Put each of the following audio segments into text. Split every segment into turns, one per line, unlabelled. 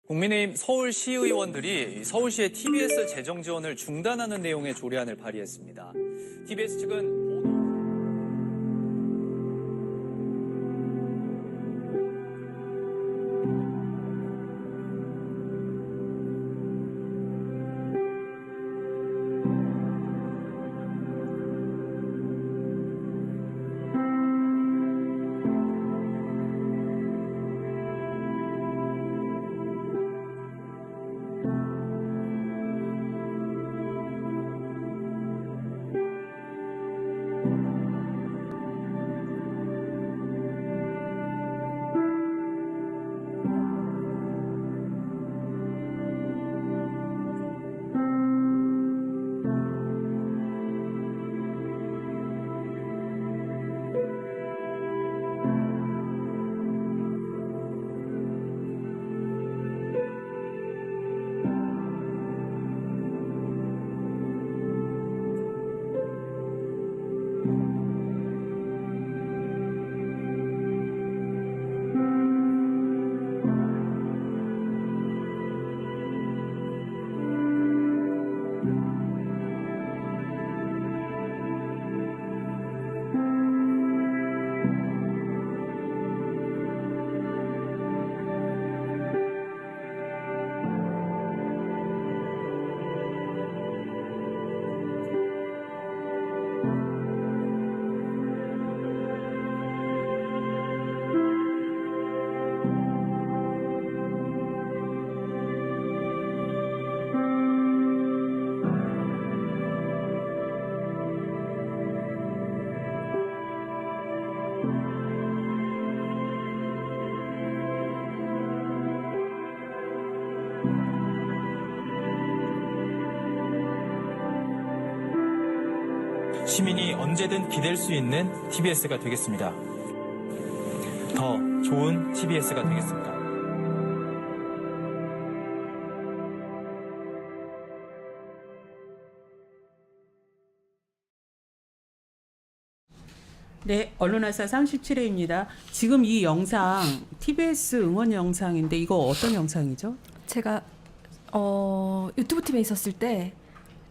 국민의힘 서울시의원들이 서울시의 TBS 재정 지원을 중단하는 내용의 조례안을 발의했습니다. TBS 측은
시민이 언제든 기댈 수 있는 TBS가 되겠습니다. 더 좋은 TBS가 되겠습니다.
네, 언론화사 37회입니다. 지금 이 영상 TBS 응원 영상인데 이거 어떤 영상이죠?
제가 유튜브 팀에 있었을 때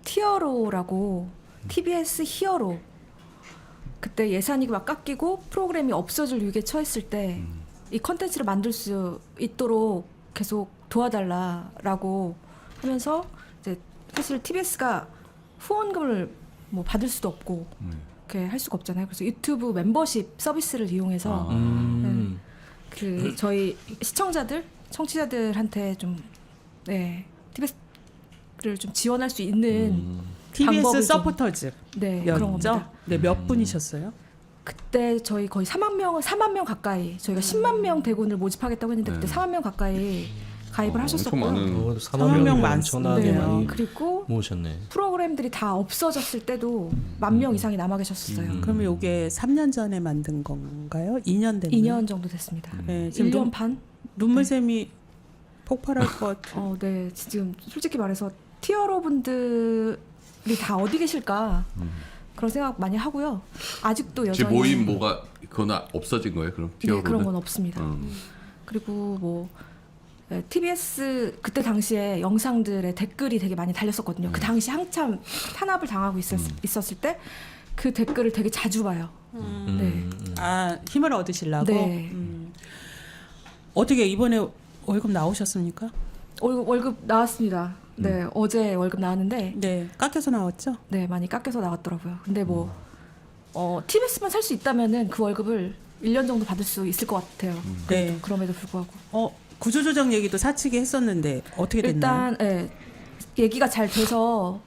티어로라고 TBS 히어로 그때 예산이 막 깎이고 프로그램이 없어질 위기에 처했을 때 이 컨텐츠를 만들 수 있도록 계속 도와달라라고 하면서 이제 사실 TBS가 후원금을 뭐 받을 수도 없고 이렇게 할 수가 없잖아요. 그래서 유튜브 멤버십 서비스를 이용해서 그 저희 시청자들, 청취자들한테 좀 TBS를 좀 지원할 수 있는
TBS 서포터즈.
네, 그런 겁니다.
네, 몇 분이셨어요?
그때 저희 거의 4만 명 가까이 저희가 10만 명 대군을 모집하겠다고 했는데 그때 4만 명 가까이 가입을 하셨었고요.
많은
4만 명 많습니다.
많이
그리고
모으셨네.
프로그램들이 다 없어졌을 때도 10,000명 이상이 남아 계셨어요.
그러면 이게 3년 전에 만든 건가요? 2년 됐나요?
2년 정도 됐습니다.
네, 지금
1년 반?
눈물샘이 폭발할 것 같아요.
네. 지금 솔직히 말해서 티어로 분들이 다 어디 계실까 그런 생각 많이 하고요. 아직도 여전히
지금 모임 뭐가 그건 없어진 거예요? 그럼
네,
티어로는?
그런 건 없습니다. 그리고 뭐 TBS 그때 당시에 영상들의 댓글이 되게 많이 달렸었거든요. 그 당시 한참 탄압을 당하고 있었을 때 그 댓글을 되게 자주 봐요. 네.
아, 힘을 얻으시려고?
네.
어떻게 이번에 월급 나오셨습니까?
월급 나왔습니다. 네, 어제 월급 나왔는데
네, 깎여서 나왔죠?
네, 많이 깎여서 나왔더라고요. 근데 뭐 TBS만 살 수 있다면은 그 월급을 1년 정도 받을 수 있을 것 같아요.
네.
그럼에도 불구하고
구조조정 얘기도 사측이 했었는데 어떻게 됐나요?
일단 얘기가 잘 돼서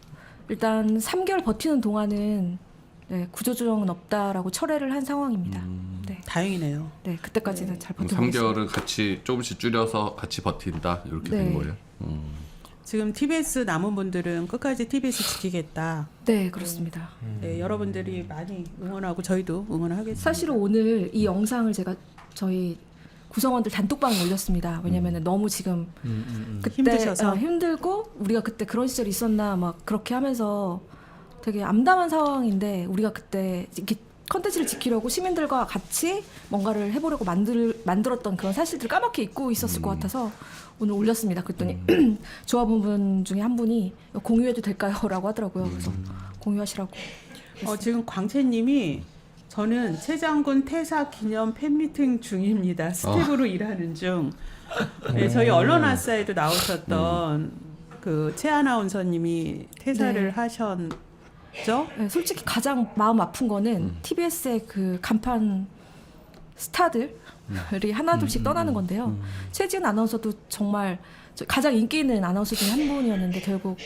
일단 3개월 버티는 동안은 구조조정은 없다라고 철회를 한 상황입니다. 네.
다행이네요.
네, 그때까지는 잘 버텨보겠습니다.
3개월은 같이 조금씩 줄여서 같이 버틴다 이렇게
네.
된 거예요.
지금 TBS 남은 분들은 끝까지 TBS 지키겠다.
네, 그렇습니다.
네, 여러분들이 많이 응원하고 저희도 응원하겠습니다.
사실은 오늘 이 영상을 제가 저희 구성원들 단톡방에 올렸습니다. 왜냐면은 너무 지금 그때
힘드셔서?
힘들고 우리가 그때 그런 시절이 있었나 막 그렇게 하면서 되게 암담한 상황인데 우리가 그때 이렇게 컨텐츠를 지키려고 시민들과 같이 뭔가를 해보려고 만들었던 그런 사실들을 까맣게 잊고 있었을 것 같아서 오늘 올렸습니다. 그랬더니 조합원 중에 한 분이 공유해도 될까요? 라고 하더라고요. 그래서 공유하시라고.
지금 광채님이 저는 최 장군 퇴사 기념 팬미팅 중입니다. 스텝으로 일하는 중. 네, 저희 언론아싸에도 나오셨던 그 최 아나운서님이 퇴사를
네.
하셨죠?
네, 솔직히 가장 마음 아픈 거는 TBS의 그 간판 스타들이 하나둘씩 떠나는 건데요. 최지은 아나운서도 정말 가장 인기 있는 아나운서 중에 한 분이었는데 결국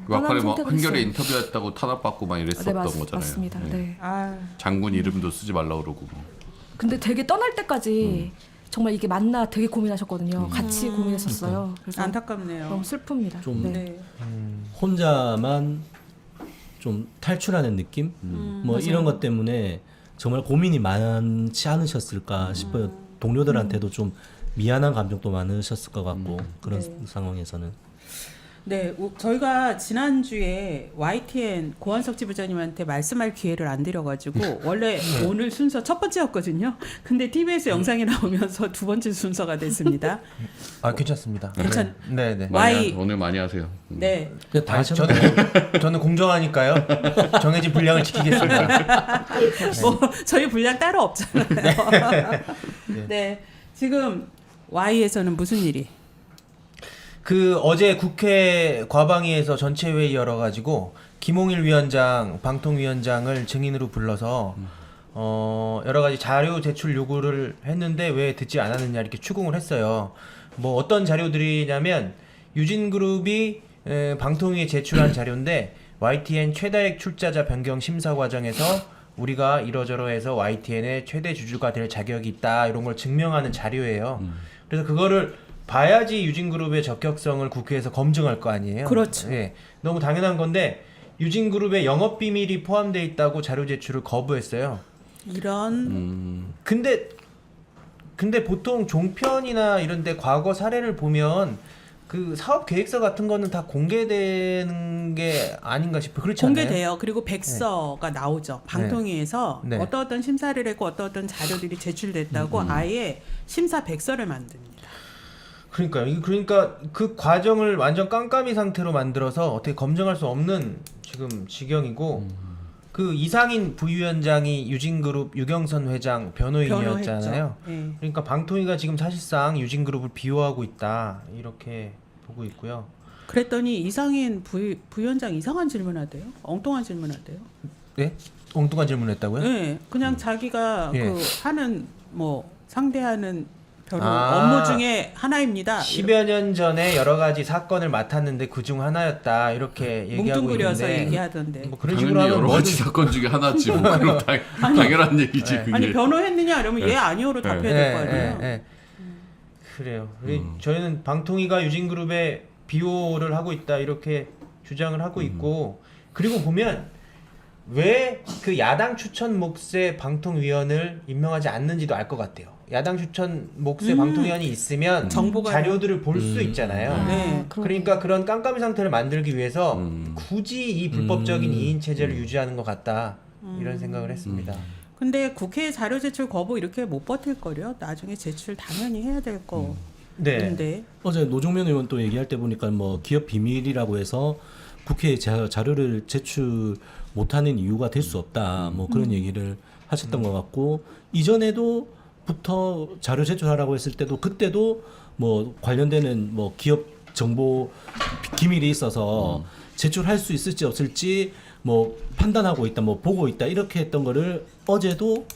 막판에 뭐
선택을
한겨레
했어요.
인터뷰했다고 탄압받고 막 이랬었던 거잖아요.
맞습니다.
네.
네.
아,
장군 이름도 쓰지 말라 그러고. 뭐.
근데 되게 떠날 때까지 정말 이게 맞나 되게 고민하셨거든요. 같이 고민했었어요. 그래서
안타깝네요.
너무 슬픕니다.
좀
네.
혼자만 좀 탈출하는 느낌? 뭐 이런 것 때문에 정말 고민이 많지 않으셨을까 싶어요. 동료들한테도 좀 미안한 감정도 많으셨을 것 같고 그런
네.
상황에서는.
네, 저희가 지난주에 YTN 고한석 지부장님한테 말씀할 기회를 안 드려가지고 원래 오늘 순서 첫 번째였거든요. 근데 TBS 영상이 나오면서 두 번째 순서가 됐습니다.
아 괜찮습니다.
괜찮.
네네.
Y.
오늘 많이 하세요.
네,
그냥 다 하셔도
저는 공정하니까요. 정해진 분량을 지키겠습니다.
뭐 저희 분량 따로 없잖아요. 네, 지금 Y에서는 무슨 일이?
그 어제 국회 과방위에서 전체 회의 열어가지고 김홍일 위원장, 방통위원장을 증인으로 불러서 여러 가지 자료 제출 요구를 했는데 왜 듣지 않았느냐 이렇게 추궁을 했어요. 뭐 어떤 자료들이냐면 유진그룹이 방통위에 제출한 자료인데 YTN 최다액 출자자 변경 심사 과정에서 우리가 이러저러해서 YTN의 최대 주주가 될 자격이 있다 이런 걸 증명하는 자료예요. 그래서 그거를 봐야지 유진그룹의 적격성을 국회에서 검증할 거 아니에요.
그렇죠.
예, 너무 당연한 건데 유진그룹에 영업비밀이 포함되어 있다고 자료 제출을 거부했어요.
이런
근데 보통 종편이나 이런데 과거 사례를 보면 그 사업 계획서 같은 거는 다 공개되는 게 아닌가 싶어요. 그렇지 않나요?
공개돼요. 그리고 백서가 나오죠. 방통위에서
네.
어떤 심사를 했고 어떤 자료들이 제출됐다고 아예 심사 백서를 만듭니다.
그러니까요. 그러니까 그 과정을 완전 깜깜이 상태로 만들어서 어떻게 검증할 수 없는 지금 지경이고 그 이상인 부위원장이 유진그룹 유경선 회장 변호인이었잖아요.
네.
그러니까 방통위가 지금 사실상 유진그룹을 비호하고 있다 이렇게 보고 있고요.
그랬더니 이상인 부위원장 이상한 질문하대요. 엉뚱한 질문하대요.
네? 엉뚱한 질문했다고요?
네, 그냥 자기가
예.
그 하는 뭐 상대하는 변호
아.
업무 중에 하나입니다.
10여 년 전에 여러 가지 사건을 맡았는데 그중 하나였다 이렇게 얘기하고
뭉뚱그려서
있는데
얘기하던데.
뭐 그런
당연히
식으로 하면
여러 가지 사건 중에 하나지. 뭐 그럼 당연한 얘기지. 그게.
아니 변호했느냐 이러면 예 아니오로 답해야 될 거 아니에요.
그래요. 저희는 방통위가 유진그룹에 비호를 하고 있다 이렇게 주장을 하고 있고 그리고 보면 왜 그 야당 추천 몫의 방통위원을 임명하지 않는지도 알 것 같아요. 야당 추천 몫의 방통위원이 있으면
정보가-
자료들을 볼 수 있잖아요.
네.
그러니까 그런 깜깜이 상태를 만들기 위해서 굳이 이 불법적인 이인 체제를 유지하는 것 같다 이런 생각을 했습니다.
근데 국회 자료 제출 거부 이렇게 못 버틸 거려. 나중에 제출 당연히 해야 될 거.
네.
근데
어제 노종면 의원 또 얘기할 때 보니까 뭐 기업 비밀이라고 해서 국회에 자료를 제출 못하는 이유가 될 수 없다. 뭐 그런 얘기를 하셨던 것 같고 이전에도부터 자료 제출하라고 했을 때도 그때도 뭐 관련되는 뭐 기업 정보 기밀이 있어서 제출할 수 있을지 없을지 뭐 판단하고 있다, 뭐 보고 있다 이렇게 했던 거를 어제도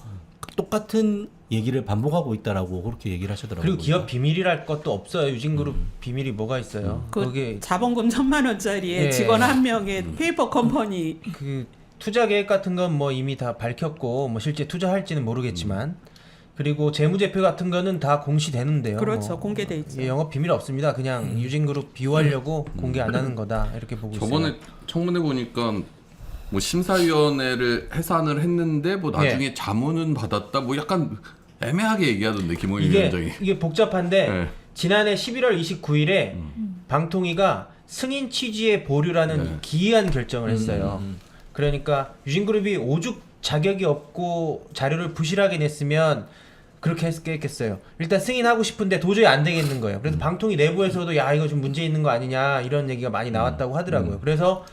똑같은 얘기를 반복하고 있다라고 그렇게 얘기를 하시더라고요.
그리고 기업 비밀이랄 것도 없어요. 유진그룹 비밀이 뭐가 있어요?
그
거기
자본금 1,000만 원짜리에
예.
직원 한 명의 페이퍼 컴퍼니
그 투자 계획 같은 건 뭐 이미 다 밝혔고 뭐 실제 투자할지는 모르겠지만 그리고 재무제표 같은 거는 다 공시되는데요.
그렇죠.
뭐.
공개돼 있죠.
예, 영업 비밀 없습니다. 그냥 유진그룹 비호하려고 공개 안 하는 거다 이렇게 보고
저번에
있어요.
청문회 보니까 뭐 심사위원회를 해산을 했는데 뭐 나중에 자문은 받았다. 뭐 약간 애매하게 얘기하던데 김홍일 위원장이.
이게 복잡한데
네.
지난해 11월 29일에 방통위가 승인 취지의 보류라는
네.
기이한 결정을 했어요. 그러니까 유진그룹이 오죽 자격이 없고 자료를 부실하게 냈으면 그렇게 했겠어요. 일단 승인하고 싶은데 도저히 안 되겠는 거예요. 그래서 방통위 내부에서도 야 이거 좀 문제 있는 거 아니냐 이런 얘기가 많이 나왔다고 하더라고요. 그래서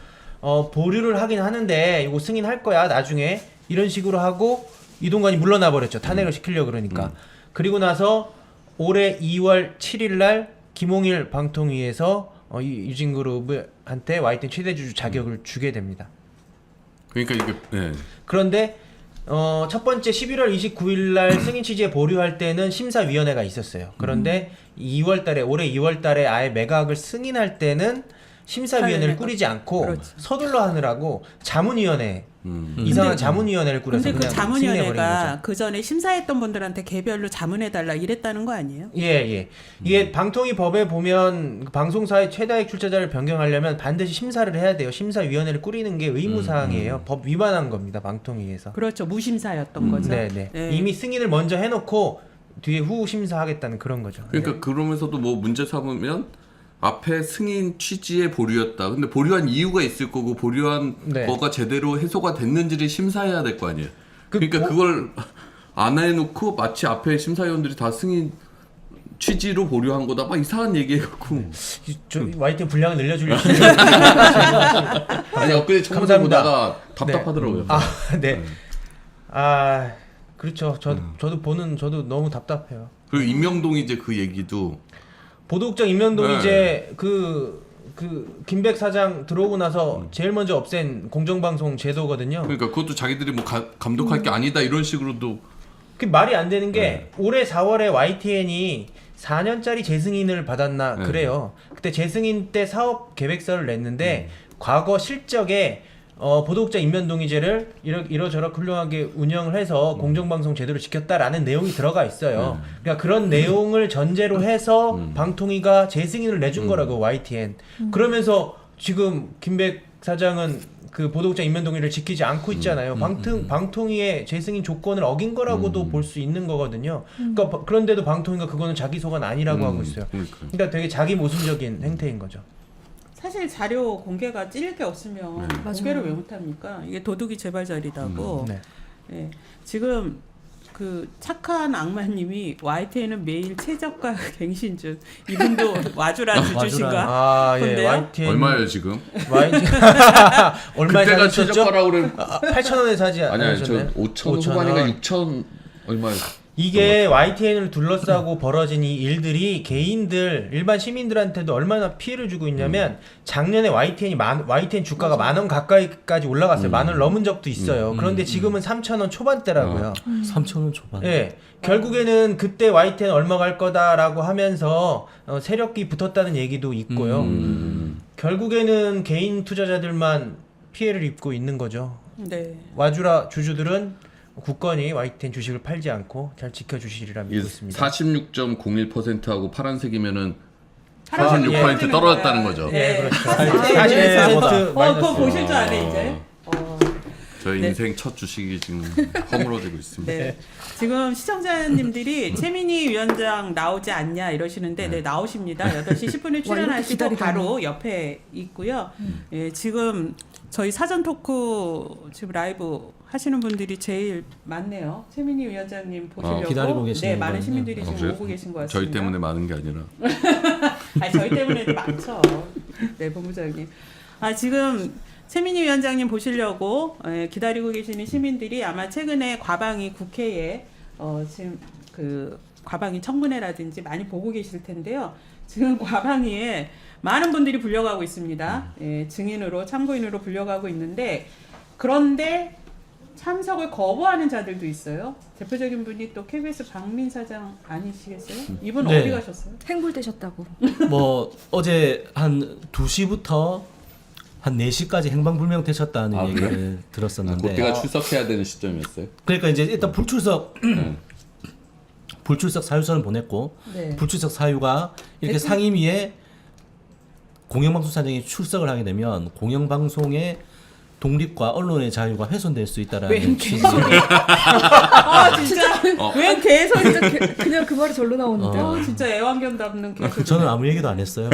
보류를 하긴 하는데 이거 승인할 거야 나중에 이런 식으로 하고 이동관이 물러나 버렸죠. 탄핵을 시키려고 그러니까. 그리고 나서 올해 2월 7일 날 김홍일 방통위에서 유진그룹한테 YTN 최대주주 자격을 주게 됩니다.
그러니까 이게 네.
그런데 첫 번째 11월 29일 날 승인 취지에 보류할 때는 심사위원회가 있었어요. 그런데 2월 달에 올해 2월 달에 아예 매각을 승인할 때는 심사위원회를 꾸리지 않고
그렇죠.
서둘러 하느라고 자문위원회 이상한 자문위원회를 꾸려서
근데 그
그냥 승인해버린
자문위원회가
거죠.
그 전에 심사했던 분들한테 개별로 자문해달라 이랬다는 거 아니에요?
예. 이게 방통위 법에 보면 방송사의 최다액 출자자를 변경하려면 반드시 심사를 해야 돼요. 심사위원회를 꾸리는 게 의무사항이에요. 법 위반한 겁니다. 방통위에서.
그렇죠. 무심사였던 거죠.
네네.
네.
이미 승인을 먼저 해놓고 뒤에 후 심사하겠다는 그런 거죠.
그러니까 그러면서도 뭐 문제 삼으면 앞에 승인 취지의 보류였다. 근데 보류한 이유가 있을 거고 보류한
네.
거가 제대로 해소가 됐는지를 심사해야 될 거 아니에요.
그
그러니까 그걸 안 해놓고 마치 앞에 심사위원들이 다 승인 취지로 보류한 거다. 막 이상한 얘기해갖고.
저 YTN 분량을 늘려주려고.
아니 엊그제 청문회 보다가 답답하더라고요.
네. 아 그렇죠. 저도 너무 답답해요.
그리고 임명동 이제 그 얘기도
보도국장 임명동
네.
이제 그 김백 사장 들어오고 나서 제일 먼저 없앤 공정방송 제도거든요.
그러니까 그것도 자기들이 뭐 감독할 게 아니다 이런 식으로도
그 말이 안 되는 게 올해 4월에 YTN이 4년짜리 재승인을 받았나 그래요. 그때 재승인 때 사업 계획서를 냈는데 과거 실적에 보도국장 임명동의제를 이러저러 훌륭하게 운영을 해서 공정방송 제도를 지켰다라는 내용이 들어가 있어요. 그러니까 그런 내용을 전제로 해서 방통위가 재승인을 내준 거라고 YTN. 그러면서 지금 김백 사장은 그 보도국장 임명동의를 지키지 않고 있잖아요. 방통위의 재승인 조건을 어긴 거라고도 볼 수 있는 거거든요. 그러니까 그런데도 방통위가 그거는 자기 소관 아니라고 하고 있어요. 그러니까 되게 자기 모순적인 행태인 거죠.
사실 자료 공개가 찔릴 게 없으면 공개를 왜 못합니까? 이게 도둑이 재발절이다고.
네.
예. 지금 그 착한 악마님이 YTN은 매일 최저가 갱신 중. 이분도 와주라 주주신가?
아, 예.
근데요?
YTN
얼마예요 지금?
YTN 얼마에
그때가
사셨죠?
최저가라고 그래.
8,000원에 사지
아니야 저
않으셨나요?
5,000 후반인가 6,000 얼마예요?
이게 YTN을 둘러싸고 벌어진 이 일들이 개인들, 일반 시민들한테도 얼마나 피해를 주고 있냐면 작년에 YTN 주가가 10,000원 가까이까지 올라갔어요. 10,000원 넘은 적도 있어요. 그런데 지금은 3,000원 초반대라고요.
3,000원 초반.
예. 결국에는 그때 YTN 얼마 갈 거다라고 하면서 세력이 붙었다는 얘기도 있고요. 결국에는 개인 투자자들만 피해를 입고 있는 거죠.
네.
와주라 주주들은 굳건히 YTN 주식을 팔지 않고 잘 지켜주시리라 믿고 있습니다.
46.01%하고 파란색이면은
파란색이
46% 떨어졌다는 거죠.
네.
그렇죠.
네.
40% 마이너스.
그거 보실 줄 아네 이제.
저희
네.
인생 첫 주식이 지금 허물어지고 있습니다.
네. 지금 시청자님들이 최민희 위원장 나오지 않냐 이러시는데 네, 나오십니다. 8시 10분에 출연하시고
기다리다니.
바로 옆에 있고요. 예, 지금 저희 사전 토크 지금 라이브 하시는 분들이 제일 많네요. 최민희 위원장님 보시려고
기다리고 계시는
네, 많은
거군요.
시민들이 지금
그래요?
오고 계신 것 같습니다.
저희 때문에 많은 게 아니라
아니, 저희 때문에도 많죠. 네, 본부장님. 지금 최민희 위원장님 보시려고 기다리고 계시는 시민들이 아마 최근에 과방위 국회에 지금 그 과방위 청문회라든지 많이 보고 계실 텐데요. 지금 과방위에 많은 분들이 불려가고 있습니다. 예, 증인으로 참고인으로 불려가고 있는데 그런데 참석을 거부하는 자들도 있어요. 대표적인 분이 또 KBS 박민 사장 아니시겠어요? 이분
네.
어디 가셨어요?
행불되셨다고.
뭐 어제 한 2시부터 한 4시까지 행방불명되셨다는
아,
얘기를 들었었는데
그때가 출석해야 되는 시점이었어요.
그러니까 이제 일단 불출석 사유서는 보냈고
네.
불출석 사유가 이렇게 상임위에 공영방송사장이 출석을 하게 되면 공영방송의 독립과 언론의 자유가 훼손될 수 있다라는 취지.
진짜 웬 개소리.
그냥 그 말이 절로 나오는데.
진짜 애완견 담는 개소리.
저는 아무 얘기도 안 했어요.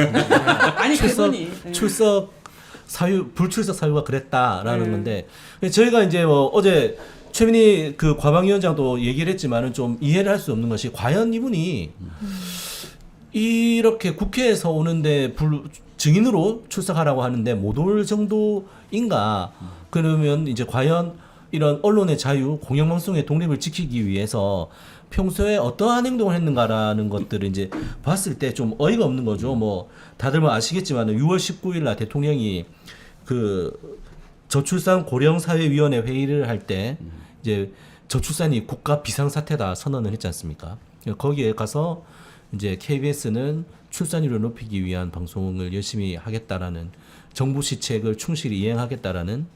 아니 그분이 네.
출석 불출석 사유가 그랬다라는 건데 저희가 이제 뭐 어제 최민희 그 과방위원장도 얘기를 했지만은 좀 이해를 할 수 없는 것이 과연 이분이 이렇게 국회에서 오는데 증인으로 출석하라고 하는데 못 올 정도인가? 그러면 이제 과연 이런 언론의 자유, 공영방송의 독립을 지키기 위해서 평소에 어떠한 행동을 했는가라는 것들을 이제 봤을 때 좀 어이가 없는 거죠. 뭐 다들 뭐 아시겠지만은 6월 19일 날 대통령이 그 저출산 고령사회위원회 회의를 할 때 이제 저출산이 국가 비상사태다 선언을 했지 않습니까? 거기에 가서 이제 KBS는 출산율을 높이기 위한 방송을 열심히 하겠다라는 정부 시책을 충실히 이행하겠다라는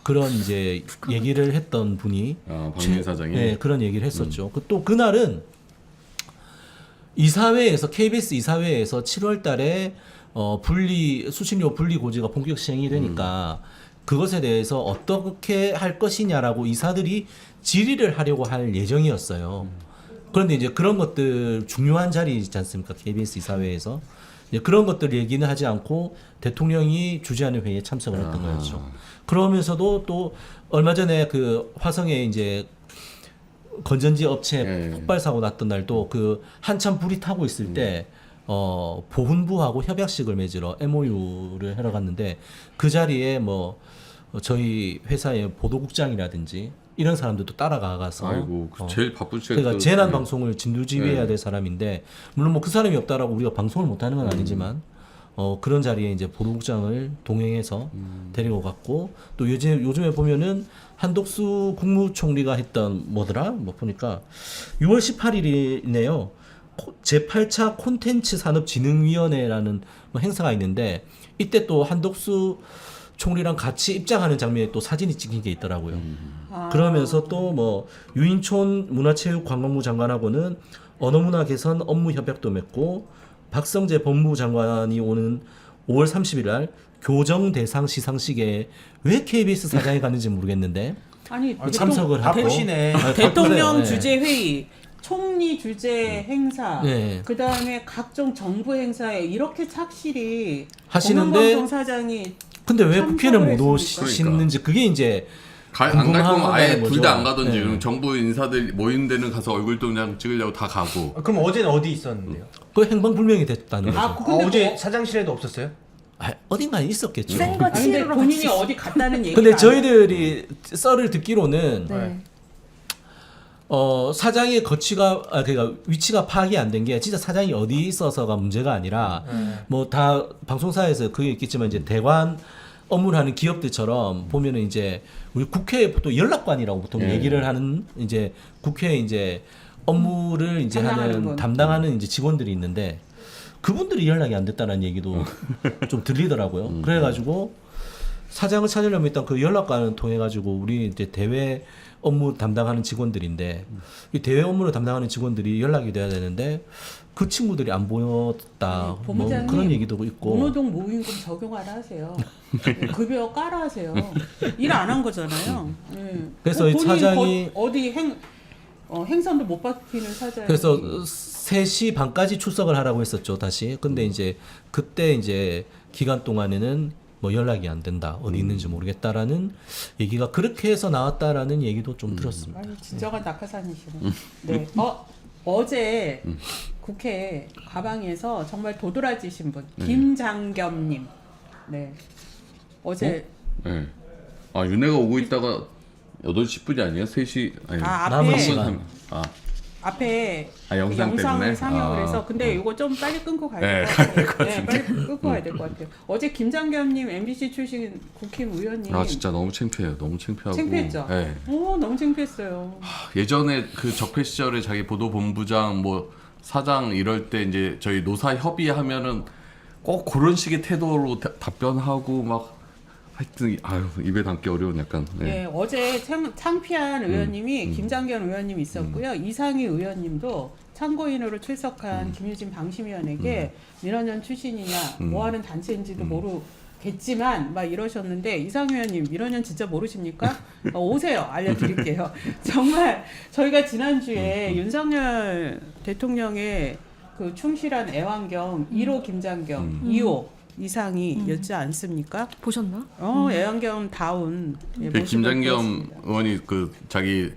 그런 이제 얘기를 했던 분이
박민 사장이
네, 그런 얘기를 했었죠. 또 그날은 이사회에서 KBS 이사회에서 7월달에 수신료 분리 고지가 본격 시행이 되니까 그것에 대해서 어떻게 할 것이냐라고 이사들이 질의를 하려고 할 예정이었어요. 그런데 이제 그런 것들 중요한 자리이지 않습니까? KBS 이사회에서 이제 그런 것들 얘기는 하지 않고 대통령이 주재하는 회의에 참석을 했던 거였죠. 그러면서도 또 얼마 전에 그 화성에 이제 건전지 업체 폭발 사고 났던 날도 그 한참 불이 타고 있을 때 보훈부하고 협약식을 맺으러 MOU를 하러 갔는데 그 자리에 뭐 저희 회사의 보도국장이라든지 이런 사람들도 따라가서
아이고 제일 바쁘시겠
그러니까 재난 방송을 진두지휘해야 될 사람인데 물론 뭐 그 사람이 없다라고 우리가 방송을 못하는 건 아니지만 그런 자리에 이제 보도국장을 동행해서 데리고 갔고 또 요즘에 보면은 한덕수 국무총리가 했던 뭐더라 뭐 보니까 6월 18일이네요. 제8차 콘텐츠 산업진흥위원회라는 뭐 행사가 있는데 이때 또 한덕수 총리랑 같이 입장하는 장면에 또 사진이 찍힌 게 있더라고요. 그러면서 또 뭐 유인촌 문화체육관광부 장관하고는 언어문화 개선 업무 협약도 맺고 박성재 법무부 장관이 오는 5월 30일 날 교정 대상 시상식에 왜 KBS 사장이 갔는지 모르겠는데
아니
참석을 하고
바쁘시네.
대통령
네.
주재 회의, 총리 주재 행사,
네.
그 다음에 각종 정부 행사에 이렇게 착실히
하시는데
공영방송 사장이
근데 왜 국회는 못
참석을
오시는지 그게 이제
안 갈 거면
궁금한
아예
거죠.
둘 다 안 가든지
네.
그럼 정부 인사들 모인 데는 가서 얼굴 동장 찍으려고 다 가고
그럼 어제는 어디 있었는데요?
그 행방불명이 됐다는 거죠.
근데
어제
뭐-
사장실에도 없었어요?
어딘가에 있었겠죠.
센거
아니, 근데
치료로
본인이
같이
어디 갔다는 얘기가
근데 저희들이 썰을 듣기로는
네.
사장의 거취가 그러니까 위치가 파악이 안 된 게 진짜 사장이 어디 있어서가 문제가 아니라 뭐 다 방송사에서 그게 있겠지만 이제 대관 업무를 하는 기업들처럼 보면은 이제 우리 국회에 보통 연락관이라고 보통 얘기를 하는 이제 국회 이제 업무를 이제 담당하는 이제 직원들이 있는데 그분들이 연락이 안 됐다는 얘기도 좀 들리더라고요. 그래가지고 사장을 찾으려면 일단 그 연락관을 통해 가지고 우리 이제 대외 업무 담당하는 직원들인데 이 대외 업무를 담당하는 직원들이 연락이 돼야 되는데 그 친구들이 안 보였다. 뭐
본부장님,
그런 얘기도 있고.
노노동 모임금 적용하라 하세요. 급여 깔아 하세요. 일 안 한 거잖아요.
그래서
본인
사장이
어디 행선도 못 받기는 사장.
그래서 3시 반까지 출석을 하라고 했었죠, 다시. 근데 이제 그때 이제 기간 동안에는 뭐 연락이 안 된다. 어디 있는지 모르겠다라는 얘기가 그렇게 해서 나왔다라는 얘기도 좀 들었습니다.
아유, 진정한 낙하산이시네. 네. 어제 국회 가방에서 정말 도드라지신 분 김장겸님. 네. 어제
네. 아 윤혜가 오고 있다가 8시 10분이 아니에요? 3시 아니
남은 시간.
앞에
영상
영상을
때문에?
상영을 해서 근데 이거 좀 빨리 끊고 가야
네,
될 것 같아요. 네, 빨리 끊고 가야 될 것 같아요. 어제 김장겸님 MBC 출신 국힘의원님
아 진짜 너무 창피해요. 너무 창피하고
창피했죠?
네.
너무 창피했어요.
예전에 그 적폐 시절에 자기 보도본부장 뭐 사장 이럴 때 이제 저희 노사 협의하면은 꼭 그런 식의 태도로 답변하고 막 하여튼 아유 입에 담기 어려운 약간
네, 어제 창피한 의원님이 김장겸 의원님이 있었고요. 이상희 의원님도 참고인으로 출석한 김유진 방심위원에게 민원연 출신이냐 뭐하는 단체인지도 모르겠지만 막 이러셨는데 이상희 의원님 민원연 진짜 모르십니까? 오세요. 알려드릴게요. 정말 저희가 지난주에 윤석열 대통령의 그 충실한 애완경 1호 김장겸, 2호 이상이었지 않습니까?
보셨나?
애완견 다운 모습을
김장겸
보였습니다.
의원이 그 자기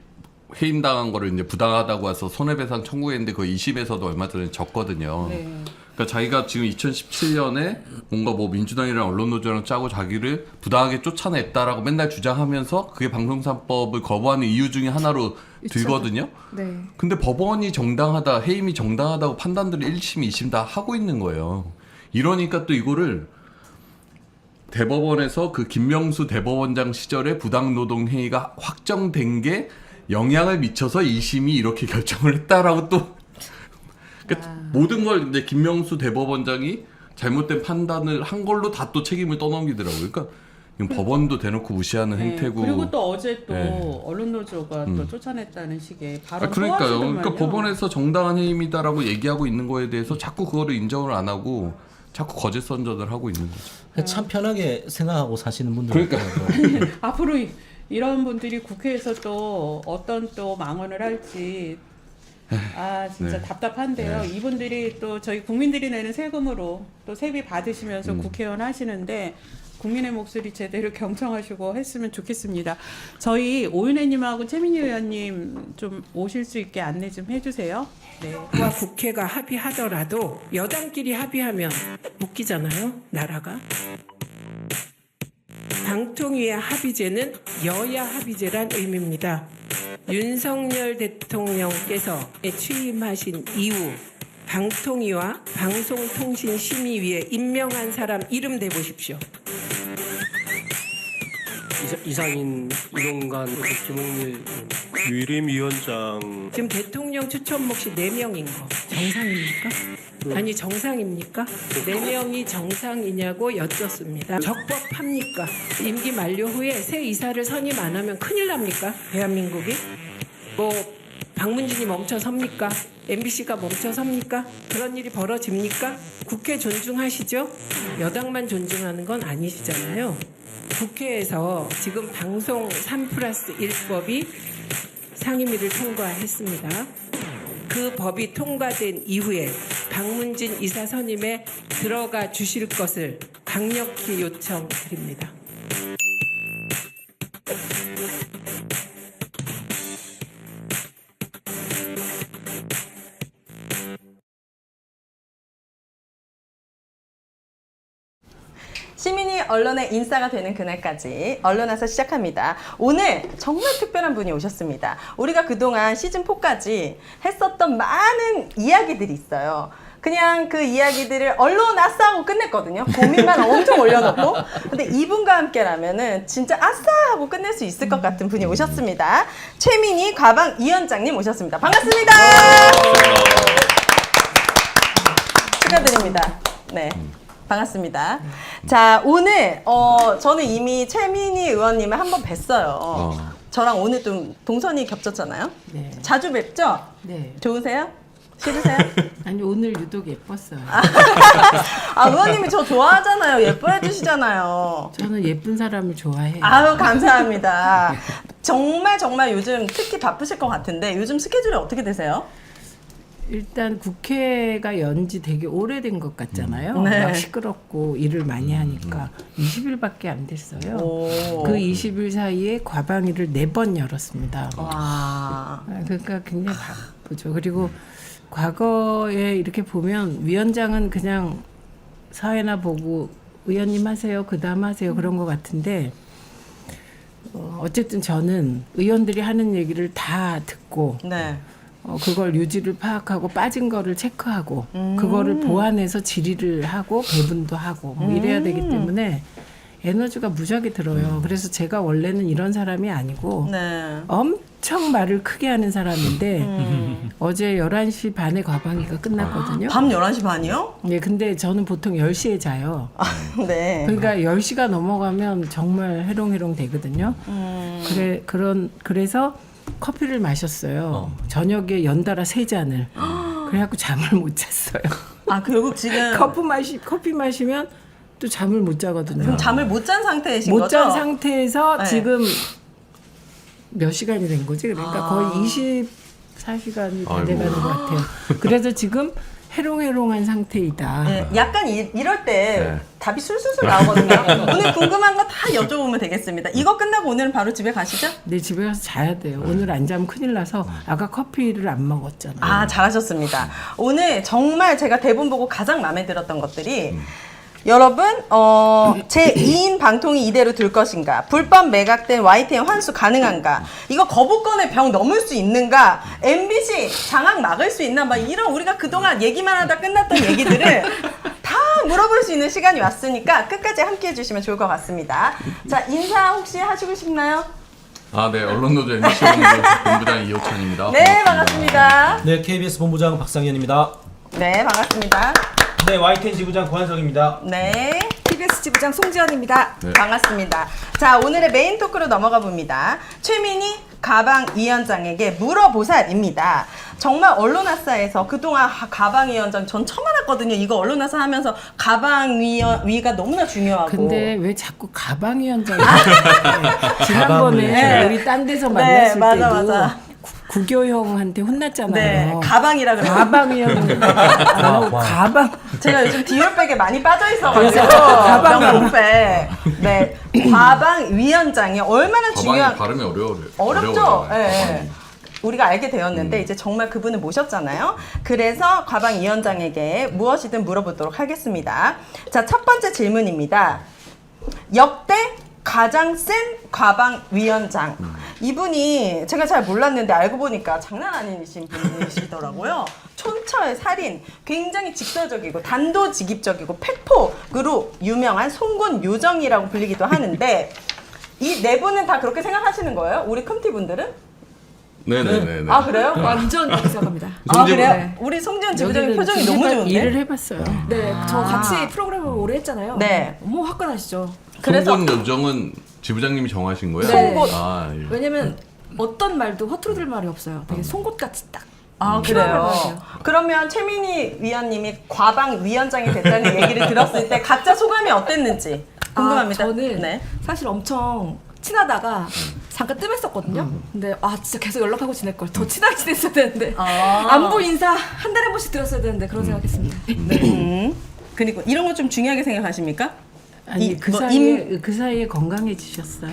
해임당한 거를 이제 부당하다고 해서 손해배상 청구했는데 그 2심에서도 얼마 전에 졌거든요.
네.
그러니까 자기가 지금 2017년에 뭔가 뭐 민주당이랑 언론노조랑 짜고 자기를 부당하게 쫓아냈다라고 맨날 주장하면서 그게 방송사법을 거부하는 이유 중에 하나로 들거든요.
네.
근데 법원이 정당하다, 해임이 정당하다고 판단들을 1심, 2심 다 하고 있는 거예요. 이러니까 또 이거를 대법원에서 그 김명수 대법원장 시절에 부당노동행위가 확정된 게 영향을 미쳐서 2심이 이렇게 결정을 했다라고 또 그러니까 모든 걸 이제 김명수 대법원장이 잘못된 판단을 한 걸로 다 또 책임을 떠넘기더라고요. 그러니까 이건 법원도 대놓고 무시하는
네,
행태고.
그리고 또 어제 또
네.
언론노조가 또 쫓아냈다는 식의 발언 또
그러니까요.
하시더만요.
그러니까 법원에서 정당한 해임이다라고 얘기하고 있는 거에 대해서 자꾸 그거를 인정을 안 하고 자꾸 거짓 선전을 하고 있는 거죠.
참 편하게 생각하고 사시는 분들.
그러니까.
앞으로 이런 분들이 국회에서 또 어떤 또 망언을 할지 진짜
네.
답답한데요.
네.
이분들이 또 저희 국민들이 내는 세금으로 또 세비 받으시면서 국회의원 하시는데 국민의 목소리 제대로 경청하시고 했으면 좋겠습니다. 저희 오윤혜님하고 최민희 의원님 좀 오실 수 있게 안내 좀 해주세요. 네.
와 국회가 합의하더라도 여당끼리 합의하면 웃기잖아요, 나라가. 방통위의 합의제는 여야 합의제란 의미입니다. 윤석열 대통령께서 취임하신 이후 방통위와 방송통신심의위에 임명한 사람 이름 대보십시오.
이상인, 이동관, 김홍일, 유림위원장.
지금 대통령 추천 몫이 4명인 거 정상입니까? 아니 정상입니까? 4명이 정상이냐고 여쭙습니다. 적법합니까? 임기 만료 후에 새 이사를 선임 안 하면 큰일 납니까? 대한민국이? 뭐 박문진이 멈춰섭니까? MBC가 멈춰섭니까? 그런 일이 벌어집니까? 국회 존중하시죠? 여당만 존중하는 건 아니시잖아요. 국회에서 지금 방송 3+1법이 상임위를 통과했습니다. 그 법이 통과된 이후에 박문진 이사 선임에 들어가 주실 것을 강력히 요청드립니다.
시민이 언론의 인싸가 되는 그날까지 언론화사 시작합니다. 오늘 정말 특별한 분이 오셨습니다. 우리가 그동안 시즌4까지 했었던 많은 이야기들이 있어요. 그냥 그 이야기들을 언론 아싸 하고 끝냈거든요. 고민만 엄청 올려놓고. 근데 이분과 함께라면은 진짜 아싸 하고 끝낼 수 있을 것 같은 분이 오셨습니다. 최민희 과방위원장님 오셨습니다. 반갑습니다. 축하드립니다. 네. 반갑습니다. 자, 오늘 저는 이미 최민희 의원님을 한번 뵀어요. 저랑 오늘 좀 동선이 겹쳤잖아요.
네.
자주 뵙죠?
네.
좋으세요? 싫으세요?
아니 오늘 유독 예뻤어요.
의원님이 저 좋아하잖아요. 예뻐해 주시잖아요.
저는 예쁜 사람을 좋아해요.
아유, 감사합니다. 정말 요즘 특히 바쁘실 것 같은데 요즘 스케줄이 어떻게 되세요?
일단 국회가 연지 되게 오래된 것 같잖아요.
네.
막 시끄럽고 일을 많이 하니까 20일밖에 안 됐어요.
오.
그 20일 사이에 과방위를 4번 열었습니다.
와.
그러니까 굉장히 바쁘죠. 그리고 과거에 이렇게 보면 위원장은 그냥 사회나 보고 의원님 하세요, 그다음 하세요 그런 것 같은데 어쨌든 저는 의원들이 하는 얘기를 다 듣고
네.
그걸 유지를 파악하고 빠진 거를 체크하고 그거를 보완해서 질의를 하고 배분도 하고 뭐 이래야 되기 때문에 에너지가 무지하게 들어요. 그래서 제가 원래는 이런 사람이 아니고
네.
엄청 말을 크게 하는 사람인데 어제 11시 반에 과방위가 끝났거든요.
밤 11시 반이요?
네, 근데 저는 보통 10시에 자요.
네.
그러니까 10시가 넘어가면 정말 해롱해롱 되거든요. 그래서 커피를 마셨어요. 저녁에 연달아 3잔을. 그래갖고 잠을 못 잤어요.
결국 지금
커피 마시면 또 잠을 못 자거든요.
그럼 잠을 못 잔 상태이신 거죠?
못 잔 상태에서
네.
지금 몇 시간이 된 거지? 그러니까 거의 24시간이 다 돼가는 것 같아요. 그래서 지금 해롱해롱한 상태이다.
네, 약간 이럴 때
네.
답이 술술술 나오거든요. 오늘 궁금한 거 다 여쭤보면 되겠습니다. 이거 끝나고 오늘은 바로 집에 가시죠?
내 집에 가서 자야 돼요. 오늘 안 자면 큰일 나서 아까 커피를 안 먹었잖아요.
아, 잘하셨습니다. 오늘 정말 제가 대본 보고 가장 마음에 들었던 것들이 여러분, 제 2인 방통위 이대로 둘 것인가? 불법 매각된 YTN 환수 가능한가? 이거 거부권의 벽 넘을 수 있는가? MBC 장악 막을 수 있나? 막 이런 우리가 그동안 얘기만 하다 끝났던 얘기들을 다 물어볼 수 있는 시간이 왔으니까 끝까지 함께 해주시면 좋을 것 같습니다. 자, 인사 혹시 하시고 싶나요?
아, 네. 언론노조 MBC 본부장 이호찬입니다.
네, 반갑습니다.
네, KBS 본부장 박상현입니다.
네, 반갑습니다.
네, YTN 지부장 고한석입니다.
네.
TBS 지부장 송지연입니다.
네.
반갑습니다. 자, 오늘의 메인 토크로 넘어가 봅니다. 최민희 가방위원장에게 물어보살입니다. 정말 언론아싸에서 그동안 가방위원장 전 처음 알았거든요. 이거 언론아싸 하면서 가방위가 너무나 중요하고.
근데 왜 자꾸 가방위원장이 지난번에
네.
우리 딴 데서
네,
만났을
맞아,
때도
맞아.
구교형한테 혼났잖아요.
네, 가방이라 그래요.
가방위원장 가방
제가 요즘 디올백에 많이 빠져 있어가지고
그래서 가방.
명품백. 네, 가방위원장이 얼마나
가방이
중요한
발음이
어렵죠?
어려워요.
예, 예. 우리가 알게 되었는데 이제 정말 그분을 모셨잖아요. 그래서 가방위원장에게 무엇이든 물어보도록 하겠습니다. 자, 첫 번째 질문입니다. 역대 가장 센 가방위원장. 이분이 제가 잘 몰랐는데 알고 보니까 장난 아니신 분이시더라고요. 촌철 살인, 굉장히 직설적이고 단도직입적이고 팩폭으로 유명한 송군 요정이라고 불리기도 하는데 이 네 분은 다 그렇게 생각하시는 거예요? 우리 컴티 분들은?
네네네.
아, 그래요?
완전 그렇게 생각합니다.
아, 그래요?
네.
우리 송지현 지부장님
여기는
표정이 너무 좋은데?
일을 해봤어요.
네, 저 같이 프로그램을 오래 했잖아요.
네.
너무 화끈하시죠.
그래서
송곳 요정은 지부장님이 정하신 거예요?
송곳.
아, 예.
왜냐면 어떤 말도 허투루 들 말이 없어요. 되게 송곳같이 딱.
아,
필요한
그래요?
말이에요.
그러면 최민희 위원님이 과방위원장이 됐다는 얘기를 들었을 때 각자 소감이 어땠는지 궁금합니다.
아, 저는
네.
사실 엄청 친하다가 잠깐 뜸했었거든요. 근데 진짜 계속 연락하고 지낼 걸. 더 친하게 지냈어야 되는데 안부 인사 한 달에 한 번씩 드렸어야 되는데 그런 생각했습니다.
그리고 이런 거 좀 중요하게 생각하십니까?
아니 그
뭐
사이에 건강해지셨어요.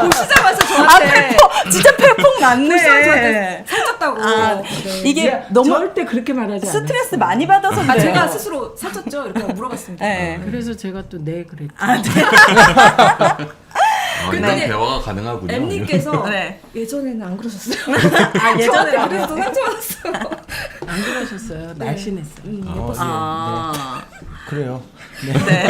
보시자마자 저한테
진짜 팩폭
저한테
맞네.
살쪘다고.
아, 이게 너무
절대 그렇게 말하지 않아요.
스트레스 많이 받아서 그래요.
제가 스스로 살쪘죠? 이렇게 물어봤습니다.
네.
그래서 제가 또 네 그랬죠.
이런 대화가 가능하군요.
엠님께서
네.
예전에는 안 그러셨어요.
아, 예전에
그래서 상처받았어요.
안 그러셨어요. 날씬했어요.
아.
그래요.
네.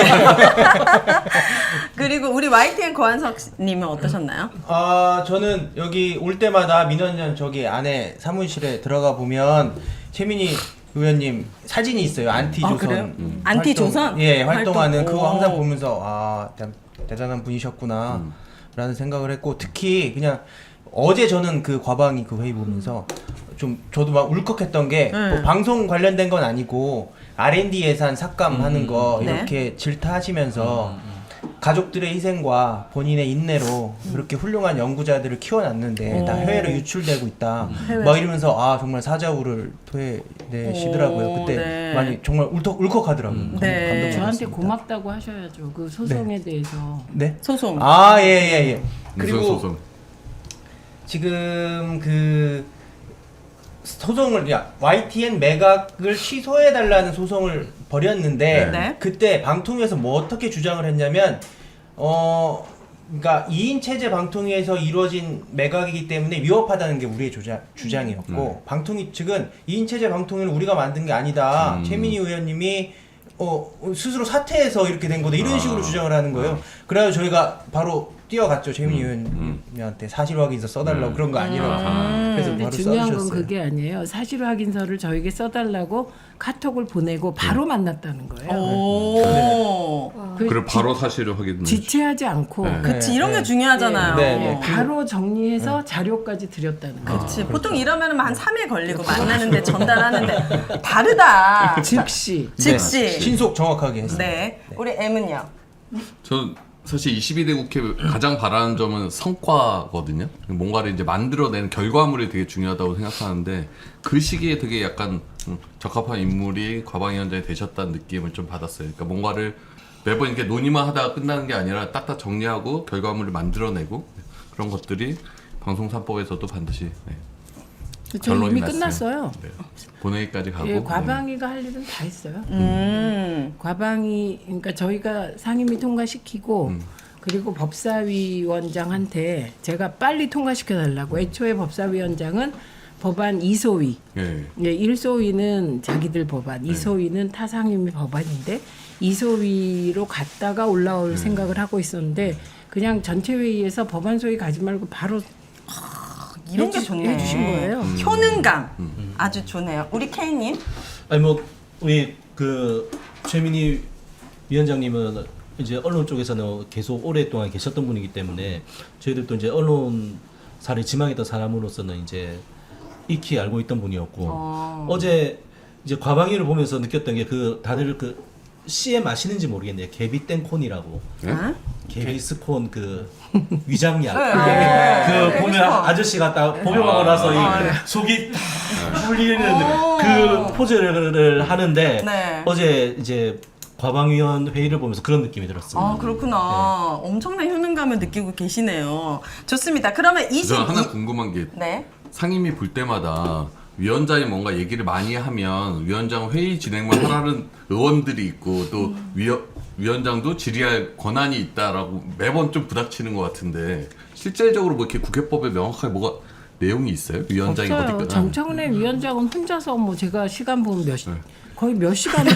그리고 우리 YTN 고한석님은 어떠셨나요?
아, 저는 여기 올 때마다 민원전 저기 안에 사무실에 들어가 보면 최민희 의원님 사진이 있어요. 안티조선.
그래요? 안티조선?
예, 활동하는
활동.
그거
오.
항상 보면서 대단한 분이셨구나 라는 생각을 했고, 특히 그냥 어제 저는 그 과방위 그 회의 보면서 좀 저도 막 울컥했던 게 뭐 방송 관련된 건 아니고 R&D 예산 삭감하는 거
네.
이렇게 질타하시면서 가족들의 희생과 본인의 인내로 그렇게 훌륭한 연구자들을 키워놨는데 다 해외로 유출되고 있다. 막 이러면서 정말 사자우를 토해내시더라고요. 그때
네.
많이 정말 울컥하더라고요.
네.
감동받았습니다.
저한테 고맙다고 하셔야죠. 그 소송에 대해서.
네.
소송.
예.
무슨
그리고
소송?
지금 그 소송을 YTN 매각을 취소해달라는 소송을 벌였는데
네.
그때 방통위에서 뭐 어떻게 주장을 했냐면 그러니까 2인 체제 방통위에서 이루어진 매각이기 때문에 위협하다는 게 우리의 주장이었고 방통위 측은 2인 체제 방통위는 우리가 만든 게 아니다. 최민희 의원님이 스스로 사퇴해서 이렇게 된 거다 이런 식으로 주장을 하는 거예요. 그래서 저희가 바로 뛰어갔죠. 최민희 의원님한테 사실 확인서 써달라고 그런 거 아니라고. 그래서
근데
바로
중요한 건
써주셨어요.
그게 아니에요. 사실 확인서를 저에게 써달라고 카톡을 보내고 바로 만났다는 거예요.
오.
그래 바로 사실을 확인.
지체하지 않고
네.
그치, 이런 게 중요하잖아요.
네.
바로 정리해서 자료까지 드렸다는 거예요.
그치. 보통 이러면 한 3일 걸리고 만나는데 전달하는데 다르다.
즉시.
즉시.
신속 정확하게 했어요.
네. 우리 M은요?
전 사실 22대 국회 가장 바라는 점은 성과거든요. 뭔가를 이제 만들어내는 결과물이 되게 중요하다고 생각하는데 그 시기에 되게 약간 적합한 인물이 과방위원장이 되셨다는 느낌을 좀 받았어요. 그러니까 뭔가를 매번 이렇게 논의만 하다가 끝나는 게 아니라 딱딱 정리하고 결과물을 만들어내고 그런 것들이 방송 3법에서도 반드시
저 이미
났어요.
끝났어요.
네. 본회의까지 가고.
예, 과방위가 할 일은 다 했어요. 과방위, 그러니까 저희가 상임위 통과시키고 그리고 법사위원장한테 제가 빨리 통과시켜달라고. 애초에 법사위원장은 법안 2소위,
예.
예, 1소위는 자기들 법안, 2소위는 타 상임위 법안인데 2소위로 갔다가 올라올 생각을 하고 있었는데 그냥 전체 회의에서 법안 소위 가지 말고 바로
이런 게 좋네.
해주신 거예요.
효능감 아주 좋네요. 우리 K님.
아니 뭐 우리 그 최민희 위원장님은 이제 언론 쪽에서는 계속 오랫동안 계셨던 분이기 때문에 저희들도 이제 언론사를 지망했던 사람으로서는 이제 익히 알고 있던 분이었고 어제 이제 과방위를 보면서 느꼈던 게 그 다들 그 CM 아시는지 모르겠네요. 개비땡콘이라고. 개비스콘 그 위장약. 그 보면 아저씨 같다 복용하고 나서 이 속이 다 풀리는 그 포즈를 하는데
네.
어제 이제 과방위원 회의를 보면서 그런 느낌이 들었습니다.
아 그렇구나. 엄청난 효능감을 느끼고 계시네요. 좋습니다. 그러면
저 하나 궁금한 게
네.
상임위 볼 때마다 위원장이 뭔가 얘기를 많이 하면 위원장 회의 진행만 하라는 의원들이 있고 또 위원장도 질의할 권한이 있다라고 매번 좀 부닥치는 것 같은데 실질적으로 뭐 이렇게 국회법에 명확하게 뭐가 내용이 있어요? 위원장이
없어요.
어디
정청래 위원장은 혼자서 뭐 제가 시간 보면 거의 몇 시간도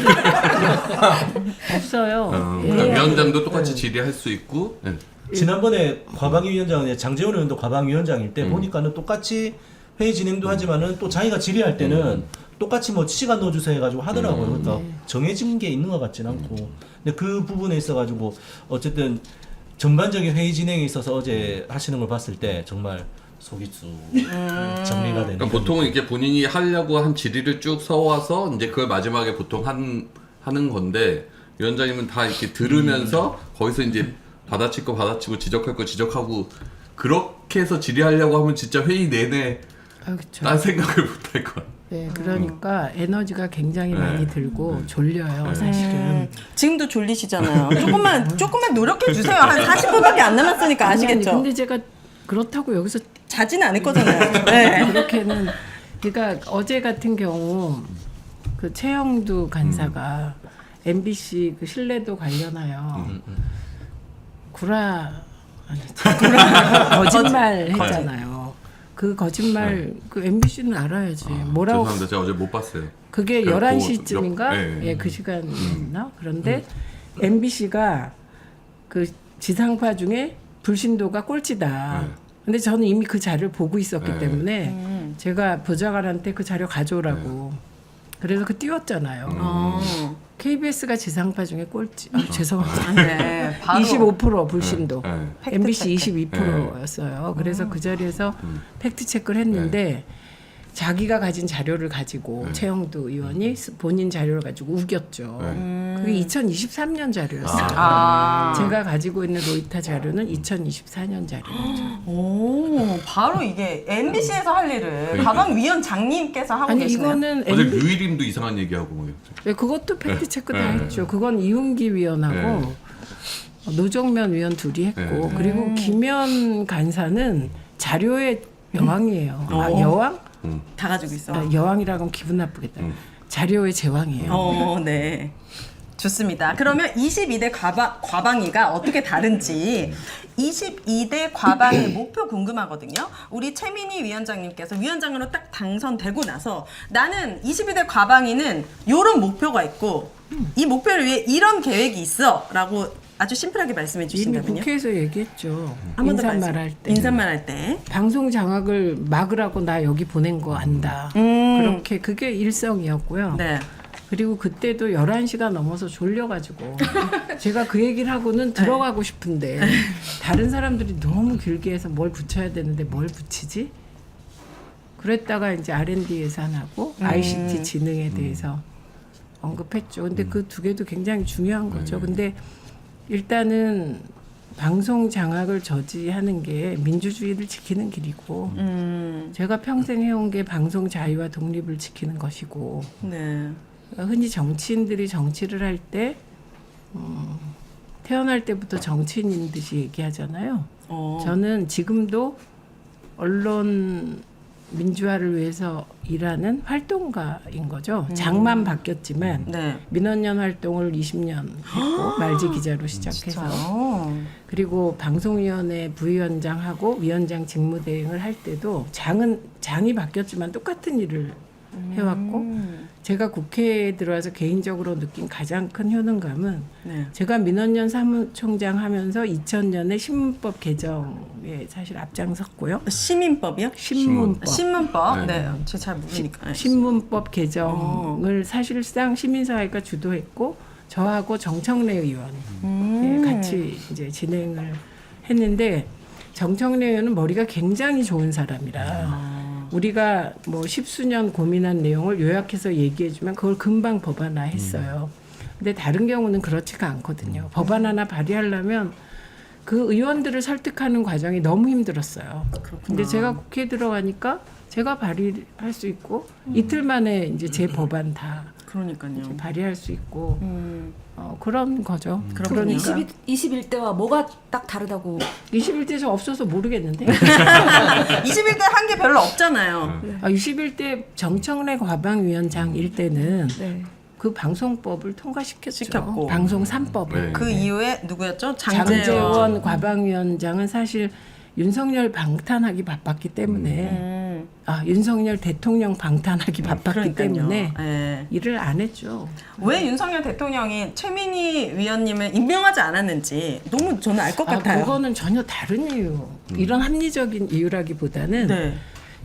없어요. 예.
그러니까 위원장도 똑같이 질의할 수 있고
지난번에 과방위 위원장은 장재원 의원도 과방위 위원장일 때 보니까는 똑같이 회의 진행도 하지만은 또 자기가 질의할 때는 똑같이 뭐 시간 넣어주세요 해가지고 하더라고요. 그러니까 정해진 게 있는 것 같지는 않고. 근데 그 부분에 있어가지고 어쨌든 전반적인 회의 진행에 있어서 어제 하시는 걸 봤을 때 정말 속이 쭉 정리가 되는.
그러니까 보통은 이렇게 본인이 하려고 한 질의를 쭉 써와서 이제 그걸 마지막에 보통 하는 건데 위원장님은 다 이렇게 들으면서 거기서 이제 받아칠 거 받아치고 지적할 거 지적하고 그렇게 해서 질의하려고 하면 진짜 회의 내내 딴 생각을 못 할 것 같아요.
네, 그러니까 에너지가 굉장히 많이 들고 졸려요, 사실은.
지금도 졸리시잖아요. 조금만 노력해 주세요. 한 40분밖에 안 남았으니까 아시겠죠?
근데 제가 그렇다고 여기서
자지는 않을 거잖아요. 네.
그렇게는 그러니까 어제 같은 경우 그 최영두 간사가 MBC 그 신뢰도 관련하여 거짓말 했잖아요. 그 거짓말 그 MBC는 알아야지. 뭐라고?
죄송합니다. 제가 어제 못 봤어요.
그게
그
11시쯤인가? 예, 그 시간이었나? 그런데 MBC가 그 지상파 중에 불신도가 꼴찌다. 근데 저는 이미 그 자료를 보고 있었기 때문에 제가 보좌관한테 그 자료 가져오라고. 그래서 그 띄웠잖아요. KBS가 지상파 중에 꼴찌. 죄송합니다.
네, 바로
25% 불신도. MBC
팩트체크.
22%였어요. 그래서 그 자리에서 팩트 체크를 했는데 자기가 가진 자료를 가지고 최영두 의원이 본인 자료를 가지고 우겼죠. 그게 2023년 자료였어요. 제가 가지고 있는 로이터 자료는 2024년 자료였죠.
오, 바로 이게 MBC에서 할 일을 과방위원장님께서 하고
아니
계시네요.
이거는
어제 류일임도 이상한 얘기하고 뭐
네, 그것도 팩트 체크 다 했죠. 그건 이훈기 위원하고 노정면 위원 둘이 했고 그리고 김현 간사는 자료의 여왕이에요. 여왕?
다 가지고 있어.
여왕이라고 하면 기분 나쁘겠다. 자료의 제왕이에요.
네. 좋습니다. 그러면 22대 과방위가 어떻게 다른지 22대 과방위 목표 궁금하거든요. 우리 최민희 위원장님께서 위원장으로 딱 당선되고 나서 나는 22대 과방위는 이런 목표가 있고 이 목표를 위해 이런 계획이 있어 라고 아주 심플하게 말씀해
이미
주신다면요.
국회에서 얘기했죠.
한번 더
인사말 할 때.
인사말 할 때.
방송 장악을 막으라고 나 여기 보낸 거 안다. 그렇게 그게 일성이었고요.
네.
그리고 그때도 11시가 넘어서 졸려가지고 제가 그 얘기를 하고는 들어가고 싶은데 다른 사람들이 너무 길게 해서 뭘 붙여야 되는데 뭘 붙이지? 그랬다가 이제 R&D 예산하고 ICT 진흥에 대해서 언급했죠. 근데 그 두 개도 굉장히 중요한 거죠. 근데 일단은 방송 장악을 저지하는 게 민주주의를 지키는 길이고 제가 평생 해온 게 방송 자유와 독립을 지키는 것이고
네.
흔히 정치인들이 정치를 할 때 태어날 때부터 정치인인 듯이 얘기하잖아요. 저는 지금도 언론 민주화를 위해서 일하는 활동가인 거죠. 장만 바뀌었지만
네.
민원연 활동을 20년 했고 말지 기자로 시작해서 그리고 방송위원회 부위원장하고 위원장 직무대행을 할 때도 장이 바뀌었지만 똑같은 일을 해왔고 제가 국회에 들어와서 개인적으로 느낀 가장 큰 효능감은
네.
제가 민원연 사무총장 하면서 2000년에 신문법 개정에 사실 앞장섰고요.
시민법이요?
신문법.
신문법.
네.
네. 제가 잘 모르니까.
신문법 개정을 사실상 시민사회가 주도했고 저하고 정청래 의원 같이 이제 진행을 했는데 정청래 의원은 머리가 굉장히 좋은 사람이라 우리가 뭐 십수년 고민한 내용을 요약해서 얘기해주면 그걸 금방 법안화했어요. 근데 다른 경우는 그렇지가 않거든요. 법안 하나 발의하려면 그 의원들을 설득하는 과정이 너무 힘들었어요. 근데 제가 국회에 들어가니까 제가 발의할 수 있고 이틀 만에 이제 제 법안 다
그러니까요.
발의할 수 있고 그런 거죠.
그러니까
21대와 뭐가 딱 다르다고
21대 없어서 모르겠는데
21대 한 게 별로 없잖아요.
21대 정청래 과방위원장일 때는
네.
그 방송법을 통과시켰죠.
시켰고.
방송 3법을.
네.
그 이후에 누구였죠?
장제원 과방위원장은 사실 윤석열 방탄하기 바빴기 때문에 윤석열 대통령 방탄하기 바빴기
그러니까요.
때문에
네.
일을 안 했죠.
왜 윤석열 대통령이 최민희 위원님을 임명하지 않았는지 너무 저는 알 것 같아요.
그거는 전혀 다른 이유. 이런 합리적인 이유라기보다는
네.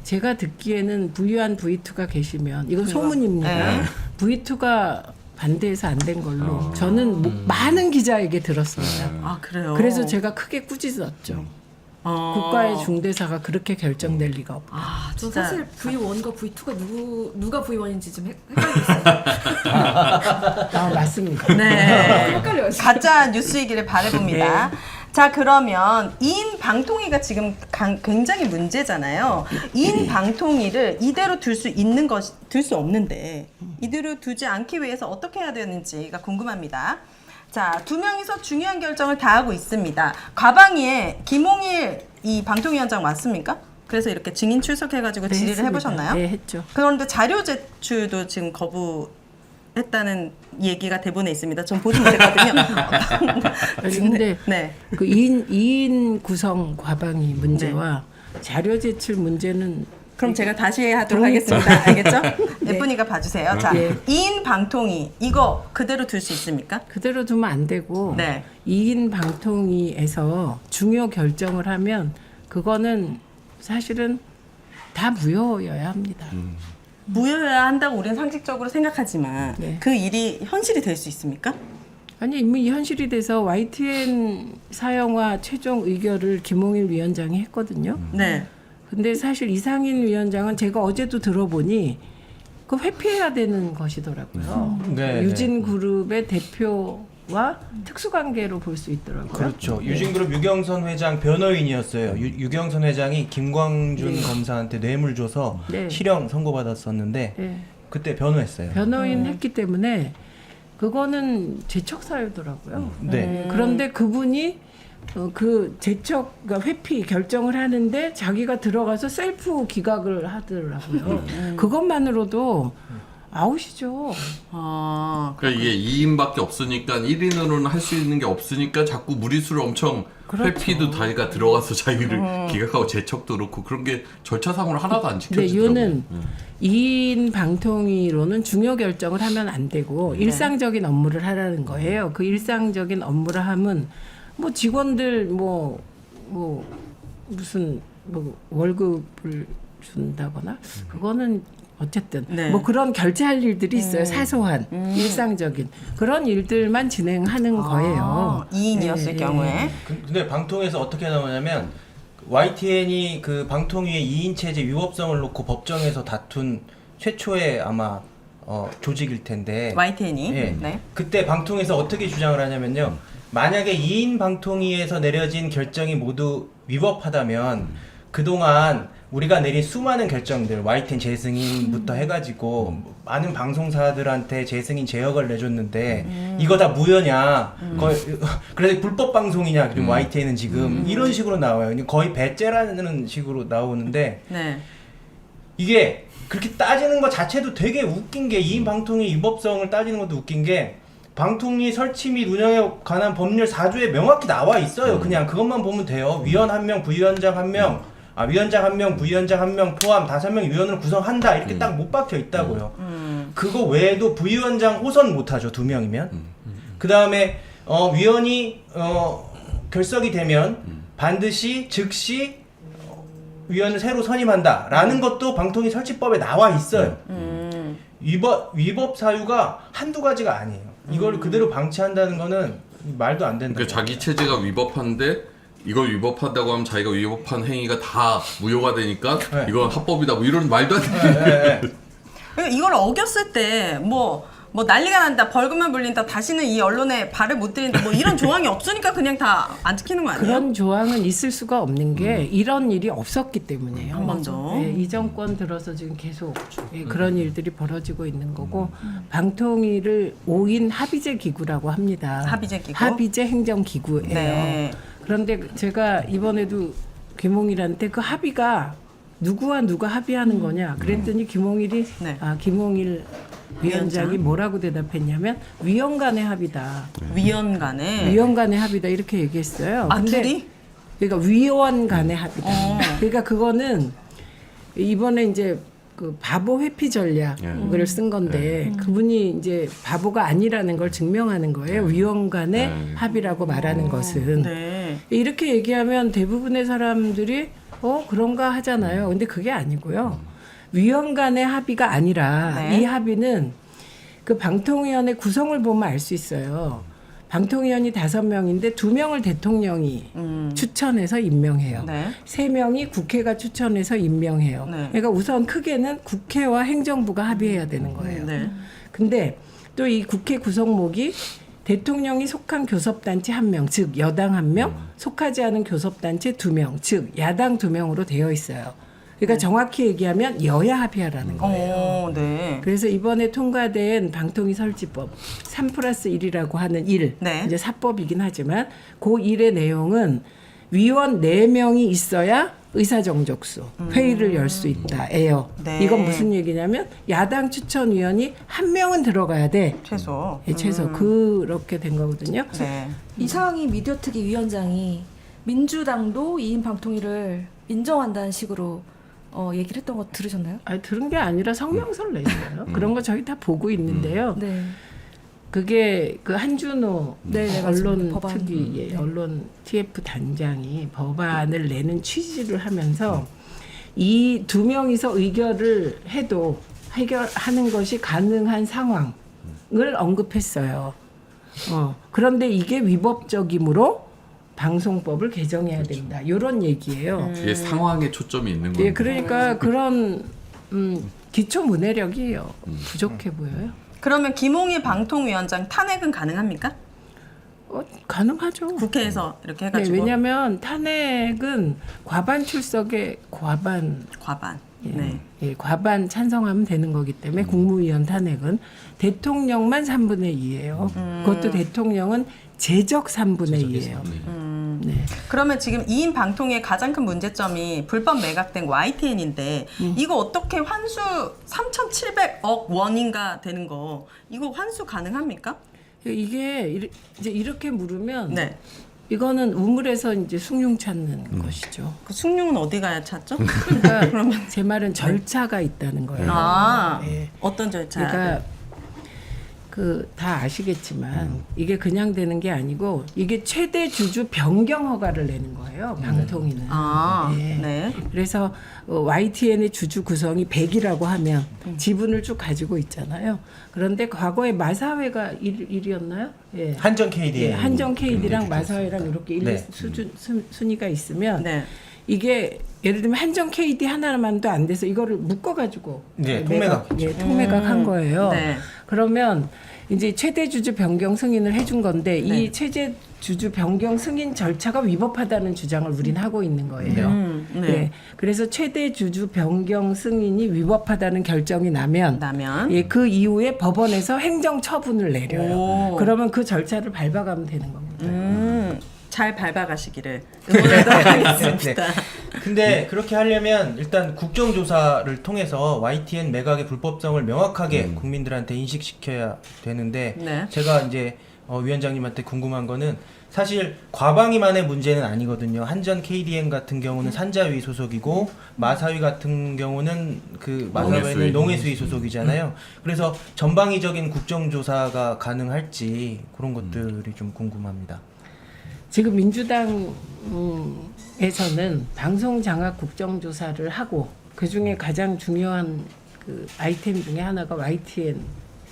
제가 듣기에는 V1, V2가 계시면 이건 소문입니다.
네.
V2가 반대해서 안 된 걸로 저는 많은 기자에게 들었습니다.
아 그래요.
그래서 제가 크게 꾸짖었죠. 국가의 중대사가 그렇게 결정될 리가 없다.
아
저
진짜
사실 V1과 V2가 누가 V1인지 좀 헷갈렸어요.
맞습니다.
네.
헷갈려요.
가짜 뉴스이기를 바라봅니다. 자 그러면 2인 방통위가 지금 굉장히 문제잖아요. 2인 방통위를 이대로 둘 수 있는 것이 둘 수 없는데 이대로 두지 않기 위해서 어떻게 해야 되는지가 궁금합니다. 자, 2명이서 중요한 결정을 다 하고 있습니다. 과방위에 김홍일 이 방통위원장 맞습니까? 그래서 이렇게 증인 출석해가지고 질의를
했습니다.
해보셨나요?
네, 했죠.
그런데 자료 제출도 지금 거부했다는 얘기가 대본에 있습니다. 전 보지 못했거든요.
그런데
네.
그 2인 구성 과방위 문제와 자료 제출 문제는
그럼 제가 다시 하도록 하겠습니다. 알겠죠? 예쁜이가 봐주세요. 자,
네.
2인 방통위 이거 그대로 둘 수 있습니까?
그대로 두면 안 되고
네.
2인 방통위에서 중요 결정을 하면 그거는 사실은 다 무효여야 합니다.
무효여야 한다고 우리는 상식적으로 생각하지만
네.
그 일이 현실이 될 수 있습니까?
아니 이미 현실이 돼서 YTN 사형화 최종 의결을 김홍일 위원장이 했거든요.
네.
근데 사실 이상인 위원장은 제가 어제도 들어보니 그 회피해야 되는 것이더라고요.
네,
유진 그룹의 대표와 특수관계로 볼 수 있더라고요.
그렇죠. 유진그룹 유경선 회장 변호인이었어요. 유경선 회장이 김광준 검사한테 뇌물 줘서
네.
실형 선고받았었는데
네.
그때 변호했어요.
변호인 했기 때문에 그거는 재척 사유더라고요.
네.
그런데 그분이 그 재척 그러니까 회피 결정을 하는데 자기가 들어가서 셀프 기각을 하더라고요. 그것만으로도 아웃이죠.
아,
그러니까 이게 2인밖에 없으니까 1인으로는 할 수 있는 게 없으니까 자꾸 무리수를 엄청 회피도 자기가 들어가서 자기를 기각하고 재척도 그렇고 그런 게 절차상으로 하나도 안
근데
지켜지더라고요.
이유는 2인 방통위로는 중요 결정을 하면 안 되고 일상적인 업무를 하라는 거예요. 그 일상적인 업무를 하면 뭐 직원들 뭐 무슨 뭐 월급을 준다거나 그거는 어쨌든
네.
뭐 그런 결제할 일들이 있어요. 사소한 일상적인 그런 일들만 진행하는 거예요.
2인이었을
네,
경우에.
근데 방통에서 어떻게 나오냐면 YTN이 그 방통위의 2인 체제 위법성을 놓고 법정에서 다툰 최초의 아마 조직일 텐데
YTN이.
예.
네.
그때 방통에서 어떻게 주장을 하냐면요. 만약에 2인 방통위에서 내려진 결정이 모두 위법하다면 그동안 우리가 내린 수많은 결정들, YTN 재승인부터 해가지고 많은 방송사들한테 재승인 제역을 내줬는데 이거 다 무효냐? 그래서 불법 방송이냐? 그리고 YTN은 지금 이런 식으로 나와요. 거의 배째라는 식으로 나오는데
네.
이게 그렇게 따지는 것 자체도 되게 웃긴 게 2인 방통위 위법성을 따지는 것도 웃긴 게 방통위 설치 및 운영에 관한 법률 4조에 명확히 나와 있어요. 그냥 그것만 보면 돼요. 위원 1명, 부위원장 1명, 위원장 1명, 부위원장 1명 포함 5명 위원을 구성한다. 이렇게 딱 못 박혀 있다고요. 그거 외에도 부위원장 호선 못하죠. 2명이면. 그 다음에 위원이 결석이 되면 반드시 즉시 위원을 새로 선임한다라는 것도 방통위 설치법에 나와 있어요. 위법 사유가 한두 가지가 아니에요. 이걸 그대로 방치한다는 거는 말도 안 된다.
그러니까 자기 체제가 위법한데 이걸 위법한다고 하면 자기가 위법한 행위가 다 무효가 되니까
네.
이건 합법이다. 뭐 이런 말도 안 되는.
그러니까 이걸 어겼을 때 뭐 난리가 난다, 벌금을 물린다, 다시는 이 언론에 발을 못 들인다, 뭐 이런 조항이 없으니까 그냥 다 안 지키는 거 아니에요?
그런 조항은 있을 수가 없는 게 이런 일이 없었기 때문이에요.
한 번도.
예, 이 정권 들어서 지금 계속 그런 일들이 벌어지고 있는 거고 방통위를 5인 합의제 기구라고 합니다.
합의제 기구?
합의제 행정기구예요.
네.
그런데 제가 이번에도 김홍일한테 그 합의가 누구와 누가 합의하는 거냐 그랬더니 김홍일이
네.
김홍일 위원장이
위원장?
뭐라고 대답했냐면 위원 간의 합의다.
위원 간에.
위원 간의 합의다 이렇게 얘기했어요.
아,
근데
둘이?
그러니까 위원 간의 합의다. 그러니까 그거는 이번에 이제 그 바보 회피 전략을 쓴 건데 그분이 이제 바보가 아니라는 걸 증명하는 거예요. 위원 간의 합의라고 말하는 것은.
네.
이렇게 얘기하면 대부분의 사람들이 그런가 하잖아요. 근데 그게 아니고요. 위원 간의 합의가 아니라
네.
이 합의는 그 방통위원회 구성을 보면 알 수 있어요. 방통위원이 5명인데 2명을 대통령이 추천해서 임명해요.
네.
3명이 국회가 추천해서 임명해요.
네.
그러니까 우선 크게는 국회와 행정부가 합의해야 되는 거예요.
네.
근데 또 이 국회 구성목이 대통령이 속한 교섭단체 1명, 즉 여당 1명, 속하지 않은 교섭단체 2명, 즉 야당 2명으로 되어 있어요. 그러니까 정확히 얘기하면 여야 합의하라는 거예요.
네.
그래서 이번에 통과된 방통위 설치법 3+1이라고 하는 1,
네.
이제 사법이긴 하지만 그 1의 내용은 위원 4명이 있어야 의사정족수 회의를 열 수 있다예요.
네.
이건 무슨 얘기냐면 야당 추천위원이 1명은 들어가야 돼.
최소.
예, 최소 그렇게 된 거거든요.
네.
이상희 미디어특위 위원장이 민주당도 2인 방통위를 인정한다는 식으로 얘기를 했던 거 들으셨나요?
아니, 들은 게 아니라 성명서를 냈어요. 그런 거 저희 다 보고 있는데요.
네.
그게 그 한준호
네,
언론
법안.
특위 언론 TF 단장이 법안을 내는 취지를 하면서 이 2명이서 의결을 해도 해결하는 것이 가능한 상황을 언급했어요. 그런데 이게 위법적이므로 방송법을 개정해야 된다. 이런 얘기예요.
이게 상황에 초점이 있는 거예요.
예, 그러니까 그런 기초 문해력이에요. 부족해 보여요.
그러면 김홍일 방통위원장 탄핵은 가능합니까?
가능하죠.
국회에서 이렇게
네,
해가지고.
왜냐하면 탄핵은 과반 출석에 과반
네.
예, 과반 찬성하면 되는 거기 때문에 국무위원 탄핵은 대통령만 3분의 2예요. 그것도 대통령은 제적 3분의 2예요. 네.
그러면 지금 2인 방통위의 가장 큰 문제점이 불법 매각된 YTN인데 이거 어떻게 환수 3,700억 원인가 되는 거 이거 환수 가능합니까?
이게 이제 이렇게 물으면
네.
이거는 우물에서 이제 숭늉 찾는 것이죠.
그 숭늉은 어디 가야 찾죠?
그러니까 그러면 제 말은 절차가 있다는 거예요.
네. 어떤 절차?
그러니까 다 아시겠지만 이게 그냥 되는 게 아니고 이게 최대 주주 변경 허가를 내는 거예요. 방통위는.
네.
그래서 YTN의 주주 구성이 100이라고 하면 지분을 쭉 가지고 있잖아요. 그런데 과거에 마사회가 1이었나요? 예.
한정 KD.
예, 한정 KD랑 마사회랑 이렇게 1,
네.
순위가 있으면
네.
이게 예를 들면 한정 KD 하나만도 안 돼서 이거를 묶어가지고
네, 통매각.
통매각 한 거예요.
네.
그러면 이제 최대 주주 변경 승인을 해준 건데
네.
이 최대 주주 변경 승인 절차가 위법하다는 주장을 우린 하고 있는 거예요.
네.
네. 그래서 최대 주주 변경 승인이 위법하다는 결정이 나면 예, 그 이후에 법원에서 행정 처분을 내려요.
오.
그러면 그 절차를 밟아가면 되는 겁니다.
잘 밟아가시기를 응원하도록 하겠습니다.
근데 그렇게 하려면 일단 국정조사를 통해서 YTN 매각의 불법성을 명확하게 국민들한테 인식시켜야 되는데
네.
제가 이제 위원장님한테 궁금한 거는 사실 과방위만의 문제는 아니거든요. 한전 KDM 같은 경우는 산자위 소속이고 마사위 같은 경우는 그 마사위는 농해수위 소속이잖아요. 그래서 전방위적인 국정조사가 가능할지 그런 것들이 좀 궁금합니다.
지금 민주당에서는 방송 장악 국정조사를 하고 그 중에 가장 중요한 그 아이템 중에 하나가 YTN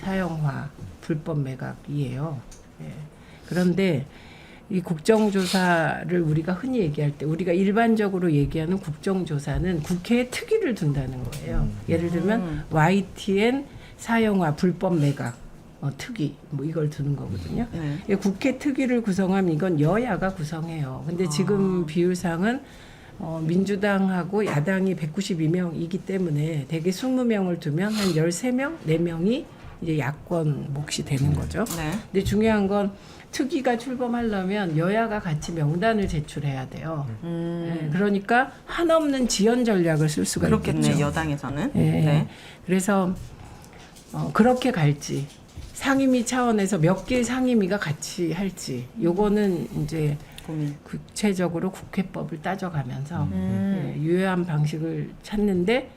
사형화 불법 매각이에요. 예. 그런데 이 국정조사를 우리가 흔히 얘기할 때 우리가 일반적으로 얘기하는 국정조사는 국회에 특위를 둔다는 거예요. 예를 들면 YTN 사형화 불법 매각 특위 뭐 이걸 두는 거거든요. 예, 국회 특위를 구성하면 이건 여야가 구성해요. 근데 지금 비율상은 민주당하고 야당이 192명이기 때문에 대개 20명을 두면 한 13명, 4명이 이제 야권 몫이 되는 거죠. 근데 중요한 건 특위가 출범하려면 여야가 같이 명단을 제출해야 돼요. 네, 그러니까 한없는 지연 전략을 쓸 수가
그렇겠네,
있겠죠.
여당에서는.
네.
네.
그래서 그렇게 갈지 상임위 차원에서 몇 개의 상임위가 같이 할지 요거는 이제 구체적으로 국회법을 따져가면서 유효한 방식을 찾는데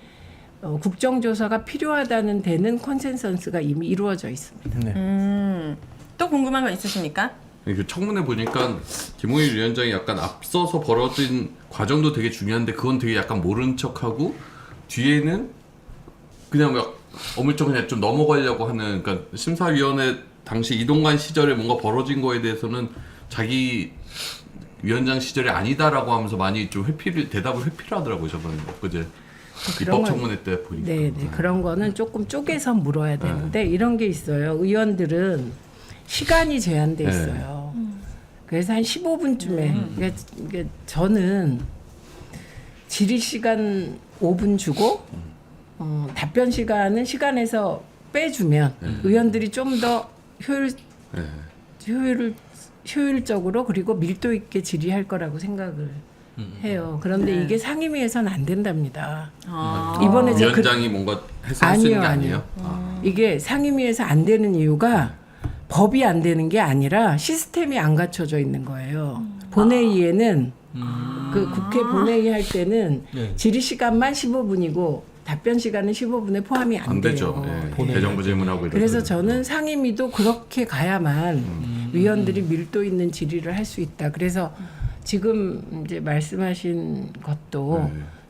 국정조사가 필요하다는 데는 컨센서스가 이미 이루어져 있습니다.
또 궁금한 거 있으십니까?
그 청문회 보니까 김홍일 위원장이 약간 앞서서 벌어진 과정도 되게 중요한데 그건 되게 약간 모른 척하고 뒤에는 그냥 막 어물쩍 그냥 좀 넘어가려고 하는, 그러니까 심사위원회 당시 이동관 시절에 뭔가 벌어진 거에 대해서는 자기 위원장 시절이 아니다라고 하면서 많이 좀 대답을 회피를 하더라고요. 저번에 그제 입법 청문회 때 보니까.
네, 그런 거는 조금 쪼개서 물어야 되는데 이런 게 있어요. 의원들은 시간이 제한돼 있어요. 그래서 한 15분쯤에 그러니까 저는 질의 시간 5분 주고 답변 시간은 시간에서 빼주면 의원들이 좀 더 효율적으로 그리고 밀도 있게 질의할 거라고 생각을 해요. 그런데 이게 상임위에서는 안 된답니다. 이번에
위원장이 뭔가 해서 할 수 있는 게 아니에요?
이게 상임위에서 안 되는 이유가 법이 안 되는 게 아니라 시스템이 안 갖춰져 있는 거예요. 본회의에는 그 국회 본회의 할 때는 질의 시간만 15분이고 답변 시간은 15분에 포함이 안 돼요.
되죠. 대정부 질문하고
그래서 저는 상임위도 그렇게 가야만 위원들이 밀도 있는 질의를 할 수 있다. 그래서 지금 이제 말씀하신 것도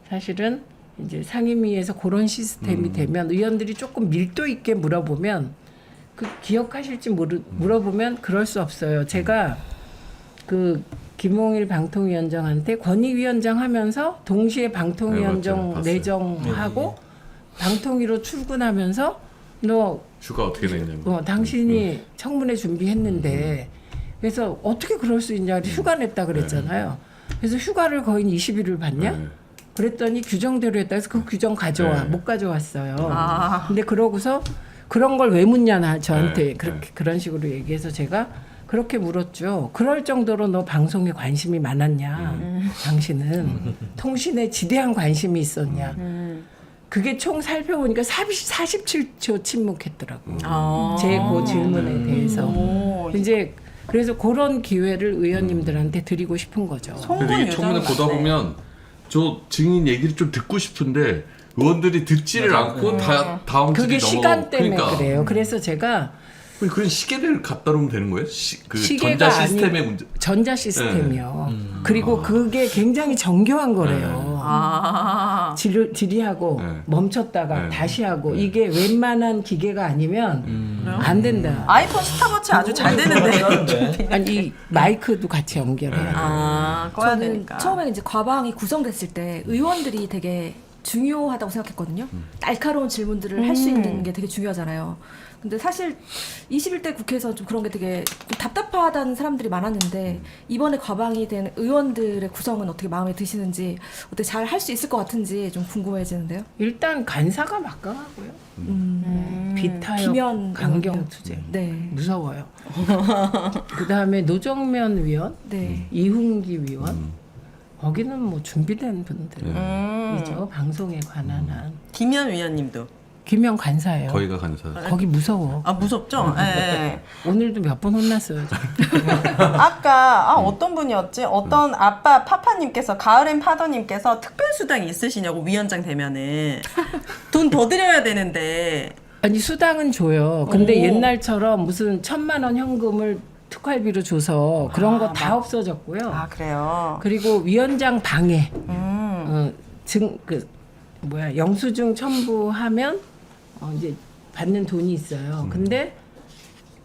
사실은 이제 상임위에서 그런 시스템이 되면 의원들이 조금 밀도 있게 물어보면 그 기억하실지 물어보면 그럴 수 없어요. 제가 그 김홍일 방통위원장한테 권익위원장 하면서 동시에 방통위원장 내정하고 방통위로 출근하면서 너
휴가 어떻게 냈냐고.
당신이 청문회 준비했는데 그래서 어떻게 그럴 수 있냐 휴가 냈다 그랬잖아요. 그래서 휴가를 거의 20일을 받냐? 그랬더니 규정대로 했다 해서 그 규정 가져와 못 가져왔어요. 근데 그러고서 그런 걸 왜 묻냐 저한테 그런 식으로 얘기해서 제가 그렇게 물었죠. 그럴 정도로 너 방송에 관심이 많았냐? 당신은 통신에 지대한 관심이 있었냐? 그게 총 살펴보니까 47초 침묵했더라고. 제 그 질문에 대해서. 이제 그래서 그런 기회를 의원님들한테 드리고 싶은 거죠.
근데 이게 청문회 보다 보면 저 증인 얘기를 좀 듣고 싶은데 의원들이 듣지를 않고 다음
그게
질이
시간 때문에
그러니까.
그래요. 그래서 제가
그런 시계를 갖다 놓으면 되는 거예요? 그
시계가
전자 시스템의 문제.
전자 시스템이요. 그리고 그게 굉장히 정교한 거래요. 질의하고 멈췄다가 다시 하고 이게 웬만한 기계가 아니면 안 된다.
아이폰 스탑워치 아주 잘 되는데.
아니 이 마이크도 같이 연결해야 돼.
꺼야
저는
되니까.
처음에 이제 과방이 구성됐을 때 의원들이 되게 중요하다고 생각했거든요. 날카로운 질문들을 할 수 있는 게 되게 중요하잖아요. 근데 사실 21대 국회에서 좀 그런 게 되게 좀 답답하다는 사람들이 많았는데 이번에 과방이 된 의원들의 구성은 어떻게 마음에 드시는지 어떻게 잘 할 수 있을 것 같은지 좀 궁금해지는데요.
일단 간사가 막강하고요. 비타협,
김현
강경 투쟁.
네.
무서워요. 그다음에 노정면 위원,
네.
이훈기 위원. 거기는 뭐 준비된 분들이죠. 방송에 관한 한.
김현 위원님도.
김영 간사예요.
거기가 간사.
거기 무서워.
아 무섭죠? 예.
오늘도 몇 번 혼났어요.
아까 어떤 분이었지? 어떤 아빠 파파님께서 가을엔 파더님께서 특별수당이 있으시냐고 위원장 되면은 돈 더 드려야 되는데
아니 수당은 줘요. 근데
오.
옛날처럼 무슨 1,000만 원 현금을 특활비로 줘서 그런 거 다 없어졌고요.
아 그래요?
그리고 위원장 방해, 영수증 첨부하면 이제 받는 돈이 있어요. 근데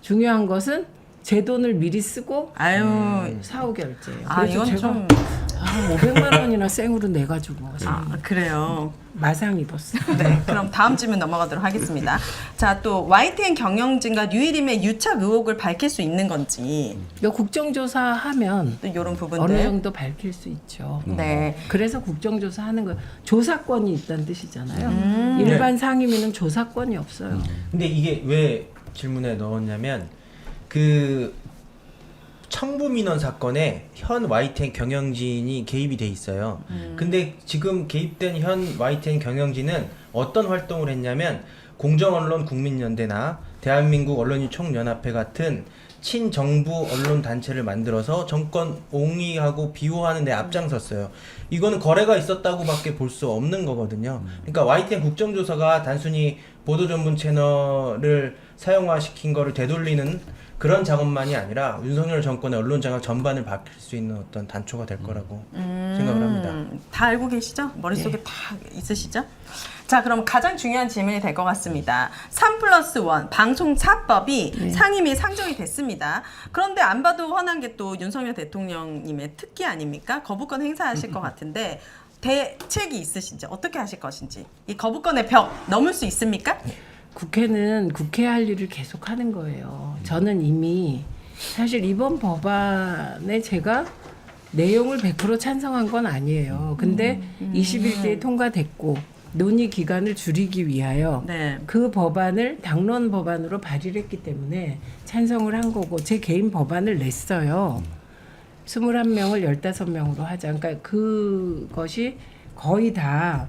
중요한 것은 제 돈을 미리 쓰고 사후 결제예요.
아
그래서
이건
제가
좀
500만 원이나 생으로 내가지고
그래요.
마상 입었어요.
네, 그럼 다음 질문 넘어가도록 하겠습니다. 자, 또 YTN 경영진과 류일임의 유착 의혹을 밝힐 수 있는 건지
이거 국정조사하면
또 이런 부분들
어느 정도 밝힐 수 있죠.
네.
그래서 국정조사하는 거 조사권이 있다는 뜻이잖아요. 일반 상임위는 조사권이 없어요.
근데 이게 왜 질문에 넣었냐면 그 청부민원 사건에 현 YTN 경영진이 개입이 돼 있어요. 근데 지금 개입된 현 YTN 경영진은 어떤 활동을 했냐면 공정언론 국민연대나 대한민국 언론인 총연합회 같은 친정부 언론 단체를 만들어서 정권 옹위하고 비호하는 데 앞장섰어요. 이거는 거래가 있었다고밖에 볼 수 없는 거거든요. 그러니까 YTN 국정조사가 단순히 보도 전문 채널을 사용화시킨 거를 되돌리는 그런 작업만이 아니라 윤석열 정권의 언론 장악 전반을 바뀔 수 있는 어떤 단초가 될 거라고 생각을 합니다.
다 알고 계시죠? 머릿속에 다 있으시죠? 자, 그럼 가장 중요한 질문이 될 것 같습니다. 3+1 방송사법이 상임위에 상정이 됐습니다. 그런데 안 봐도 훤한 게 또 윤석열 대통령님의 특기 아닙니까? 거부권 행사하실 것 같은데 대책이 있으신지 어떻게 하실 것인지 이 거부권의 벽 넘을 수 있습니까?
국회는 국회 할 일을 계속 하는 거예요. 저는 이미 사실 이번 법안에 제가 내용을 100% 찬성한 건 아니에요. 근데 21대에 통과됐고 논의 기간을 줄이기 위하여 그 법안을 당론 법안으로 발의를 했기 때문에 찬성을 한 거고 제 개인 법안을 냈어요. 21명을 15명으로 하자. 그러니까 그것이 거의 다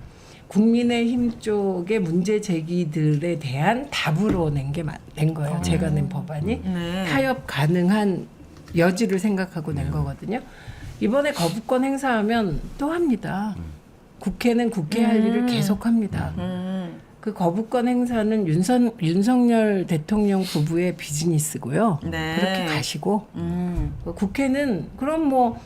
국민의힘 쪽의 문제 제기들에 대한 답으로 낸 거예요. 제가 낸 법안이 타협 가능한 여지를 생각하고 낸 거거든요. 이번에 거부권 행사하면 또 합니다. 국회는 국회 할 일을 계속합니다. 그 거부권 행사는 윤석열 대통령 부부의 비즈니스고요. 그렇게 가시고 국회는 그럼 뭐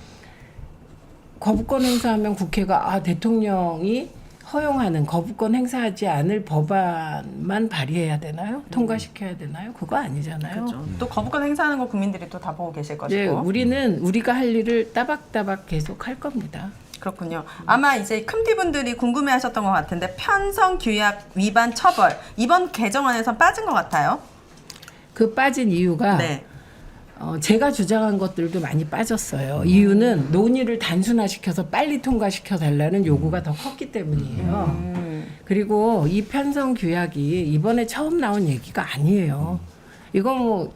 거부권 행사하면 국회가 대통령이 허용하는 거부권 행사하지 않을 법안만 발의해야 되나요? 통과시켜야 되나요? 그거 아니잖아요.
그렇죠. 또 거부권 행사하는 거 국민들이 또 다 보고 계실 것이고.
네, 우리가 할 일을 따박따박 계속 할 겁니다.
그렇군요. 아마 이제 큼디분들이 궁금해하셨던 것 같은데 편성규약 위반 처벌 이번 개정안에서 빠진 것 같아요.
그 빠진 이유가 제가 주장한 것들도 많이 빠졌어요. 이유는 논의를 단순화시켜서 빨리 통과시켜 달라는 요구가 더 컸기 때문이에요. 그리고 이 편성 규약이 이번에 처음 나온 얘기가 아니에요. 이거 뭐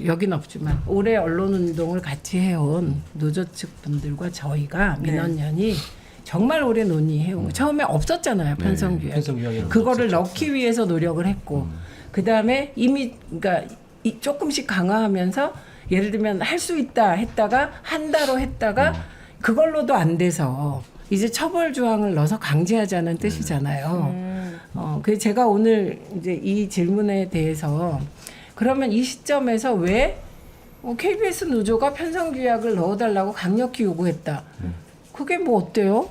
여긴 없지만 올해 언론운동을 같이 해온 노조측 분들과 저희가 민원연이 정말 오래 논의해온 처음에 없었잖아요. 편성 규약. 그거를 넣기 위해서 노력을 했고 그 다음에 이미 그러니까 조금씩 강화하면서 예를 들면 할 수 있다 했다가 한다로 했다가 그걸로도 안 돼서 이제 처벌 조항을 넣어서 강제하자는 뜻이잖아요. 그래서 제가 오늘 이제 이 질문에 대해서 그러면 이 시점에서 왜 KBS 노조가 편성규약을 넣어달라고 강력히 요구했다. 그게 뭐 어때요?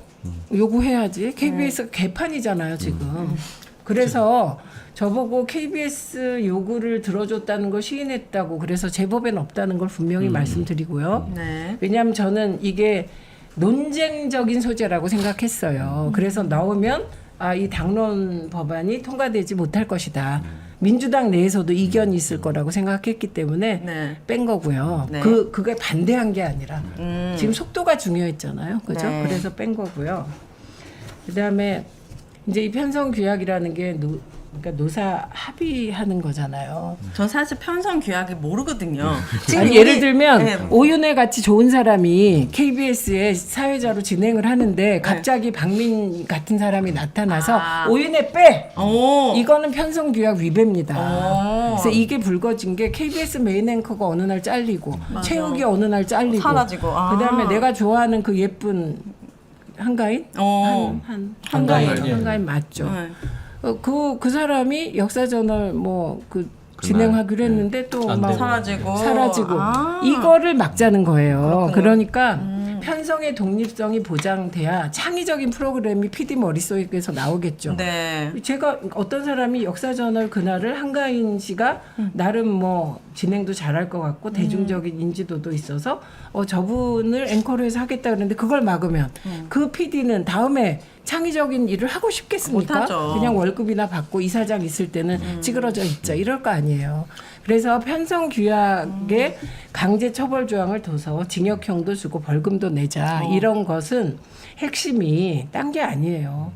요구해야지. KBS가 개판이잖아요 지금. 그래서 저보고 KBS 요구를 들어줬다는 걸 시인했다고 그래서 제법엔 없다는 걸 분명히 말씀드리고요. 왜냐하면 저는 이게 논쟁적인 소재라고 생각했어요. 그래서 나오면 이 당론 법안이 통과되지 못할 것이다. 민주당 내에서도 이견이 있을 거라고 생각했기 때문에
네.
뺀 거고요.
네.
그게 반대한 게 아니라 지금 속도가 중요했잖아요. 그죠?
네.
그래서 뺀 거고요. 그다음에 이제 이 편성 규약이라는 게 그러니까 노사 합의하는 거잖아요.
전 사실 편성 규약을 모르거든요.
아니, 예를 들면
네.
오윤회 같이 좋은 사람이 KBS에 사회자로 진행을 하는데 갑자기 박민 같은 사람이 나타나서 오윤회 빼! 이거는 편성규약 위배입니다. 그래서 이게 불거진 게 KBS 메인 앵커가 어느 날 잘리고 최욱이 어느 날 잘리고
사라지고.
그다음에 내가 좋아하는 그 예쁜 한가인? 한가인 맞죠.
네.
그 사람이 역사저널 진행하기로 했는데 또 막
사라지고
이거를 막자는 거예요. 그러니까 편성의 독립성이 보장돼야 창의적인 프로그램이 PD 머릿속에서 나오겠죠.
네.
제가 어떤 사람이 역사저널 그날을 한가인 씨가 나름 진행도 잘할 것 같고 대중적인 인지도도 있어서 저분을 앵커로 해서 하겠다 그랬는데 그걸 막으면 그 PD는 다음에 창의적인 일을 하고 싶겠습니까?
못하죠.
그냥 월급이나 받고 이사장 있을 때는 찌그러져 있자 이럴 거 아니에요. 그래서 편성 규약에 강제 처벌 조항을 둬서 징역형도 주고 벌금도 내자 이런 것은 핵심이 딴 게 아니에요.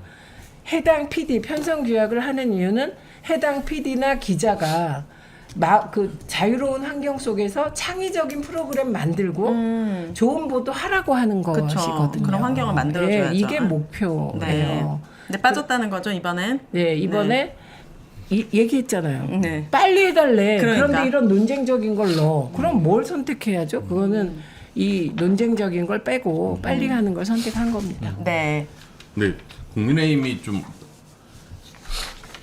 해당 PD 편성 규약을 하는 이유는 해당 PD나 기자가 그 자유로운 환경 속에서 창의적인 프로그램 만들고 좋은 보도 하라고 하는 것이거든요.
그런 환경을 만들어줘야죠.
네, 이게 목표예요.
네. 근데 빠졌다는 거죠 이번엔?
네, 이번에 얘기했잖아요.
네.
빨리 해달래.
그러니까.
그런데 이런 논쟁적인 걸 넣어. 그럼 뭘 선택해야죠? 그거는 이 논쟁적인 걸 빼고 빨리 가는 걸 선택한 겁니다.
네.
네, 국민의힘이 좀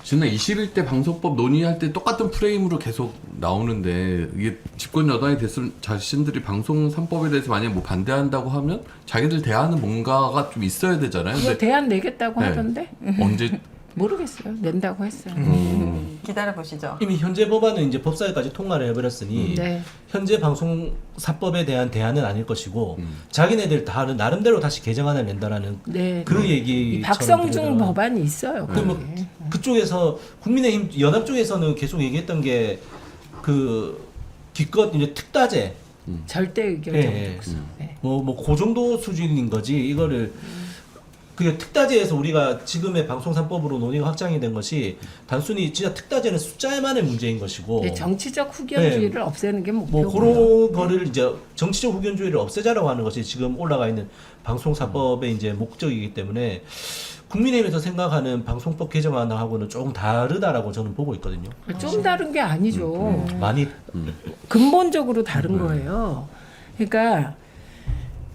지난 21대 방송법 논의할 때 똑같은 프레임으로 계속 나오는데 이게 집권 여당이 됐으면 자신들이 방송 3법에 대해서 만약에 반대한다고 하면 자기들 대안은 뭔가가 좀 있어야 되잖아요.
그거 대안 내겠다고 하던데
언제
모르겠어요. 낸다고 했어요.
기다려 보시죠.
이미 현재 법안은 이제 법사위까지 통과를 해버렸으니
네.
현재 방송사법에 대한 대안은 아닐 것이고 자기네들 다 나름대로 다시 개정안을 낸다라는
네.
그 얘기.
박성중 법안이 있어요.
그쪽에서 국민의힘 연합 쪽에서는 계속 얘기했던 게 그 기껏 이제 특다제
절대 의견
네.
정독수. 네.
그 정도 수준인 거지 이거를 그 특다제에서 우리가 지금의 방송 3법으로 논의가 확장이 된 것이 단순히 진짜 특다제는 숫자만의 문제인 것이고
네, 정치적 후견주의를 없애는 게 목표고요.
그런 거를 이제 정치적 후견주의를 없애자라고 하는 것이 지금 올라가 있는 방송 4법의 이제 목적이기 때문에 국민의힘에서 생각하는 방송법 개정안하고는 조금 다르다라고 저는 보고 있거든요.
좀 다른 게 아니죠.
많이
근본적으로 다른 거예요. 그러니까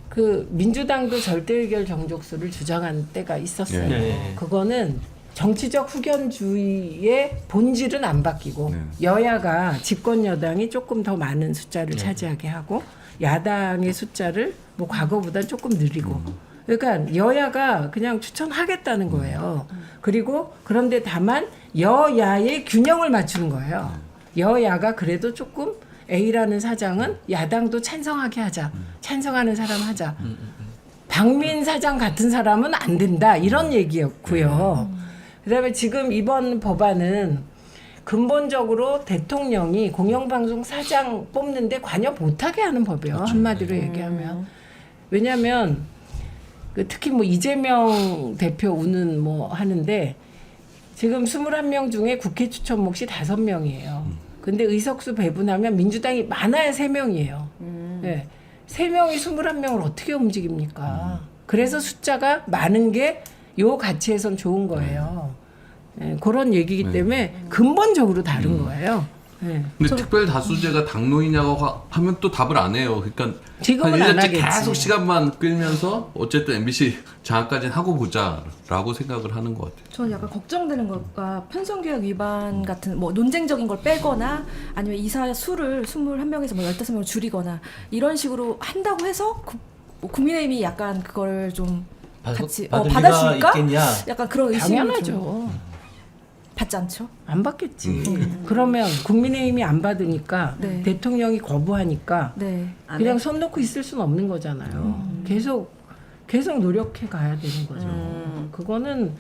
그 민주당도 절대 의결 정족수를 주장한 때가 있었어요.
네.
그거는 정치적 후견주의의 본질은 안 바뀌고 여야가 집권 여당이 조금 더 많은 숫자를 차지하게 하고 야당의 숫자를 과거보다 조금 늘리고 그러니까 여야가 그냥 추천하겠다는 거예요. 그리고 그런데 다만 여야의 균형을 맞추는 거예요. 여야가 그래도 조금 A라는 사장은 야당도 찬성하게 하자. 찬성하는 사람 하자. 박민 사장 같은 사람은 안 된다. 이런 얘기였고요. 그다음에 지금 이번 법안은 근본적으로 대통령이 공영방송 사장 뽑는데 관여 못하게 하는 법이에요. 한마디로 얘기하면. 왜냐하면 특히 이재명 대표 우는 하는데 지금 21명 중에 국회 추천 몫이 5명이에요. 근데 의석수 배분하면 민주당이 많아야 3명이에요. 네. 3명이 21명을 어떻게 움직입니까? 그래서 숫자가 많은 게 요 가치에선 좋은 거예요. 네. 그런 얘기이기 때문에 근본적으로 다른 거예요. 네.
근데 특별 다수제가 당론이냐고 하면 또 답을 안 해요. 그러니까
지금은 안 하겠지.
계속 시간만 끌면서 어쨌든 MBC 장악까지는 하고 보자라고 생각을 하는 것 같아요.
저는 약간 걱정되는 거가 편성규약 위반 같은 논쟁적인 걸 빼거나 아니면 이사 수를 21명에서 15명으로 줄이거나 이런 식으로 한다고 해서 국민의힘이 약간 그걸 좀 같이 받아줄까?
있겠냐?
약간 그런 의심이
당연하죠.
받지 않죠?
안 받겠지. 그러면 국민의힘이 안 받으니까
네.
대통령이 거부하니까
네.
그냥 손 놓고 있을 수는 없는 거잖아요. 계속 노력해 가야 되는 거죠. 그거는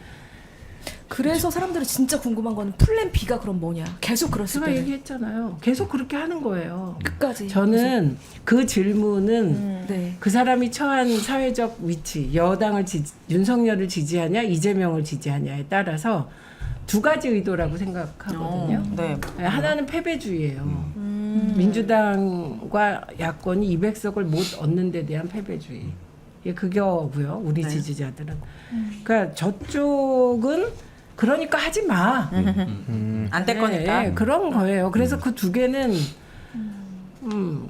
그래서 사람들은 진짜 궁금한 거는 플랜 B가 그럼 뭐냐? 계속 그랬을
제가
때
얘기했잖아요. 계속 그렇게 하는 거예요.
끝까지.
저는 그 질문은
네.
그 사람이 처한 사회적 위치, 윤석열을 지지하냐, 이재명을 지지하냐에 따라서 두 가지 의도라고 생각하거든요.
네.
하나는 패배주의예요. 민주당과 야권이 200석을 못 얻는 데 대한 패배주의. 이게 그거고요. 우리
네.
지지자들은. 그러니까 저쪽은 그러니까 하지 마.
안 될 거니까.
그런 거예요. 그래서 그 두 개는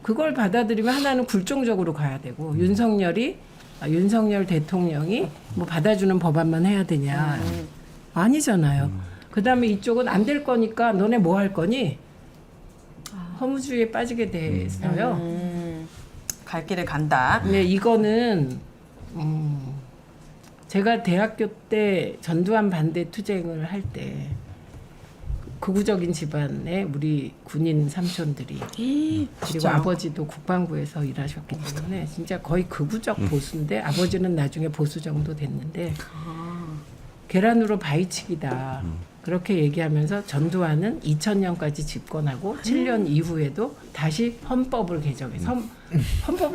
그걸 받아들이면 하나는 굴종적으로 가야 되고 윤석열 대통령이 뭐 받아주는 법안만 해야 되냐. 아니잖아요. 그다음에 이쪽은 안 될 거니까 너네 뭐 할 거니? 허무주의에 빠지게 됐어요.
갈 길을 간다.
네, 이거는 제가 대학교 때 전두환 반대 투쟁을 할 때 극우적인 집안의 우리 군인 삼촌들이 그리고
진짜요?
아버지도 국방부에서 일하셨기 때문에 진짜 거의 극우적 보수인데 아버지는 나중에 보수 정도 됐는데 계란으로 바위치기다. 그렇게 얘기하면서 전두환은 2000년까지 집권하고 7년 이후에도 다시 헌법을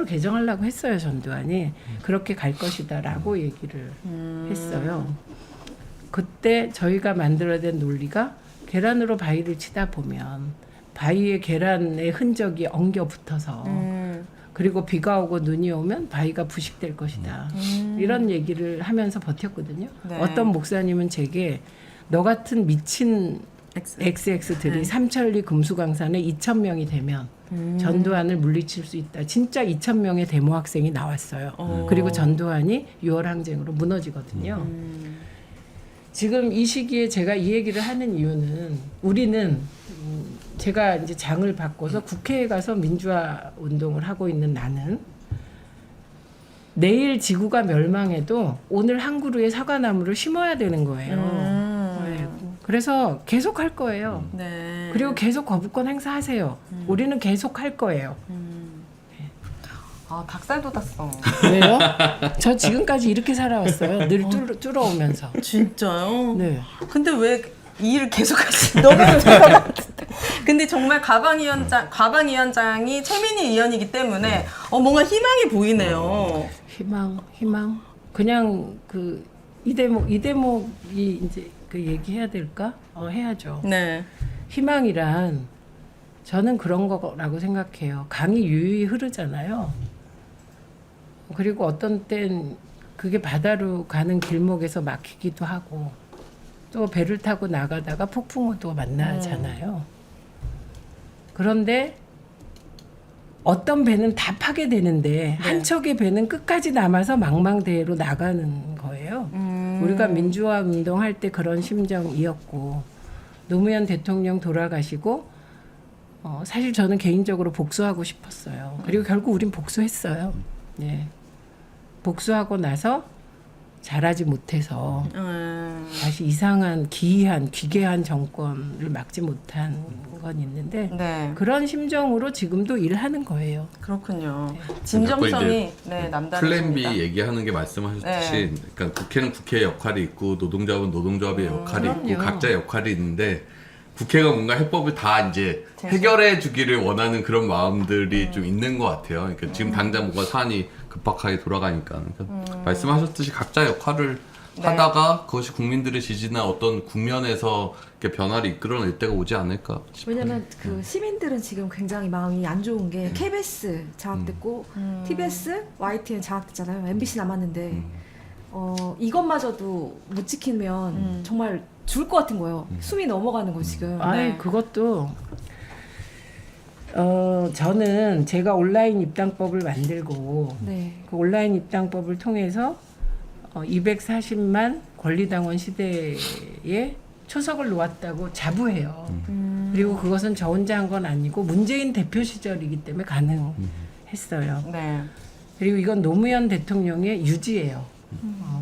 개정하려고 했어요. 전두환이 그렇게 갈 것이다라고 얘기를 했어요. 그때 저희가 만들어낸 논리가 계란으로 바위를 치다 보면 바위에 계란의 흔적이 엉겨 붙어서 그리고 비가 오고 눈이 오면 바위가 부식될 것이다. 이런 얘기를 하면서 버텼거든요.
네.
어떤 목사님은 제게 너 같은 미친 XX들이 삼천리 금수강산에 2,000명이 되면 전두환을 물리칠 수 있다. 진짜 2,000명의 데모 학생이 나왔어요. 그리고 전두환이 6월 항쟁으로 무너지거든요. 지금 이 시기에 제가 이 얘기를 하는 이유는 우리는 제가 이제 장을 바꿔서 국회에 가서 민주화 운동을 하고 있는 나는 내일 지구가 멸망해도 오늘 한 그루의 사과나무를 심어야 되는 거예요. 네. 그래서 계속 할 거예요.
네.
그리고 계속 거부권 행사하세요. 우리는 계속 할 거예요.
아, 닭살 돋았어.
왜요? 저 지금까지 이렇게 살아왔어요. 늘 뚫어오면서.
진짜요?
네.
근데 왜 이 일을 계속 하시? 너무 같은데. 근데 정말 과방위원장이 최민희 의원이기 때문에 뭔가 희망이 보이네요.
희망. 그냥 그 이 대목이 이제 그 얘기해야 될까? 해야죠.
네.
희망이란 저는 그런 거라고 생각해요. 강이 유유히 흐르잖아요. 그리고 어떤 땐 그게 바다로 가는 길목에서 막히기도 하고 또 배를 타고 나가다가 폭풍우도 만나잖아요. 그런데 어떤 배는 다 파괴되는데 한 척의 배는 끝까지 남아서 망망대해로 나가는 거예요. 우리가 민주화 운동할 때 그런 심정이었고 노무현 대통령 돌아가시고 사실 저는 개인적으로 복수하고 싶었어요. 그리고 결국 우린 복수했어요. 예. 복수하고 나서 잘하지 못해서 다시 이상한 기괴한 정권을 막지 못한 건 있는데
네.
그런 심정으로 지금도 일하는 거예요.
그렇군요. 진정성이 남다르십니다.
플랜 B 얘기하는 게 말씀하셨듯이
네.
그러니까 국회는 국회의 역할이 있고 노동조합은 노동조합의 역할이 있고
그럼요.
각자의 역할이 있는데 국회가 뭔가 해법을 다 이제 해결해 주기를 원하는 그런 마음들이 좀 있는 것 같아요. 그러니까 지금 당장 뭔가 사안이 급박하게 돌아가니까 그러니까 말씀하셨듯이 각자 역할을 하다가 그것이 국민들의 지지나 어떤 국면에서 이렇게 변화를 이끌어낼 때가 오지 않을까 싶어요.
왜냐면 그 시민들은 지금 굉장히 마음이 안 좋은 게 KBS 장악됐고 TBS, YTN 장악됐잖아요. MBC 남았는데 이것마저도 못 지키면 정말 죽을 것 같은 거예요. 숨이 넘어가는 거 지금.
아니 그것도 저는 제가 온라인 입당법을 만들고
네.
그 온라인 입당법을 통해서 240만 권리당원 시대에 초석을 놓았다고 자부해요. 그리고 그것은 저 혼자 한 건 아니고 문재인 대표 시절이기 때문에 가능했어요.
네.
그리고 이건 노무현 대통령의 유지예요.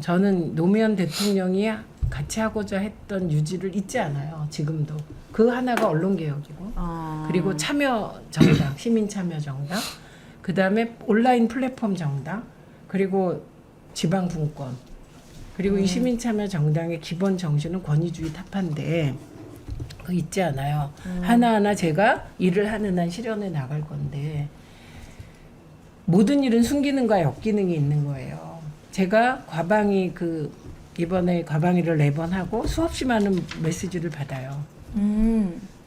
저는 노무현 대통령이 같이 하고자 했던 유지를 잊지 않아요. 지금도. 그 하나가 언론개혁이고 그리고 참여정당, 시민참여정당, 그 다음에 온라인 플랫폼 정당, 그리고 지방분권. 그리고 이 시민참여정당의 기본 정신은 권위주의 타파인데 그 있지 않아요. 하나하나 제가 일을 하는 한 실현해 나갈 건데 모든 일은 순기능과 역기능이 있는 거예요. 제가 과방위 이번에 과방위를 4번 하고 수없이 많은 메시지를 받아요.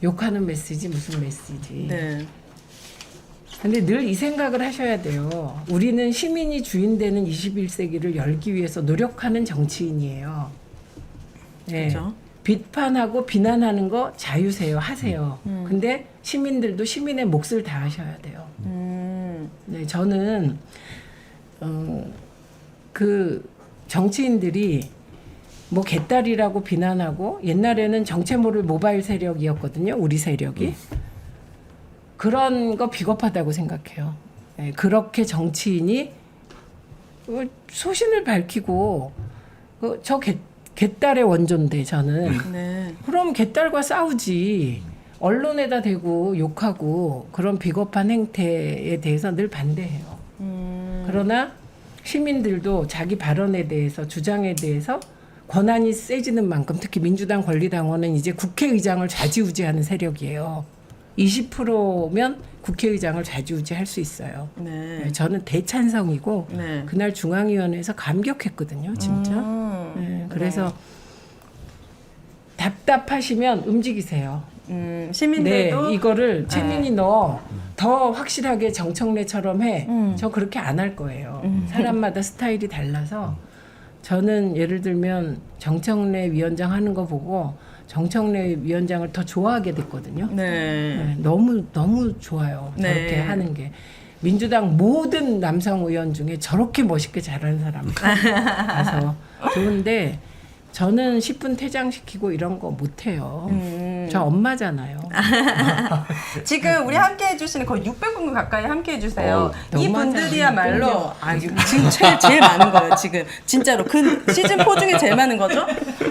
욕하는 메시지 무슨 메시지.
네.
근데 늘 이 생각을 하셔야 돼요. 우리는 시민이 주인되는 21세기를 열기 위해서 노력하는 정치인이에요. 네.
그렇죠.
비판하고 비난하는 거 자유세요. 하세요. 근데 시민들도 시민의 몫을 다하셔야 돼요. 네, 저는 그 정치인들이 뭐 개딸이라고 비난하고 옛날에는 정체 모를 모바일 세력이었거든요. 우리 세력이. 그런 거 비겁하다고 생각해요. 네, 그렇게 정치인이 소신을 밝히고 저 개딸의 원조인데 저는.
네.
그럼 개딸과 싸우지. 언론에다 대고 욕하고 그런 비겁한 행태에 대해서 늘 반대해요. 그러나 시민들도 자기 발언에 대해서 주장에 대해서 권한이 세지는 만큼 특히 민주당 권리당원은 이제 국회의장을 좌지우지하는 세력이에요. 20%면 국회의장을 좌지우지할 수 있어요.
네.
저는 대찬성이고
네.
그날 중앙위원회에서 감격했거든요. 진짜. 네, 그래서 답답하시면 움직이세요.
시민들도
네, 이거를 최민희 너 더 확실하게 정청래처럼 해. 저 그렇게 안 할 거예요. 사람마다 스타일이 달라서 저는 예를 들면 정청래 위원장 하는 거 보고 정청래 위원장을 더 좋아하게 됐거든요.
네.
네, 너무 좋아요.
네.
저렇게 하는 게. 민주당 모든 남성 의원 중에 저렇게 멋있게 잘하는 사람 봐서 좋은데 저는 10분 퇴장시키고 이런 거 못해요. 저 엄마잖아요.
지금 우리 함께 해주시는 거의 600분 가까이 함께 해주세요. 이
너무하잖아요.
분들이야말로 지금 제일 많은 거예요. 지금 진짜로 시즌 4 중에 제일 많은 거죠.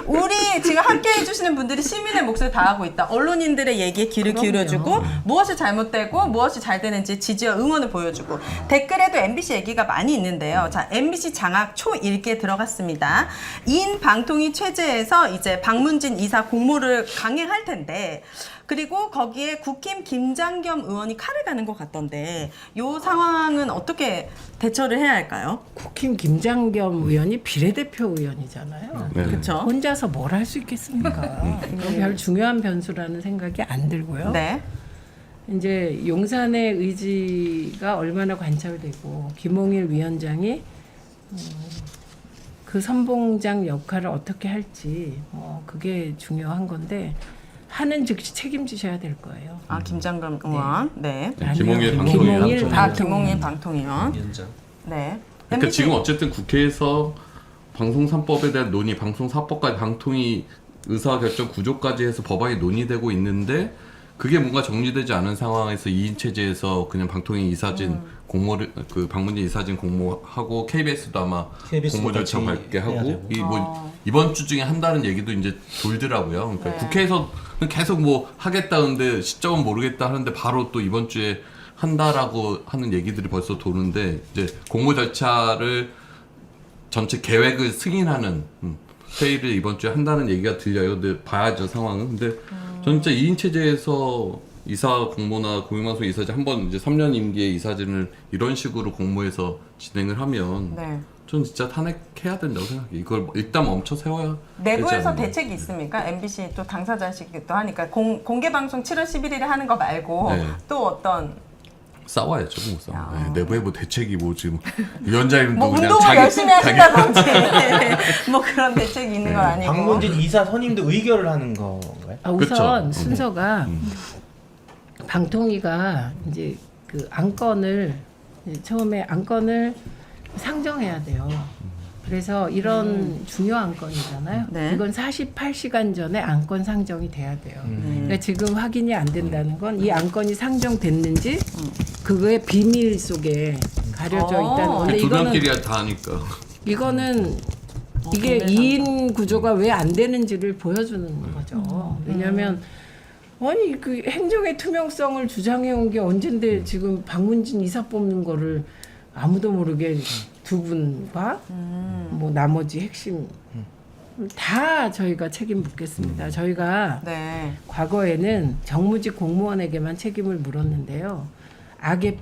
우리 지금 함께 해주시는 분들이 시민의 몫을 다하고 있다. 언론인들의 얘기에 귀를 기울여주고 무엇이 잘못되고 무엇이 잘 되는지 지지와 응원을 보여주고 댓글에도 MBC 얘기가 많이 있는데요. 자, MBC 장악 초1기에 들어갔습니다. 2인 방통위 체제에서 이제 박문진 이사 공모를 강행할 텐데 그리고 거기에 국힘 김장겸 의원이 칼을 가는 것 같던데 이 상황은 어떻게 대처를 해야 할까요?
국힘 김장겸 의원이 비례대표 의원이잖아요.
네.
그렇죠.
혼자서 뭘 할 수 있겠습니까? 그건 별 중요한 변수라는 생각이 안 들고요.
네.
이제 용산의 의지가 얼마나 관철되고 김홍일 위원장이 그 선봉장 역할을 어떻게 할지 그게 중요한 건데 하는 즉시 책임지셔야 될 거예요.
아 김장겸 의원. 네.
김홍일
김홍일
아 김홍일 방통위원.
위원장.
네.
그러니까
MBC
지금 어쨌든 국회에서 방송 3법에 대한 논의, 방송 4법까지 방통위 의사결정 구조까지 해서 법안이 논의되고 있는데 그게 뭔가 정리되지 않은 상황에서 2인 체제에서 그냥 방통위 이사진 공모를 방문진 이사진 공모하고 KBS도 아마 공모 절차 밟게 하고 이번 주 중에 한다는 얘기도 이제 돌더라고요. 그러니까 국회에서 계속 뭐 하겠다는데 시점은 모르겠다 하는데 바로 또 이번 주에 한다라고 하는 얘기들이 벌써 도는데 이제 공모 절차를 전체 계획을 승인하는 회의를 이번 주에 한다는 얘기가 들려요. 근데 봐야죠 상황은. 근데 저는 진짜 2인 체제에서 이사 공모나 공영방송 이사진 한번 이제 3년 임기의 이사진을 이런 식으로 공모해서 진행을 하면
네.
전 진짜 탄핵해야 된다고 생각해요. 이걸 일단 멈춰 세워야
내부에서
되지 않나.
대책이 있습니까? MBC 또 당사자시기도 하니까 공개 방송 7월 11일에 하는 거 말고
네.
또 어떤
싸워야죠, 뭐 싸워. 네, 내부에 뭐 대책이 뭐 지금 위원장님도
뭐
그냥
운동을 열심히 하신다든지 뭐 그런 대책이 있는 건 아니고.
박문진 이사 선임도 의결을 하는 건가요?
우선
그쵸.
순서가 방통위가 이제 그 안건을 처음에 안건을 상정해야 돼요. 그래서 이런 중요한 건이잖아요.
네.
이건 48시간 전에 안건 상정이 돼야 돼요. 그러니까 지금 확인이 안 된다는 건 이 안건이 상정됐는지 그거의 비밀 속에 가려져 있다는 건데
두
이거는
명끼리 다 하니까.
이거는 이게 2인 구조가 왜 안 되는지를 보여주는 거죠. 왜냐하면 아니 그 행정의 투명성을 투명성을 주장해온 게 언젠데 지금 박문진 이사 뽑는 거를 아무도 모르게 두 분과 뭐 나머지 핵심 다 저희가 책임 묻겠습니다. 저희가
네.
과거에는 정무직 공무원에게만 책임을 물었는데요. 악의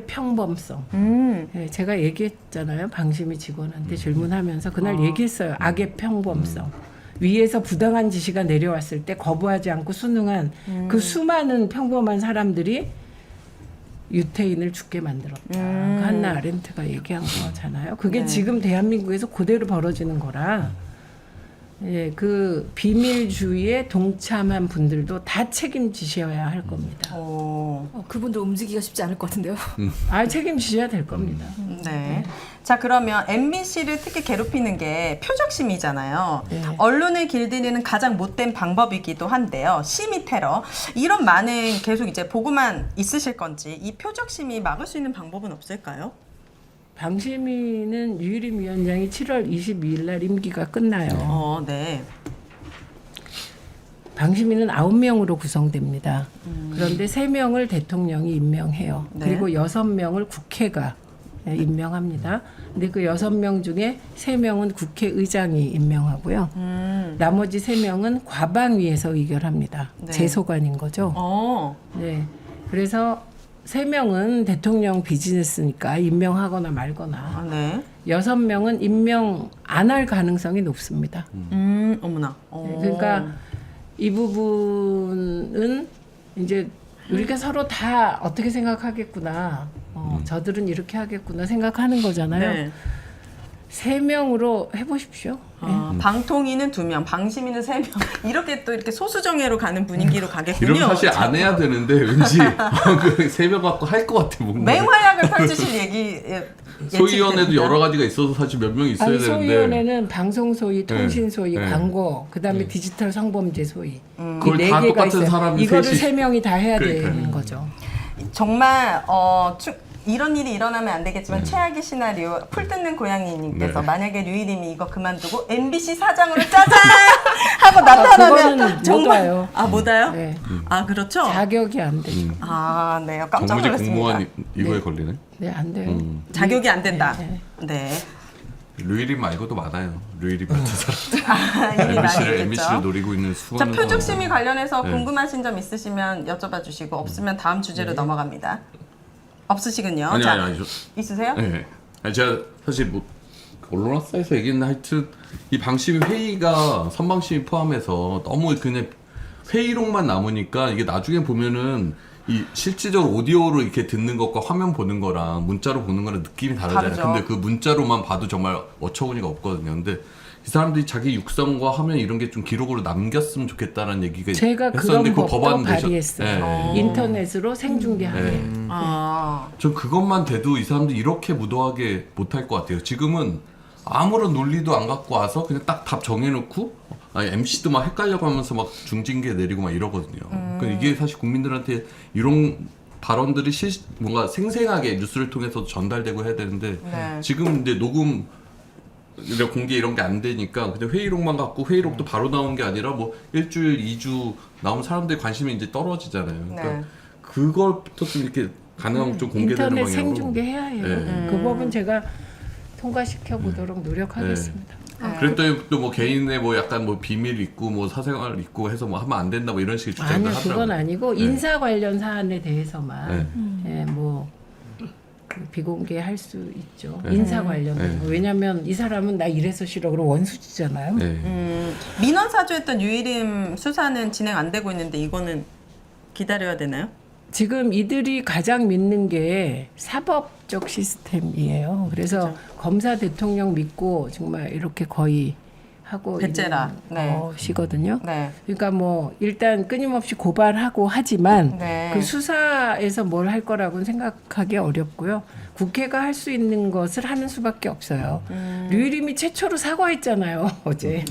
평범성. 네, 제가 얘기했잖아요. 방심위 직원한테 질문하면서 그날 얘기했어요. 악의 평범성. 위에서 부당한 지시가 내려왔을 때 거부하지 않고 순응한 그 수많은 평범한 사람들이 유태인을 죽게 만들었다. 그 한나 아렌트가 얘기한 거잖아요. 그게
네.
지금 대한민국에서 그대로 벌어지는 거라. 예, 그 비밀주의에 동참한 분들도 다 책임지셔야 할 겁니다.
그분들 움직이기가 쉽지 않을 것 같은데요.
책임지셔야 될 겁니다.
네. 자, 그러면 MBC를 특히 괴롭히는 게 표적심이잖아요.
네.
언론을 길들이는 가장 못된 방법이기도 한데요. 심의 테러. 이런 많은 계속 이제 보고만 있으실 건지 이 표적심이 막을 수 있는 방법은 없을까요?
방심위는 유일임 위원장이 7월 22일 날 임기가 끝나요.
네.
방심위는 9명으로 구성됩니다. 그런데 3명을 대통령이 임명해요.
네.
그리고 6명을 국회가 임명합니다. 근데 그 6명 중에 3명은 국회의장이 임명하고요. 나머지 3명은 과방위에서 의결합니다.
네.
재소관인 거죠. 네. 그래서 3명은 대통령 비즈니스니까 임명하거나 말거나.
네.
6명은 임명 안 할 가능성이 높습니다.
어머나.
네, 그러니까 이 부분은 이제 우리가 서로 다 어떻게 생각하겠구나. 저들은 이렇게 하겠구나 생각하는 거잖아요.
네.
3명으로 해보십시오.
방통위는 2명, 방심위는 3명. 이렇게 또 이렇게 소수정예로 가는 분위기로 가겠군요.
이러면 사실 안 해야 되는데 왠지 그 3명 갖고 할 것 같아 뭔가.
맹활약을 펼치실 얘기.
소위원회도 여러 가지가 있어서 사실 몇 명 있어야 되는데.
소위원회는 방송 소위, 통신 소위,
네.
광고, 그다음에 디지털 성범죄 소위.
그걸
이
다
4개가
똑같은
있어요.
사람이
이거를
셋이.
3명이 다 해야
그러니까요.
되는 거죠.
정말 이런 일이 일어나면 안 되겠지만 최악의 시나리오 풀 뜯는 고양이님께서
네.
만약에 류일임이 이거 그만두고 MBC 사장으로 짜잔 하고 나타나면
그거는
정말
못 와요.
못 와요?
네.
그렇죠?
자격이 안 돼요.
네, 깜짝
정부직
놀랐습니다.
공무원 이거에 걸리네.
네, 안 돼요.
자격이 안 된다. 네.
류일임 말고도 많아요. 류일임 같은 사람.
일이 많이 있겠죠.
MBC를 노리고 있는
자,
수많은
표적심이 관련해서
네.
궁금하신 점 있으시면 여쭤봐 주시고 없으면 다음 주제로 넘어갑니다. 없으시군요.
아니,
있으세요?
네. 아니, 제가 사실 뭐 언론사에서 얘기했는데 하여튼 이 방심위 회의가 선방심위 포함해서 너무 그냥 회의록만 남으니까 이게 나중에 보면은 이 실질적으로 오디오로 이렇게 듣는 것과 화면 보는 거랑 문자로 보는 거랑 느낌이 다르잖아요.
다르죠.
근데 그 문자로만 봐도 정말 어처구니가 없거든요. 근데 이 사람들이 자기 육성과 화면 이런 게 좀 기록으로 남겼으면 좋겠다는 얘기가
제가
했었는데
그런
그
법도
법안
발의했어요. 인터넷으로 생중계하게.
전 그것만 돼도 이 사람들이 이렇게 무도하게 못할 것 같아요. 지금은 아무런 논리도 안 갖고 와서 그냥 딱 답 정해놓고 MC도 막 헷갈려고 하면서 막 중징계 내리고 막 이러거든요. 그러니까 이게 사실 국민들한테 이런 발언들이 뭔가 생생하게 뉴스를 통해서 전달되고 해야 되는데 지금 이제 녹음 공개 이런 게 안 되니까 그냥 회의록만 갖고 회의록도 바로 나오는 게 아니라 뭐 일주일, 2주 나온 사람들의 관심이 이제 떨어지잖아요. 그러니까 그걸부터 좀 이렇게 가능하면 좀 공개되는
인터넷
방향으로.
생중계해야 해요. 그 법은 제가 통과시켜 보도록 노력하겠습니다.
그랬더니 또 뭐 개인의 뭐 약간 뭐 비밀 있고 뭐 사생활 있고 해서 뭐 하면 안 된다 뭐 이런 식의 주장을
아니요,
하더라고요.
그건 아니고 인사 관련 사안에 대해서만 뭐 비공개할 수 있죠. 인사 관련해서. 왜냐하면 이 사람은 나 이래서 싫어 그러고 원수지잖아요.
민원 사주했던 유일임 수사는 진행 안 되고 있는데 이거는 기다려야 되나요?
지금 이들이 가장 믿는 게 사법적 시스템이에요. 그래서 검사 대통령 믿고 정말 이렇게 거의 하고
배째라.
있는 것이거든요.
네.
그러니까 뭐 일단 끊임없이 고발하고 하지만
네.
그 수사에서 뭘 할 거라고는 생각하기 어렵고요. 국회가 할 수 있는 것을 하는 수밖에 없어요. 류일임이 최초로 사과했잖아요, 어제.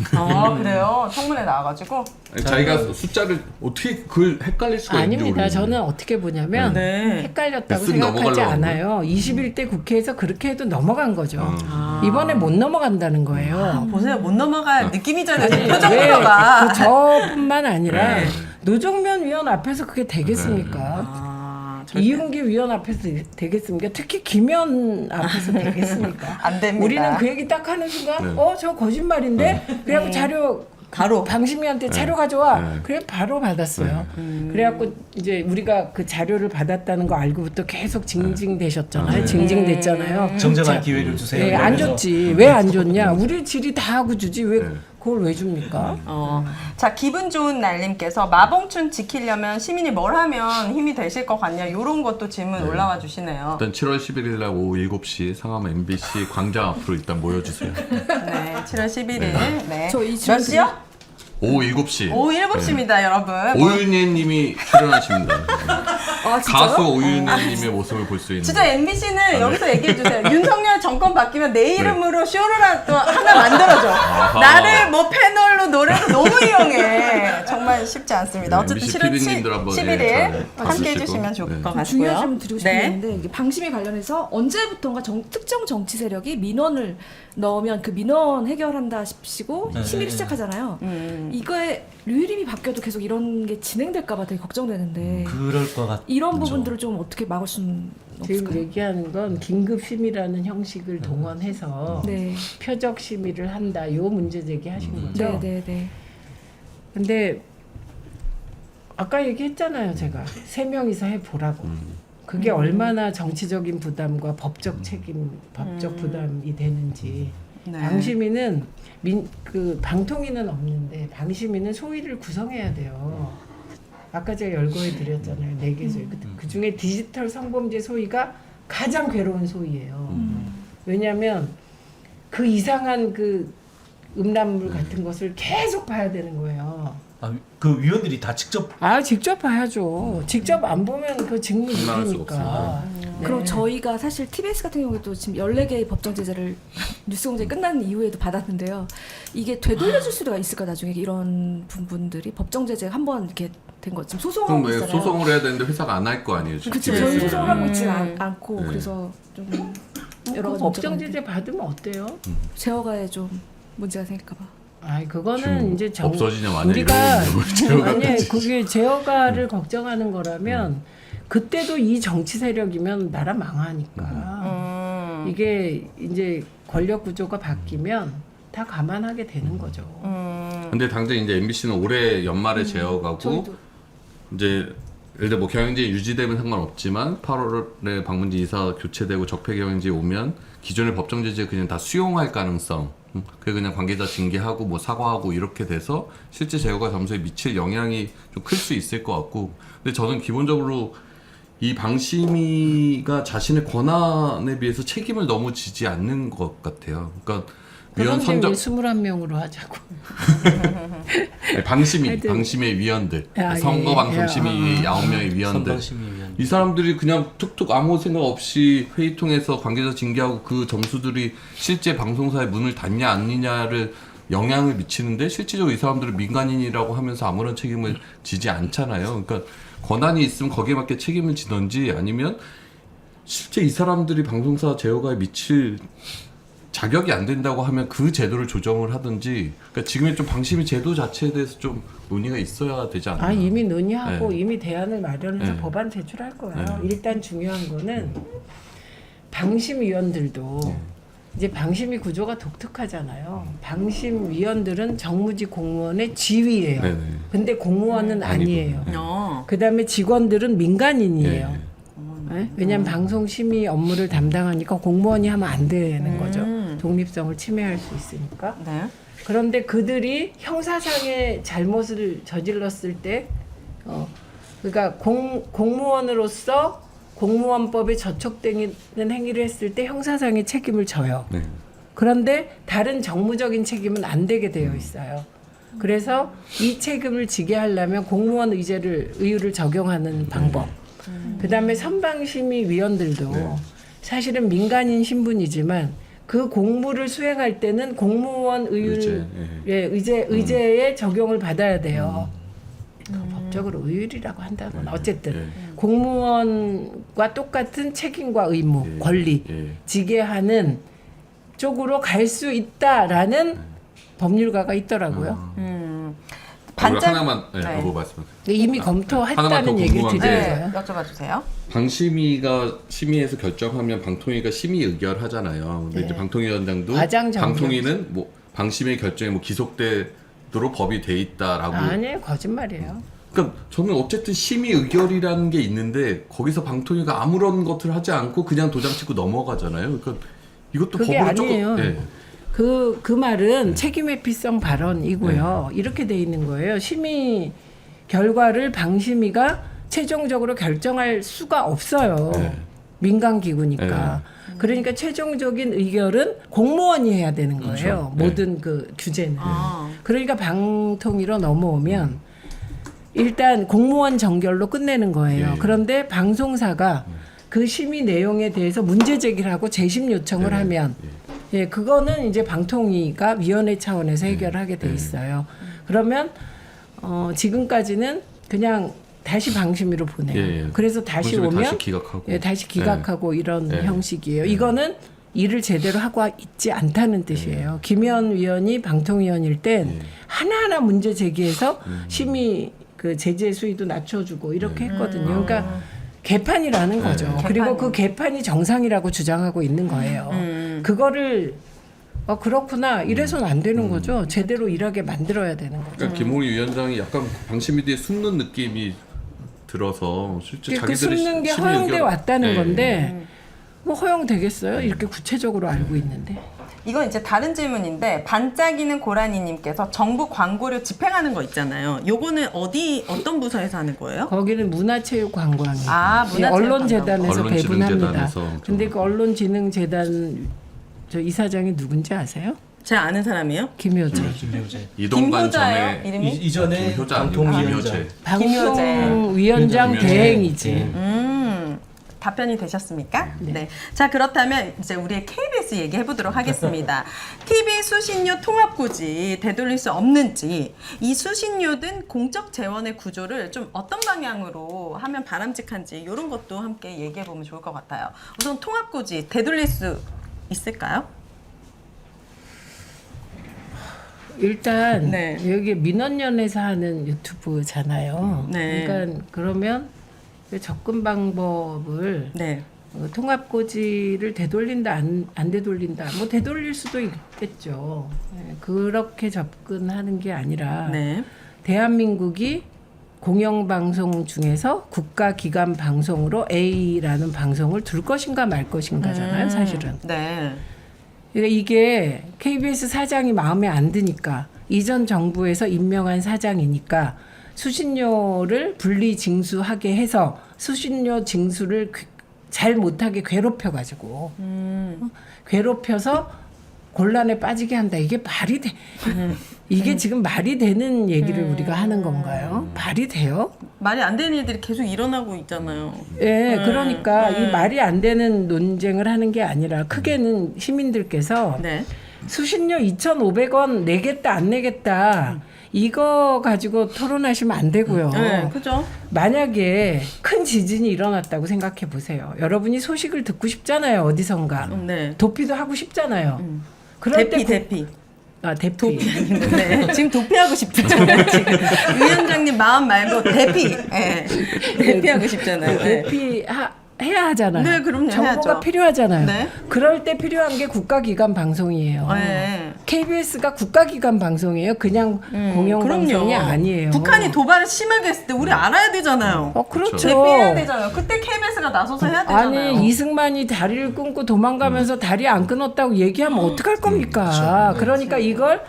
그래요? 청문회 나와가지고?
자기가 숫자를 어떻게 그걸 헷갈릴 수가 있는지
아닙니다.
모르겠어요.
저는 어떻게 보냐면 헷갈렸다고
쓱
생각하지
넘어가려고
않아요. 21대 국회에서 그렇게 해도 넘어간 거죠. 이번에 못 넘어간다는 거예요.
보세요. 못 넘어갈 느낌이잖아요.
아니,
표정부터가.
저뿐만 아니라 노정면 위원 앞에서 그게 되겠습니까?
절대.
이윤기 위원 앞에서 되겠습니까? 특히 김현 앞에서 되겠습니까?
안 됩니다.
우리는 그 얘기 딱 하는 순간
네.
저 거짓말인데 그래갖고 자료
바로
방심이한테 자료 가져와.
네.
그래 바로 받았어요. 그래갖고 이제 우리가 그 자료를 받았다는 거 알고부터 계속 징징대셨잖아요. 징징댔잖아요.
정정할
자,
기회를 주세요.
네, 안 줬지. 왜 안 줬냐? 우리 질의 다 하고 주지. 왜 그걸 왜 줍니까?
자, 기분 좋은 날님께서 마봉춘 지키려면 시민이 뭘 하면 힘이 되실 것 같냐 이런 것도 질문 올라와 주시네요.
일단 7월 11일 날 오후 7시 상암 MBC 광장 앞으로 일단 모여주세요.
네, 7월 11일. 네.
저이
몇
질문
시요?
오후 7시.
오후 7시입니다, 여러분.
오윤혜님이 출연하십니다.
아, 진짜요?
가수 오윤혜님의 모습을 볼 수 있는.
진짜 MBC는 여기서 얘기해 주세요. 윤석열 정권 바뀌면 내 이름으로 쇼를 하나 만들어줘. 나를 뭐 패널로 노래로 너무 이용해. 정말 쉽지 않습니다.
네,
어쨌든
MBC
7월
PD님들 한번,
11일
잘
함께
봐주시고.
해주시면 좋을
네.
것 같고요.
중요한 질문 드리고 싶은 게
네.
있는데 이게 방심에 관련해서 언제부턴가 특정 정치 세력이 민원을 넣으면 그 민원 해결한다 싶시고 심의를 시작하잖아요. 이거에 류일임이 바뀌어도 계속 이런 게 진행될까봐 되게 걱정되는데
그럴 것 같죠.
이런 부분들을 좀 어떻게 막을 수는
지금
없을까요?
얘기하는 건 긴급 심의라는 형식을 동원해서
네,
표적 심의를 한다. 요 문제 제기하신 거죠.
네, 네.
근데 아까 얘기했잖아요, 제가 3명이서 해보라고. 그게 얼마나 정치적인 부담과 법적 책임, 법적 부담이 되는지.
네.
방심위는 방통위는 없는데 방심위는 소위를 구성해야 돼요. 아까 제가 열거해 드렸잖아요, 4개 소위. 그 중에 디지털 성범죄 소위가 가장 괴로운 소위예요. 왜냐하면 그 이상한 그 음란물 같은 것을 계속 봐야 되는 거예요.
그 위원들이 다 직접
직접 봐야죠. 직접 안 보면 그 직무
판단할 수가
유리니까.
그럼 저희가 사실 TBS 같은 경우에도 지금 14개의 법정 제재를 뉴스공장이 끝난 이후에도 받았는데요. 이게 되돌려줄 수가 있을까 나중에 이런 부분들이 법정 제재가 한번 이렇게 된 것 지금 소송하고
그럼 왜
있잖아요.
소송을 해야 되는데 회사가 안 할 거 아니에요? 지금
그렇죠.
TBS 는.
저희 소송을 하고 있지는 않고
네.
그래서 좀 여러
그
가지
법정
문제가
제재 받으면 어때요?
제어가에 좀 문제가 생길까봐.
그거는 이제
없어지냐 마냐
우리가
이런 제어가
아니
되지.
그게 제어가를 걱정하는 거라면 그때도 이 정치 세력이면 나라 망하니까 이게 이제 권력 구조가 바뀌면 다 감안하게 되는 거죠.
근데 당장 이제 MBC는 올해 연말에 제어가고
저희도.
이제 예를 들어 뭐 경영진이 유지되면 상관없지만 8월에 박문지 이사 교체되고 적폐 경영진이 오면 기존의 법정 제재 그냥 다 수용할 가능성. 그게 그냥 관계자 징계하고 뭐 사과하고 이렇게 돼서 실제 제어가 점수에 미칠 영향이 좀 클 수 있을 것 같고. 근데 저는 기본적으로 이 방심위가 자신의 권한에 비해서 책임을 너무 지지 않는 것 같아요. 그러니까 위원 선정
21명으로 하자고.
아니, 방심위,
하여튼.
방심의 위원들,
아,
선거
예,
방송심의
예.
9명의 위원들.
선방심의위원.
이 사람들이 그냥 툭툭 아무 생각 없이 회의통에서 관계자 징계하고 그 점수들이 실제 방송사의 문을 닫냐 않느냐를 영향을 미치는데 실질적으로 이 사람들은 민간인이라고 하면서 아무런 책임을 지지 않잖아요. 그러니까 권한이 있으면 거기에 맞게 책임을 지던지 아니면 실제 이 사람들이 방송사 제어가에 미칠 자격이 안 된다고 하면 그 제도를 조정을 하든지. 그러니까 지금의 좀 방심위 제도 자체에 대해서 좀 논의가 있어야 되지 않나.
이미 논의하고
네.
이미 대안을 마련해서
네.
법안 제출할 거예요.
네.
일단 중요한 거는 방심위원들도 이제 방심위 구조가 독특하잖아요. 방심위원들은 정무직 공무원의 지위예요.
네네.
근데 공무원은 아니에요.
아니고.
그다음에 직원들은 민간인이에요.
네.
네? 왜냐하면 방송 심의 업무를 담당하니까 공무원이 하면 안 되는 거죠. 독립성을 침해할 수 있으니까.
네.
그런데 그들이 형사상의 잘못을 저질렀을 때, 그러니까 공무원으로서 공무원법에 저촉되는 행위를 했을 때 형사상의 책임을 져요.
네.
그런데 다른 정무적인 책임은 안 되게 되어 있어요. 그래서 이 책임을 지게 하려면 공무원 의율을 적용하는 방법. 그다음에 선방심의위원들도
네.
사실은 민간인 신분이지만 그 공무를 수행할 때는 공무원 의제의 적용을 받아야 돼요. 법적으로 의율이라고 한다거나 어쨌든 공무원과 똑같은 책임과 의무, 권리, 지게하는 쪽으로 갈 수 있다라는 법률가가 있더라고요.
하나만
네.
뭐 말씀하세요.
이미
하나만 더
검토했다는 얘기를
궁금한 게
드려요.
네, 여쭤봐 주세요.
방심위가 심의해서 결정하면 방통위가 심의 의결하잖아요. 근데
네.
이제 방통위원장도
과장 정리
방통위는 뭐 방심의 결정이 뭐 기속되도록 법이 돼 있다라고.
아니에요, 거짓말이에요.
그러니까 저는 어쨌든 심의 의결이라는 게 있는데 거기서 방통위가 아무런 것을 하지 않고 그냥 도장 찍고 넘어가잖아요. 그러니까 이것도
그게
법으로
아니에요.
조금. 예.
그 말은 책임회피성 발언이고요. 이렇게 돼 있는 거예요. 심의 결과를 방심위가 최종적으로 결정할 수가 없어요.
네.
민간기구니까. 그러니까 최종적인 의결은 공무원이 해야 되는 거예요.
그렇죠.
모든 그 규제는.
아.
그러니까 방통위로 넘어오면 일단 공무원 정결로 끝내는 거예요.
예.
그런데 방송사가 그 심의 내용에 대해서 문제 제기를 하고 재심 요청을 하면 예, 그거는 이제 방통위가 위원회 차원에서 해결하게 돼 있어요. 그러면 지금까지는 그냥 다시 방심위로 보내요.
예.
그래서 다시
방심위
오면
다시 기각하고.
예, 다시 기각하고 이런
예.
형식이에요. 이거는 일을 제대로 하고 있지 않다는 뜻이에요. 김현 위원이 방통위원일 땐 하나하나 문제 제기해서 심의 그 제재 수위도 낮춰주고 이렇게 했거든요. 그러니까 개판이라는 거죠. 그리고 그 개판이 정상이라고 주장하고 있는 거예요. 그거를 그렇구나 이래서는 안 되는 거죠. 제대로 일하게 만들어야 되는 거죠.
그러니까 김홍희 위원장이 약간 방심위대에 숨는 느낌이 들어서 실제
그
자기들이
숨는 게
심의
허용돼
의결-
왔다는
예.
건데 뭐 허용되겠어요? 이렇게 구체적으로 알고 있는데.
이건 이제 다른 질문인데 반짝이는 고라니님께서 정부 광고료 집행하는 거 있잖아요. 요거는 어떤 부서에서 하는 거예요?
거기는 문화체육관광이
아, 문화체육관광.
언론재단에서 배분합니다.
언론진흥재단에서
근데 그 언론진흥재단 저 이사장이 누군지 아세요?
제가 아는 사람이에요?
김효재.
이동관
김효자예요?
전에
이름이?
이전에
김효자 아니고
방통위원장.
방송위원장
김효재.
대행이지.
답변이 되셨습니까? 네. 자, 그렇다면 이제 우리의 KBS 얘기해 보도록 하겠습니다. TV 수신료 통합구지 되돌릴 수 없는지, 이 수신료든 공적 재원의 구조를 좀 어떤 방향으로 하면 바람직한지 이런 것도 함께 얘기해 보면 좋을 것 같아요. 우선 통합구지 되돌릴 수 있을까요?
일단
네.
여기 민원연에서 하는 유튜브잖아요.
네.
그러니까 그러면 그 접근 방법을
네.
통합고지를 되돌린다 안 되돌린다 뭐 되돌릴 수도 있겠죠. 네, 그렇게 접근하는 게 아니라
네.
대한민국이 공영방송 중에서 국가기관 방송으로 A라는 방송을 둘 것인가 말 것인가잖아요, 사실은.
네.
그러니까 이게 KBS 사장이 마음에 안 드니까 이전 정부에서 임명한 사장이니까 수신료를 분리 징수하게 해서 수신료 징수를 잘 못하게 괴롭혀가지고 괴롭혀서 곤란에 빠지게 한다. 이게 말이 돼. 이게 지금 말이 되는 얘기를 우리가 하는 건가요? 말이 돼요?
말이 안 되는 일들이 계속 일어나고 있잖아요.
예, 그러니까 이 말이 안 되는 논쟁을 하는 게 아니라 크게는 시민들께서
네.
수신료 2,500원 내겠다 안 내겠다 이거 가지고 토론하시면 안 되고요.
네, 그죠?
만약에 큰 지진이 일어났다고 생각해 보세요. 여러분이 소식을 듣고 싶잖아요. 어디선가.
네.
도피도 하고 싶잖아요. 그럴 때
대피.
아, 대피.
네, 지금 도피하고 싶죠. 지금 위원장님 마음 말고 대피. 네. 대피하고 싶잖아요. 네.
해야 하잖아요.
네, 그럼요.
정보가
해야죠.
필요하잖아요.
네.
그럴 때 필요한 게 국가기관 방송이에요.
네.
KBS가 국가기관 방송이에요. 그냥 공영방송이 아니에요.
북한이 도발을 심하게 했을 때 우리 알아야 되잖아요.
그렇죠.
대피해야 되잖아요. 그때 KBS가 나서서 해야 되잖아요.
아니 이승만이 다리를 끊고 도망가면서 다리 안 끊었다고 얘기하면 어떡할 겁니까? 그러니까 이걸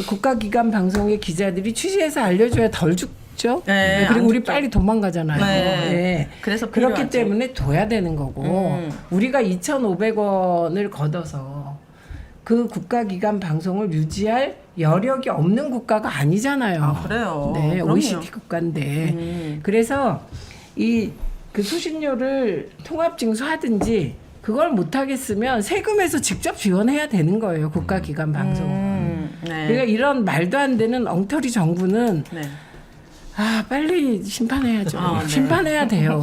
국가기관 방송의 기자들이 취재해서 알려줘야 덜 죽죠.
네,
그리고
안
우리
죽죠.
빨리 도망가잖아요.
네.
네.
그래서
그렇기
필요하죠.
때문에 둬야 되는 거고 우리가 2,500원을 걷어서 그 국가기관 방송을 유지할 여력이 없는 국가가 아니잖아요.
그래요.
네,
그럼요.
OECD 국가인데 그래서 이 그 수신료를 통합 징수하든지 그걸 못 하겠으면 세금에서 직접 지원해야 되는 거예요. 국가기관 방송은.
네.
그러니까 이런 말도 안 되는 엉터리 정부는
네.
빨리 심판해야죠.
네.
심판해야 돼요.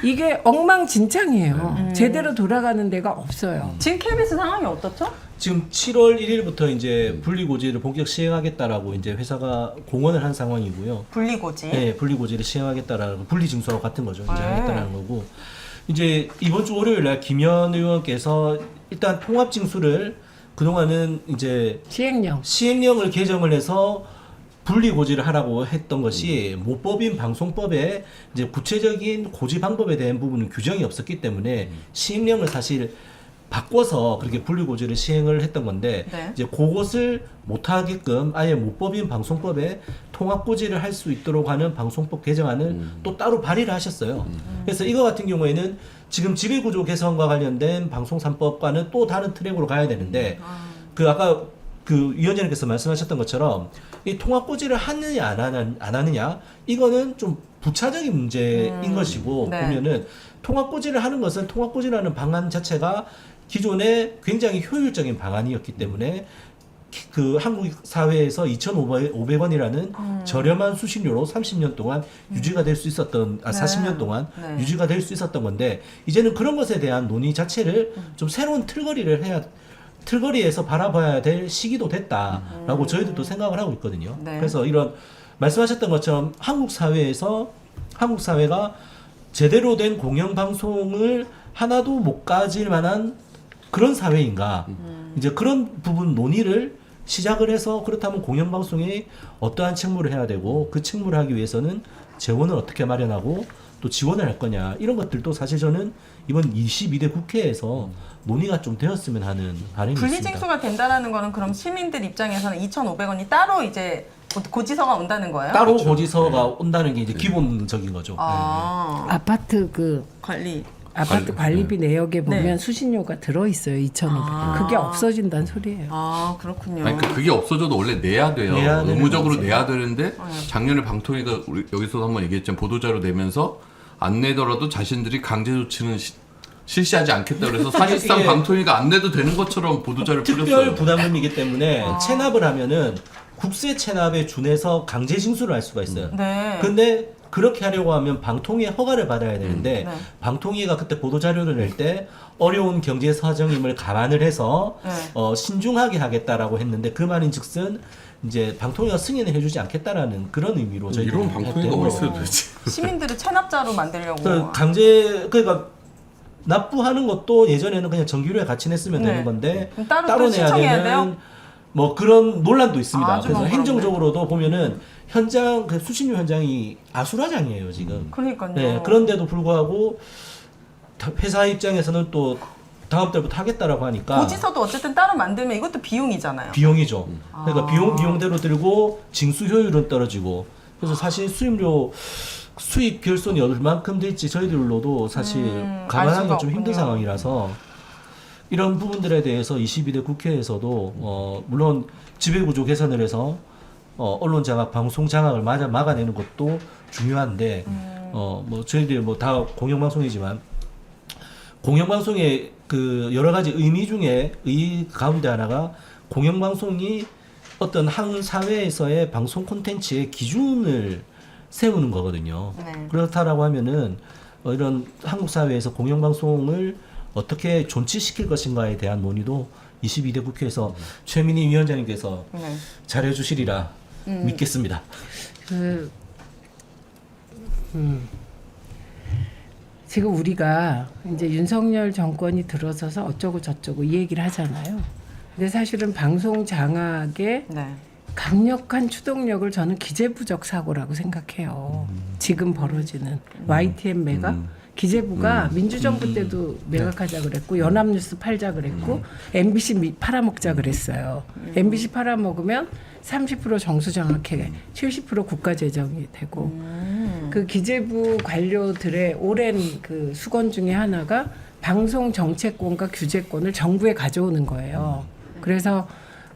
이게 엉망진창이에요. 제대로 돌아가는 데가 없어요.
지금 KBS 상황이 어떻죠?
지금 7월 1일부터 이제 분리고지를 본격 시행하겠다라고 이제 회사가 공언을 한 상황이고요.
분리고지.
네, 분리고지를 시행하겠다라는 분리징수하고 같은 거죠. 이제
네.
하겠다라는 거고. 이제 이번 주 월요일 날 김현 의원께서 일단 통합징수를 그동안은 이제 시행령을 개정을 해서 분리고지를 하라고 했던 것이 모법인 방송법에 이제 구체적인 고지 방법에 대한 부분은 규정이 없었기 때문에 시행령을 사실 바꿔서 그렇게 분리고지를 시행을 했던 건데
네.
이제 그것을 못하게끔 아예 모법인 방송법에 통합고지를 할 수 있도록 하는 방송법 개정안을 또 따로 발의를 하셨어요. 그래서 이거 같은 경우에는 지금 지배구조 개선과 관련된 방송 3법과는 또 다른 트랙으로 가야 되는데 그 아까 그 위원장님께서 말씀하셨던 것처럼 이 통합고지를 하느냐 안 하느냐 이거는 좀 부차적인 문제인 것이고
네.
보면은 통합고지를 하는 것은 통합고지라는 방안 자체가 기존에 굉장히 효율적인 방안이었기 때문에 그 한국 사회에서 2,500원이라는 저렴한 수신료로 30년 동안 유지가 될 수 있었던 40년 동안
네.
유지가 될 수 있었던 건데 이제는 그런 것에 대한 논의 자체를 좀 새로운 틀거리에서 바라봐야 될 시기도 됐다라고 저희들도 생각을 하고 있거든요.
네.
그래서 이런 말씀하셨던 것처럼 한국 사회가 제대로 된 공영방송을 하나도 못 가질 만한 그런 사회인가. 이제 그런 부분 논의를 시작을 해서 그렇다면 공영방송에 어떠한 책무를 해야 되고 그 책무를 하기 위해서는 재원을 어떻게 마련하고 또 지원을 할 거냐. 이런 것들도 사실 저는 이번 22대 국회에서 논의가 좀 되었으면 하는 바람이 있습니다.
분리징수가 된다라는 거는 그럼 시민들 입장에서는 2,500원이 따로 이제 고지서가 온다는 거예요?
따로 고지서가 온다는 게 이제 기본적인 거죠.
아파트 그 아파트 관리비 내역에 보면
네.
수신료가 들어있어요. 2,500원. 그게 없어진다는 소리예요.
아 그렇군요.
아니, 그게 없어져도 원래 내야 돼요.
내야 되는
의무적으로
거죠.
내야 되는데 작년에 방통위가 우리 여기서도 한번 얘기했지만 보도자료 내면서 안 내더라도 자신들이 강제 조치는 실시하지 않겠다 그래서 사실상
이게
방통위가 안 내도 되는 것처럼 보도자료
특별
뿌렸어요.
부담금이기 때문에 체납을 하면은 국세 체납에 준해서 강제 징수를 할 수가 있어요.
네.
근데 그렇게 하려고 하면 방통위의 허가를 받아야 되는데
네.
방통위가 그때 보도자료를 낼 때 어려운 경제 사정임을 감안을 해서
네.
신중하게 하겠다라고 했는데 그 말인즉슨 이제 방통위가 승인을 해주지 않겠다라는 그런 의미로 저희
이런 방통위가 어디 있어요 도대체.
시민들을 체납자로 만들려고.
그러니까 납부하는 것도 예전에는 그냥 정규료에 같이 냈으면
네.
되는 건데
그럼 따로
따로
또
내야
신청해야
되는
돼요?
뭐 그런 논란도 있습니다.
아주
그래서
번거롭네.
행정적으로도 보면은 현장 그 수신료 현장이 아수라장이에요 지금.
그러니까요.
네, 그런데도 불구하고 회사 입장에서는 또 다음 달부터 하겠다라고 하니까
고지서도 어쨌든 따로 만들면 이것도 비용이잖아요.
비용이죠. 그러니까 비용대로 들고 징수 효율은 떨어지고 그래서 사실 수입 결손이 얼만큼 될지 저희들로도 사실
알
감안하기가
수가
좀 힘든
없군요.
상황이라서 이런 부분들에 대해서 22대 국회에서도 물론 지배구조 개선을 해서 언론 장악, 방송 장악을 막아내는 것도 중요한데 뭐 저희들 뭐 다 공영방송이지만 공영방송의 그 여러 가지 의미 중에 가운데 하나가 공영방송이 어떤 한 사회에서의 방송 콘텐츠의 기준을 세우는 거거든요.
네.
그렇다라고 하면은 이런 한국 사회에서 공영방송을 어떻게 존치시킬 것인가에 대한 논의도 22대 국회에서 최민희 위원장님께서
네.
잘해주시리라 믿겠습니다.
지금 우리가 이제 윤석열 정권이 들어서서 어쩌고 저쩌고 이 얘기를 하잖아요. 근데 사실은 방송 장악의
네.
강력한 추동력을 저는 기재부적 사고라고 생각해요. 지금 벌어지는 YTN 매각 기재부가 민주정부 때도 매각하자 그랬고 연합뉴스 팔자 그랬고 MBC 팔아먹자 그랬어요. MBC 팔아먹으면 30% 정수장악회, 70% 국가재정이 되고 그 기재부 관료들의 오랜 그 수건 중에 하나가 방송 정책권과 규제권을 정부에 가져오는 거예요. 그래서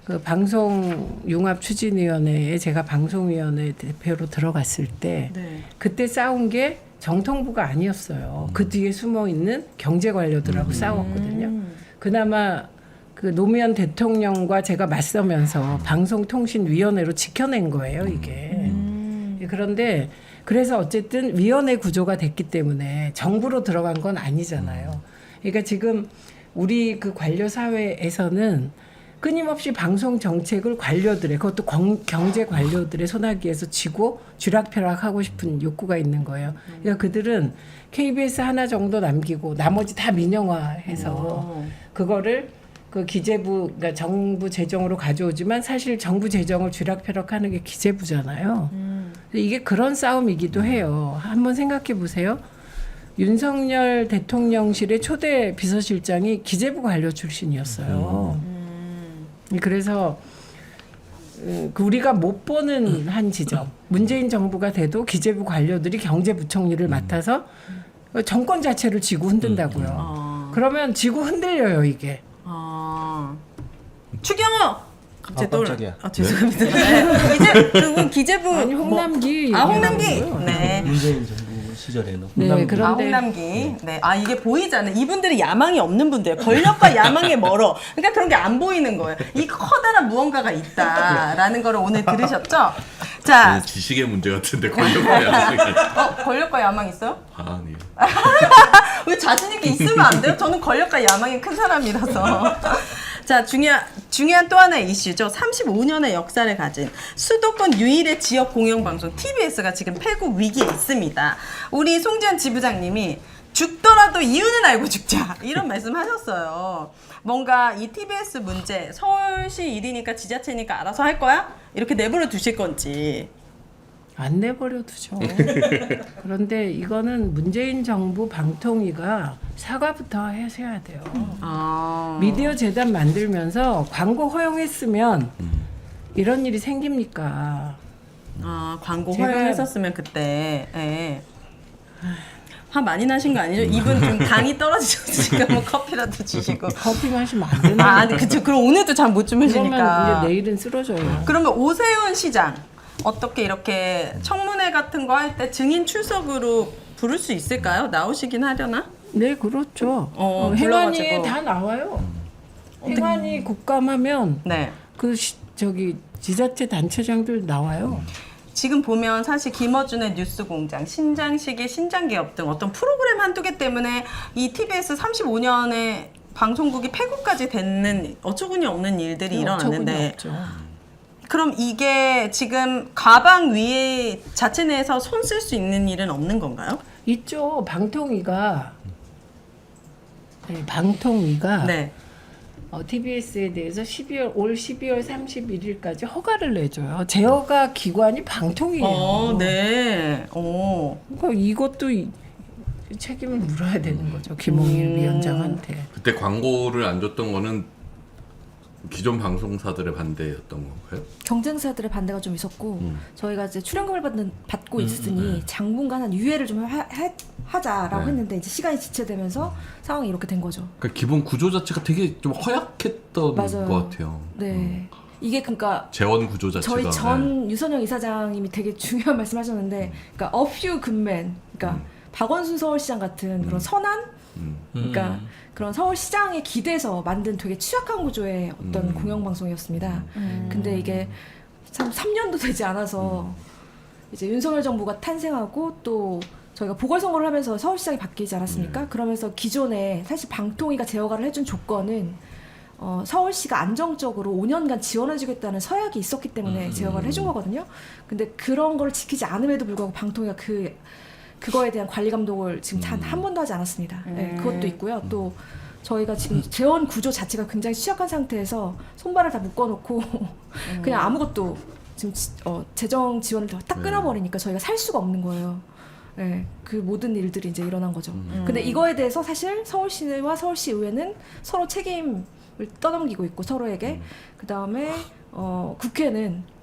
그 방송융합추진위원회에 제가 방송위원회 대표로 들어갔을 때 그때 싸운 게 정통부가 아니었어요. 그 뒤에 숨어 있는 경제 관료들하고 싸웠거든요. 그나마 그 노무현 대통령과 제가 맞서면서 방송통신위원회로 지켜낸 거예요, 이게. 그런데 그래서 어쨌든 위원회 구조가 됐기 때문에 정부로 들어간 건 아니잖아요. 그러니까 지금 우리 그 관료 사회에서는 끊임없이 방송 정책을 관료들의 그것도 경제 관료들의 손아귀에서 쥐고 쥐락펴락하고 싶은 욕구가 있는 거예요. 그러니까 그들은 KBS 하나 정도 남기고 나머지 다 민영화해서 그거를 그 기재부 그러니까 정부 재정으로 가져오지만 사실 정부 재정을 쥐락펴락하는 게 기재부잖아요. 이게 그런 싸움이기도 해요. 한번 생각해 보세요. 윤석열 대통령실의 초대 비서실장이 기재부 관료 출신이었어요. 그래서 그 우리가 못 보는 한 지점, 문재인 정부가 돼도 기재부 관료들이 경제부총리를 맡아서 정권 자체를 지고 흔든다고요. 그러면 지고 흔들려요 이게.
추경호. 갑자기
깜짝이야.
죄송합니다. 네. 이제 그분 기재부
아니 홍남기.
홍남기. 네.
문재인 정부 시절에는
네,
홍남기.
그런데
홍남기. 네. 이게 보이잖아요. 이분들이 야망이 없는 분들이에요. 권력과 야망에 멀어. 그러니까 그런 게 안 보이는 거예요. 이 커다란 무언가가 있다라는 걸 오늘 들으셨죠? 자,
지식의 문제 같은데 권력과 야망이.
권력과 야망 있어요?
아니요.
왜 자신 있게 있으면 안 돼요? 저는 권력과 야망이 큰 사람이라서. 자, 중요한 또 하나의 이슈죠. 35년의 역사를 가진 수도권 유일의 지역 공영방송 TBS가 지금 폐국 위기에 있습니다. 우리 송지현 지부장님이 죽더라도 이유는 알고 죽자 이런 말씀하셨어요. 뭔가 이 TBS 문제 서울시 일이니까 지자체니까 알아서 할 거야? 이렇게 내버려 두실 건지.
안 내버려 두죠. 그런데 이거는 문재인 정부 방통위가 사과부터 해야 돼요. 미디어 재단 만들면서 광고 허용했으면 이런 일이 생깁니까?
광고
제가-
허용했었으면 그때. 예. 화 많이 나신 거 아니죠? 이분 좀 당이 떨어지셨으니까 뭐 커피라도 주시고.
커피 마시면 안 된다.
그쵸. 그럼 오늘도 잠 못 주무시니까.
그러면 이제 내일은 쓰러져요.
그러면 오세훈 시장 어떻게 이렇게 청문회 같은 거 할 때 증인 출석으로 부를 수 있을까요? 나오시긴 하려나?
네, 그렇죠.
불러가지고.
행안위에 다 나와요. 행안위 국감하면
네.
저기 지자체 단체장들 나와요.
지금 보면 사실 김어준의 뉴스공장, 신장식의 신장개업 등 어떤 프로그램 한두 개 때문에 이 TBS 35년의 방송국이 폐국까지 되는 어처구니 없는 일들이 일어났는데
어처구니 없죠.
그럼 이게 지금 가방 위에 자체 내에서 손 쓸 수 있는 일은 없는 건가요?
있죠. 방통위가
네.
TBS에 대해서 올 12월 31일까지 허가를 내줘요. 제허가 기관이 방통위예요.
네.
그러니까 이것도 책임을 물어야 되는 거죠. 김홍일 위원장한테.
그때 광고를 안 줬던 거는 기존 방송사들의 반대였던 건가요?
경쟁사들의 반대가 좀 있었고 저희가 이제 출연금을 받고 있으니 당분간 한 유예를 좀 하자라고 했는데 이제 시간이 지체되면서 상황이 이렇게 된 거죠.
그러니까 기본 구조 자체가 되게 좀 허약했던
맞아요.
것 같아요.
네. 이게 그러니까
재원 구조 자체가.
저희 전 유선영 이사장님이 되게 중요한 말씀하셨는데, 그러니까 어퓨 굿맨, 그러니까 박원순 서울시장 같은 그런 선한, 그러니까 그런 서울시장에 기대서 만든 되게 취약한 구조의 어떤 공영방송이었습니다. 근데 이게 참 3년도 되지 않아서 이제 윤석열 정부가 탄생하고 또 저희가 보궐선거를 하면서 서울시장이 바뀌지 않았습니까? 그러면서 기존에 사실 방통위가 제허가를 해준 조건은 서울시가 안정적으로 5년간 지원해주겠다는 서약이 있었기 때문에 제허가를 해준 거거든요. 근데 그런 걸 지키지 않음에도 불구하고 방통위가 그거에 대한 관리 감독을 지금 한 번도 하지 않았습니다. 네, 그것도 있고요. 또 저희가 지금 재원 구조 자체가 굉장히 취약한 상태에서 손발을 다 묶어놓고 그냥 아무것도 지금 재정 지원을 딱 끊어버리니까 저희가 살 수가 없는 거예요. 네, 그 모든 일들이 이제 일어난 거죠. 근데 이거에 대해서 사실 서울시와 서울시의회는 서로 책임을 떠넘기고 있고 서로에게 그 다음에 국회는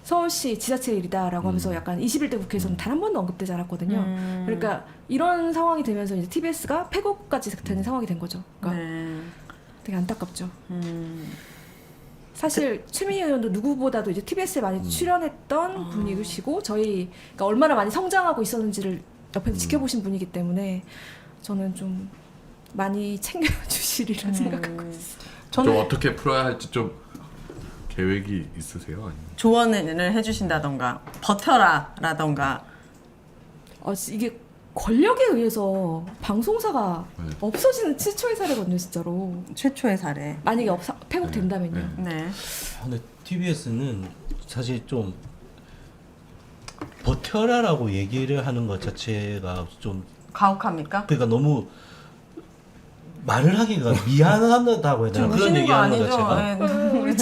서울시 지자체 일이다라고 하면서 약간 21대 국회에서는 단 한 번도 언급되지 않았거든요. 그러니까 이런 상황이 되면서 이제 TBS가 폐국까지 되는 상황이 된 거죠. 그러니까 되게 안타깝죠. 사실 최민희 의원도 누구보다도 이제 TBS에 많이 출연했던 분이시고 저희가 얼마나 많이 성장하고 있었는지를 옆에서 지켜보신 분이기 때문에 저는 좀 많이 챙겨주시리라 생각하고 있어요.
좀 어떻게 풀어야 할지 좀 계획이 있으세요? 아니면?
조언을 해주신다던가 버텨라라던가.
이게 권력에 의해서 방송사가 없어지는 최초의 사례거든요, 진짜로.
최초의 사례.
만약에 폐국된다면요.
네.
근데 TBS는 사실 좀 버텨라라고 얘기를 하는 것 자체가 좀
가혹합니까?
그러니까 너무 말을 하기가 미안하다고 해야 되나 그런 얘기하는 것 자체가
우리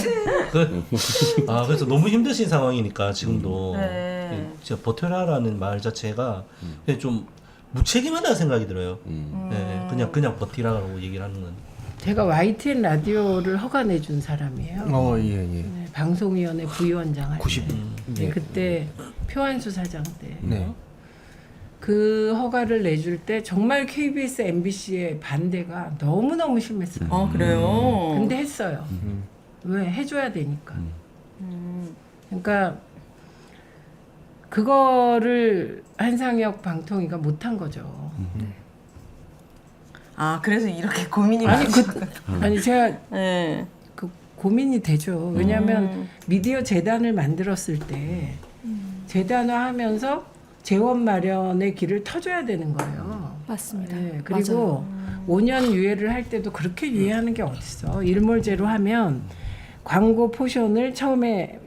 그래서 너무 힘드신 상황이니까 지금도
네.
진짜 버텨라라는 말 자체가 그냥 좀 무책임하다는 생각이 들어요. 네, 그냥 버티라고 얘기를 하는 건.
제가 YTN 라디오를 허가내 준 사람이에요.
예.
네, 방송위원회 부위원장 할 때.
90.
네, 그때 표한수 사장 때.
네.
그 허가를 내줄 때 정말 KBS, MBC의 반대가 너무너무 심했어요.
그래요?
근데 했어요. 왜? 해줘야 되니까. 그러니까 그거를 한상혁 방통위가 못한 거죠.
그래서 이렇게 고민이
아니,
많으시구나.
아니 제가
네.
그 고민이 되죠. 왜냐하면 미디어 재단을 만들었을 때 재단화하면서 재원 마련의 길을 터줘야 되는 거예요.
맞습니다.
네, 그리고 5년 유예를 할 때도 그렇게 유예하는 게 어딨어. 일몰제로 하면 광고 포션을 처음에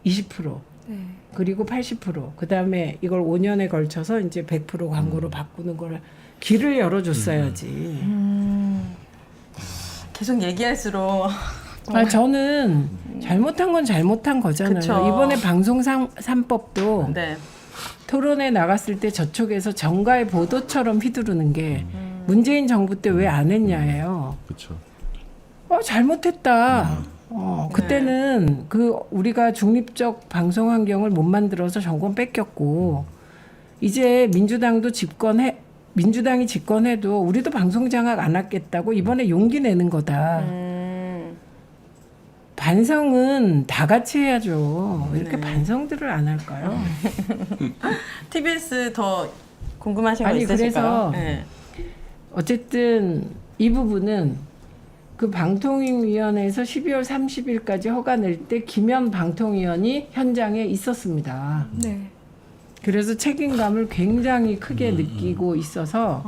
20%
네.
그리고 80% 그다음에 이걸 5년에 걸쳐서 이제 100% 광고로 바꾸는 걸 길을 열어줬어야지.
계속 얘기할수록
저는 잘못한 건 잘못한 거잖아요.
그쵸.
이번에 방송 3법도
네.
토론에 나갔을 때 저쪽에서 정가의 보도처럼 휘두르는 게 문재인 정부 때 왜 안 했냐예요.
그렇죠.
잘못했다. 그때는 그 우리가 중립적 방송 환경을 못 만들어서 정권 뺏겼고 이제 민주당이 집권해도 우리도 방송 장악 안 하겠다고 이번에 용기 내는 거다. 반성은 다 같이 해야죠. 왜 이렇게 반성들을 안 할까요?
TBS 더 궁금하신 거
아니,
있으실까요?
그래서
네.
어쨌든 이 부분은 그 방통위원회에서 12월 30일까지 허가 낼 때 김현 방통위원이 현장에 있었습니다.
네.
그래서 책임감을 굉장히 크게 느끼고 있어서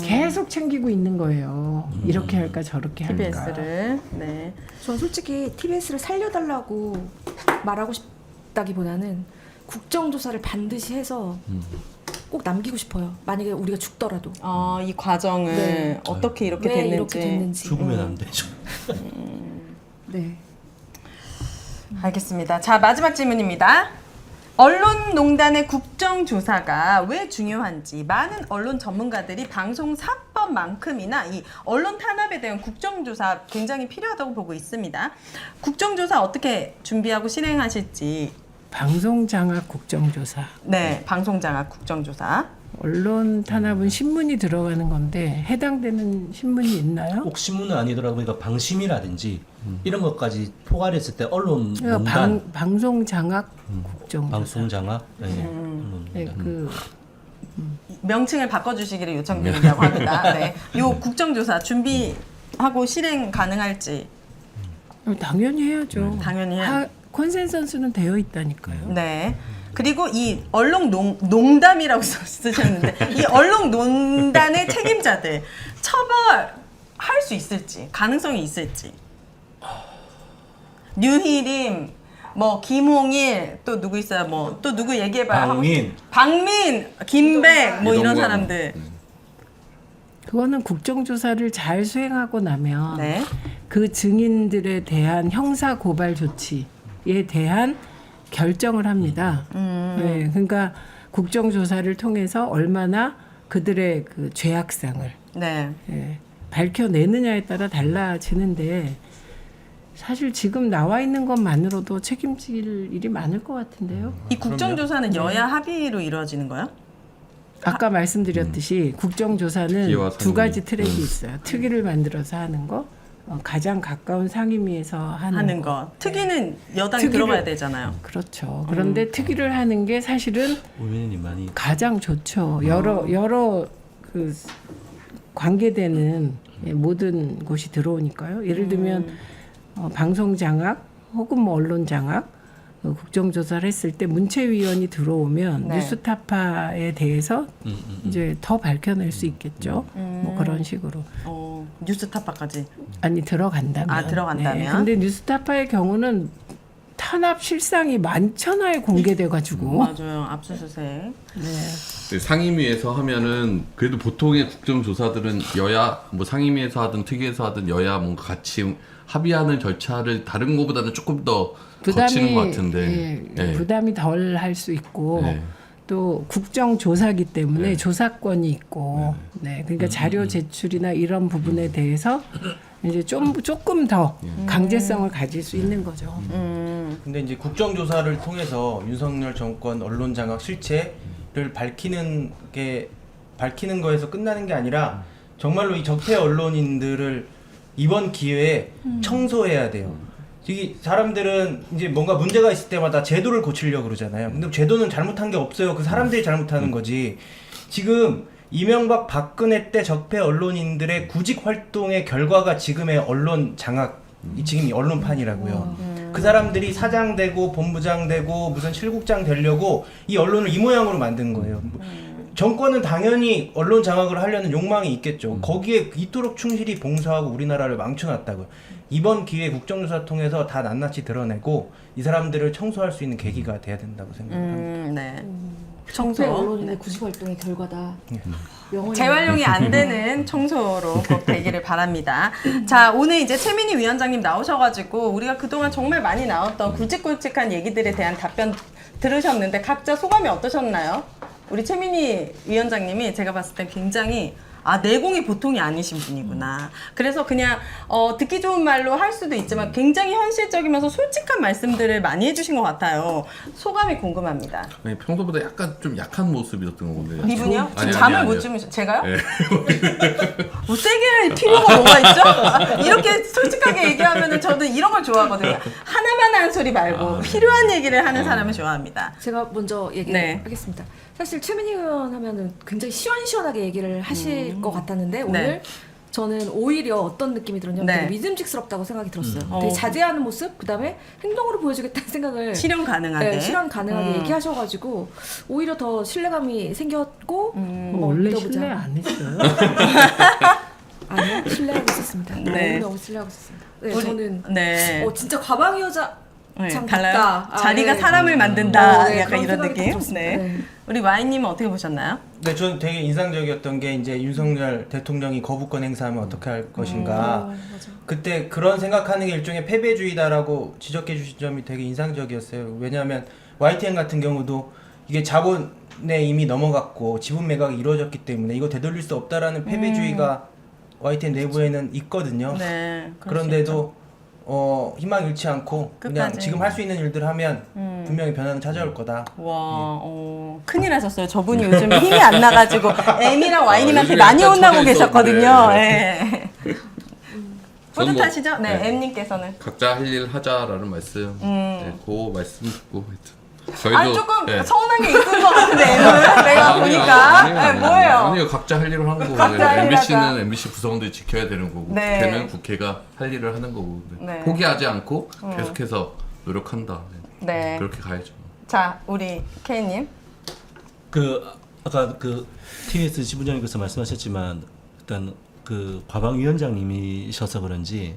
계속 챙기고 있는 거예요. 이렇게 할까 저렇게 할까.
TBS를. 네.
전 솔직히 TBS를 살려달라고 말하고 싶다기보다는 국정조사를 반드시 해서 꼭 남기고 싶어요. 만약에 우리가 죽더라도.
이 과정을
네.
어떻게 이렇게
왜
됐는지.
이렇게 됐는지.
죽으면 안 되죠.
네.
알겠습니다. 자, 마지막 질문입니다. 언론농단의 국정조사가 왜 중요한지 많은 언론 전문가들이 방송 3법만큼이나 이 언론 탄압에 대한 국정조사 굉장히 필요하다고 보고 있습니다. 국정조사 어떻게 준비하고 실행하실지.
방송장악 국정조사.
네, 방송장악 국정조사.
언론 탄압은 신문이 들어가는 건데 해당되는 신문이 있나요?
꼭 신문은 아니더라도 그러니까 방심이라든지 이런 것까지 포괄했을 때 언론 농단,
방송장악 국정조사.
방송장악,
네, 그
명칭을 바꿔주시기를 요청드린다고 합니다. 네, 요 국정조사 준비하고 실행 가능할지.
당연히 해야죠.
당연히 해야.
컨센서스는 되어 있다니까요.
네. 그리고 이 언론 농담이라고 쓰셨는데 이 언론 농단의 책임자들 처벌할 수 있을지 가능성이 있을지. 류희림, 뭐 김홍일 또 누구 있어요? 뭐 또 누구 얘기해봐요. 박민, 김백 뭐 이런 사람들.
그거는 국정조사를 잘 수행하고 나면
네.
그 증인들에 대한 형사 고발 조치에 대한 결정을 합니다. 네, 그러니까 국정조사를 통해서 얼마나 그들의 그 죄악상을
네.
밝혀내느냐에 따라 달라지는데 사실 지금 나와 있는 것만으로도 책임질 일이 많을 것 같은데요.
이 국정조사는 여야 합의로 이루어지는 거예요?
아까 말씀드렸듯이 국정조사는 두 가지 트랙이 있어요. 특위를 만들어서 하는 거, 가장 가까운 상임위에서 하는 거.
특위는 여당이 들어가야 되잖아요.
그렇죠. 그런데 특위를 하는 게 사실은 가장 좋죠. 여러 그 관계되는 모든 곳이 들어오니까요. 예를 들면 방송 장악 혹은 뭐 언론 장악 국정조사를 했을 때 문체위원이 들어오면
네.
뉴스타파에 대해서 이제 더 밝혀낼 수 있겠죠. 뭐 그런 식으로.
뉴스타파까지.
아니 들어간다면.
아, 들어간다면.
네. 근데 뉴스타파의 경우는 탄압 실상이 만천하에 공개돼가지고.
맞아요. 압수수색.
네.
상임위에서 하면은 그래도 보통의 국정조사들은 여야 뭐 상임위에서 하든 특위에서 하든 여야 뭔가 같이 합의하는 절차를 다른 것보다는 조금 더 거치는 것 같은데
예, 부담이 덜 할 수 있고
네.
또 국정조사기 때문에
네.
조사권이 있고 네, 그러니까 자료 제출이나 이런 부분에 대해서 이제 조금 더 강제성을 가질 수 있는 거죠.
근데 이제 국정조사를 통해서 윤석열 정권 언론 장악 실체를 밝히는 거에서 끝나는 게 아니라 정말로 이 적폐 언론인들을 이번 기회에 청소해야 돼요. 이 사람들은 이제 뭔가 문제가 있을 때마다 제도를 고치려고 그러잖아요. 근데 제도는 잘못한 게 없어요. 그 사람들이 잘못하는 거지. 지금 이명박 박근혜 때 적폐 언론인들의 구직 활동의 결과가 지금의 언론 장악, 지금 이 언론판이라고요. 그 사람들이 사장 되고 본부장 되고 무슨 실국장 되려고 이 언론을 이 모양으로 만든 거예요. 정권은 당연히 언론 장악을 하려는 욕망이 있겠죠. 거기에 이토록 충실히 봉사하고 우리나라를 망쳐놨다고요. 이번 기회에 국정조사 통해서 다 낱낱이 드러내고 이 사람들을 청소할 수 있는 계기가 돼야 된다고 생각합니다.
네.
적폐 언론인의 구직 활동의 결과다.
재활용이 안 되는 청소로 꼭 되기를 바랍니다. 자, 오늘 이제 최민희 위원장님 나오셔가지고 우리가 그동안 정말 많이 나왔던 굵직굵직한 얘기들에 대한 답변 들으셨는데 각자 소감이 어떠셨나요? 우리 최민희 위원장님이 제가 봤을 때 굉장히 내공이 보통이 아니신 분이구나. 그래서 그냥 듣기 좋은 말로 할 수도 있지만 굉장히 현실적이면서 솔직한 말씀들을 많이 해주신 것 같아요. 소감이 궁금합니다.
아니, 평소보다 약간 좀 약한 모습이었던 건데.
이분이요?
아니,
잠을
아니요.
못 주무셔. 제가요?
네.
뭐 세게 할 필요가 뭐가 있죠? 이렇게 솔직하게 얘기하면 저는 이런 걸 좋아하거든요. 하나만 하는 소리 말고 필요한 얘기를 하는 사람을 좋아합니다.
제가 먼저 얘기하겠습니다. 사실 최민희 의원 하면은 굉장히 시원시원하게 얘기를 하실 것 같았는데 오늘 저는 오히려 어떤 느낌이 들었냐면 되게 믿음직스럽다고 생각이 들었어요. 되게 자제하는 모습, 그다음에 행동으로 보여주겠다는 생각을
실현 가능하게
네, 실현 가능하게 얘기하셔가지고 오히려 더 신뢰감이 생겼고
원래
믿어보자.
신뢰 안 했어요.
아니요, 신뢰하고 있었습니다. 너무 신뢰하고 있었습니다. 네, 저는 진짜 과방위 여자
달라요? 자리가 사람을 만든다. 약간 이런 느낌. 네. 우리 와인님은 어떻게 보셨나요?
네, 저는 되게 인상적이었던 게 이제 윤석열 대통령이 거부권 행사하면 어떻게 할 것인가. 그때 그런 생각하는 게 일종의 패배주의다라고 지적해 주신 점이 되게 인상적이었어요. 왜냐하면 YTN 같은 경우도 이게 자본에 이미 넘어갔고 지분 매각이 이루어졌기 때문에 이거 되돌릴 수 없다라는 패배주의가 YTN 내부에는 있거든요.
네.
그런데도 희망 잃지 않고 그냥
끝까지.
지금 할 수 있는 일들 하면 분명히 변화는 찾아올 거다.
와, 큰일 하셨어요. 저분이 요즘 힘이 안 나가지고 M이랑 Y님한테 많이 혼나고 계셨거든요. 네. 뿌듯하시죠? 네, M님께서는.
각자 할 일 하자라는 말씀. 네, 그 말씀 듣고 저희도
조금 서운한 게 있는 것 같은데 M은 내가 보니까. 뭐예요?
아니요, 각자 할 일을 하는 거고 MBC는 MBC 구성원들이 지켜야 되는 거고 국회는 국회가 할 일을 하는 거고 포기하지 않고 계속해서 노력한다.
네.
그렇게 가야죠.
자, 우리 K님.
아까 TBS 지부장님께서 말씀하셨지만 일단 과방위원장님이셔서 그런지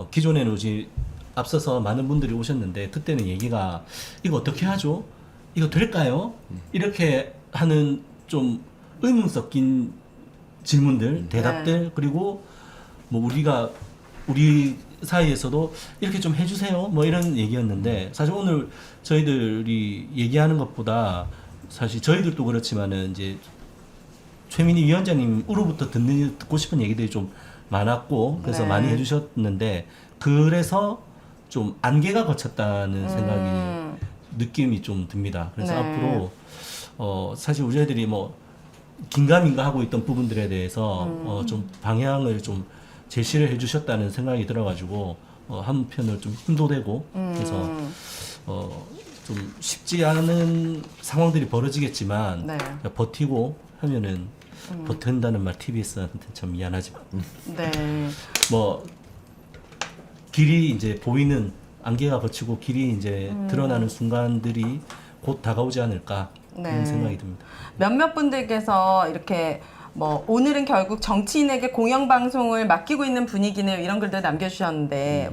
기존에는 이제 앞서서 많은 분들이 오셨는데 그때는 얘기가 이거 어떻게 하죠? 이거 될까요? 이렇게 하는 좀 의문 섞인 질문들, 대답들 그리고 뭐 우리 사이에서도 이렇게 좀 해주세요 뭐 이런 얘기였는데 사실 오늘 저희들이 얘기하는 것보다 사실 저희들도 그렇지만은 이제 최민희 위원장님으로부터 듣고 싶은 얘기들이 좀 많았고 그래서 많이 해주셨는데 그래서 좀 안개가 거쳤다는 생각이 느낌이 좀 듭니다. 그래서 앞으로 사실 우리들이 뭐 긴가민가 하고 있던 부분들에 대해서 좀 방향을 좀 제시를 해주셨다는 생각이 들어가지고 한편으로 좀 힘도 되고 그래서 좀 쉽지 않은 상황들이 벌어지겠지만 버티고 하면은 버틴다는 말 TBS한테 참 미안하지만 뭐 길이 이제 보이는 안개가 걷히고 길이 이제 드러나는 순간들이 곧 다가오지 않을까 그런
네.
생각이 듭니다.
몇몇 분들께서 이렇게 뭐 오늘은 결국 정치인에게 공영방송을 맡기고 있는 분위기네요. 이런 글들 남겨주셨는데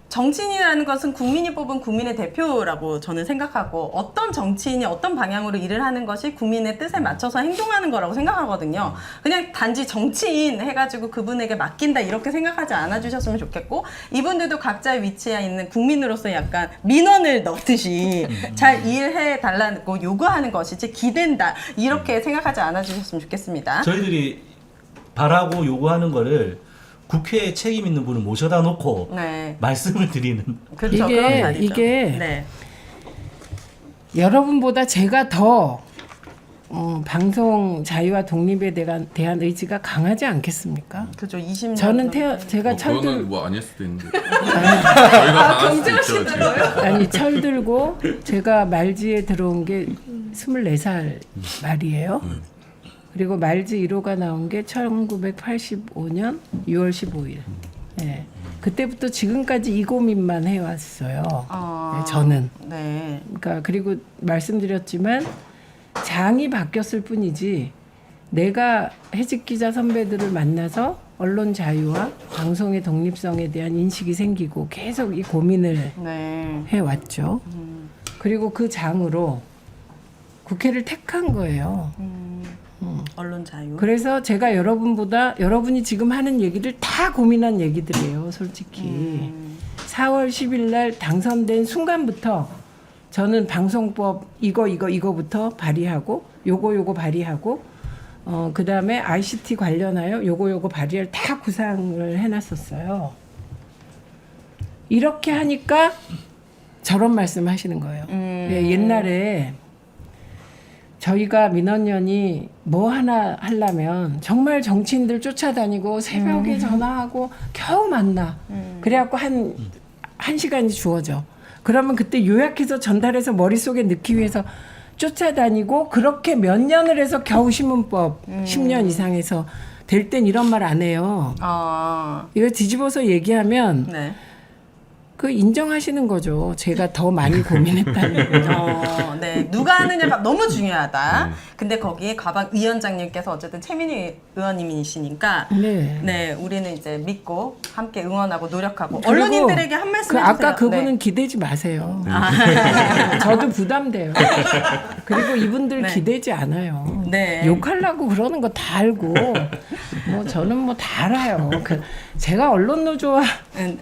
정치인이라는 것은 국민이 뽑은 국민의 대표라고 저는 생각하고 어떤 정치인이 어떤 방향으로 일을 하는 것이 국민의 뜻에 맞춰서 행동하는 거라고 생각하거든요. 그냥 단지 정치인 해가지고 그분에게 맡긴다 이렇게 생각하지 않아 주셨으면 좋겠고 이분들도 각자의 위치에 있는 국민으로서 약간 민원을 넣듯이 잘 일해 달라고 요구하는 것이지 기댄다 이렇게 생각하지 않아 주셨으면 좋겠습니다.
저희들이 바라고 요구하는 거를 국회에 책임 있는 분을 모셔다 놓고
네.
말씀을 드리는
그렇죠. 그런 자리죠.
이게
네.
여러분보다 제가 더 방송 자유와 독립에 대한 의지가 강하지 않겠습니까?
그죠. 20년
저는
전에.
제가
그거는 뭐 아닐 수도 있는데 저희가 강할 수도 있죠. 지금.
아니 철들고 제가 말지에 들어온 게 24살 말이에요. 그리고 말지 1호가 나온 게 1985년 6월 15일. 네. 그때부터 지금까지 이 고민만 해왔어요. 네, 저는.
네.
그러니까 그리고 말씀드렸지만 장이 바뀌었을 뿐이지 내가 해직 기자 선배들을 만나서 언론 자유와 방송의 독립성에 대한 인식이 생기고 계속 이 고민을
네.
해왔죠. 그리고 그 장으로 국회를 택한 거예요.
언론 자유.
그래서 제가 여러분이 지금 하는 얘기를 다 고민한 얘기들이에요, 솔직히. 4월 10일 날 당선된 순간부터 저는 방송법 이거부터 발의하고 요거 발의하고 그다음에 ICT 관련하여 요거 발의를 다 구상을 해놨었어요. 이렇게 하니까 저런 말씀하시는 거예요. 예, 옛날에 저희가 민원연이 뭐 하나 하려면 정말 정치인들 쫓아다니고 새벽에 전화하고 겨우 만나. 그래갖고 한 시간이 주어져. 그러면 그때 요약해서 전달해서 머릿속에 넣기 위해서 쫓아다니고 그렇게 몇 년을 해서 겨우 신문법 10년 이상해서 될 땐 이런 말 안 해요. 이거 뒤집어서 얘기하면
네.
그 인정하시는 거죠. 제가 더 많이 고민했다는 거죠.
네. 누가 하느냐가 너무 중요하다. 근데 거기에 과방 위원장님께서 어쨌든 최민희 의원님이시니까 네, 우리는 이제 믿고 함께 응원하고 노력하고 언론인들에게 한 말씀 해주세요.
아까 그분은
네.
기대지 마세요. 저도 부담돼요. 그리고 이분들
네.
기대지 않아요.
네.
욕하려고 그러는 거 다 알고 뭐 저는 뭐 다 알아요. 제가 언론 노조와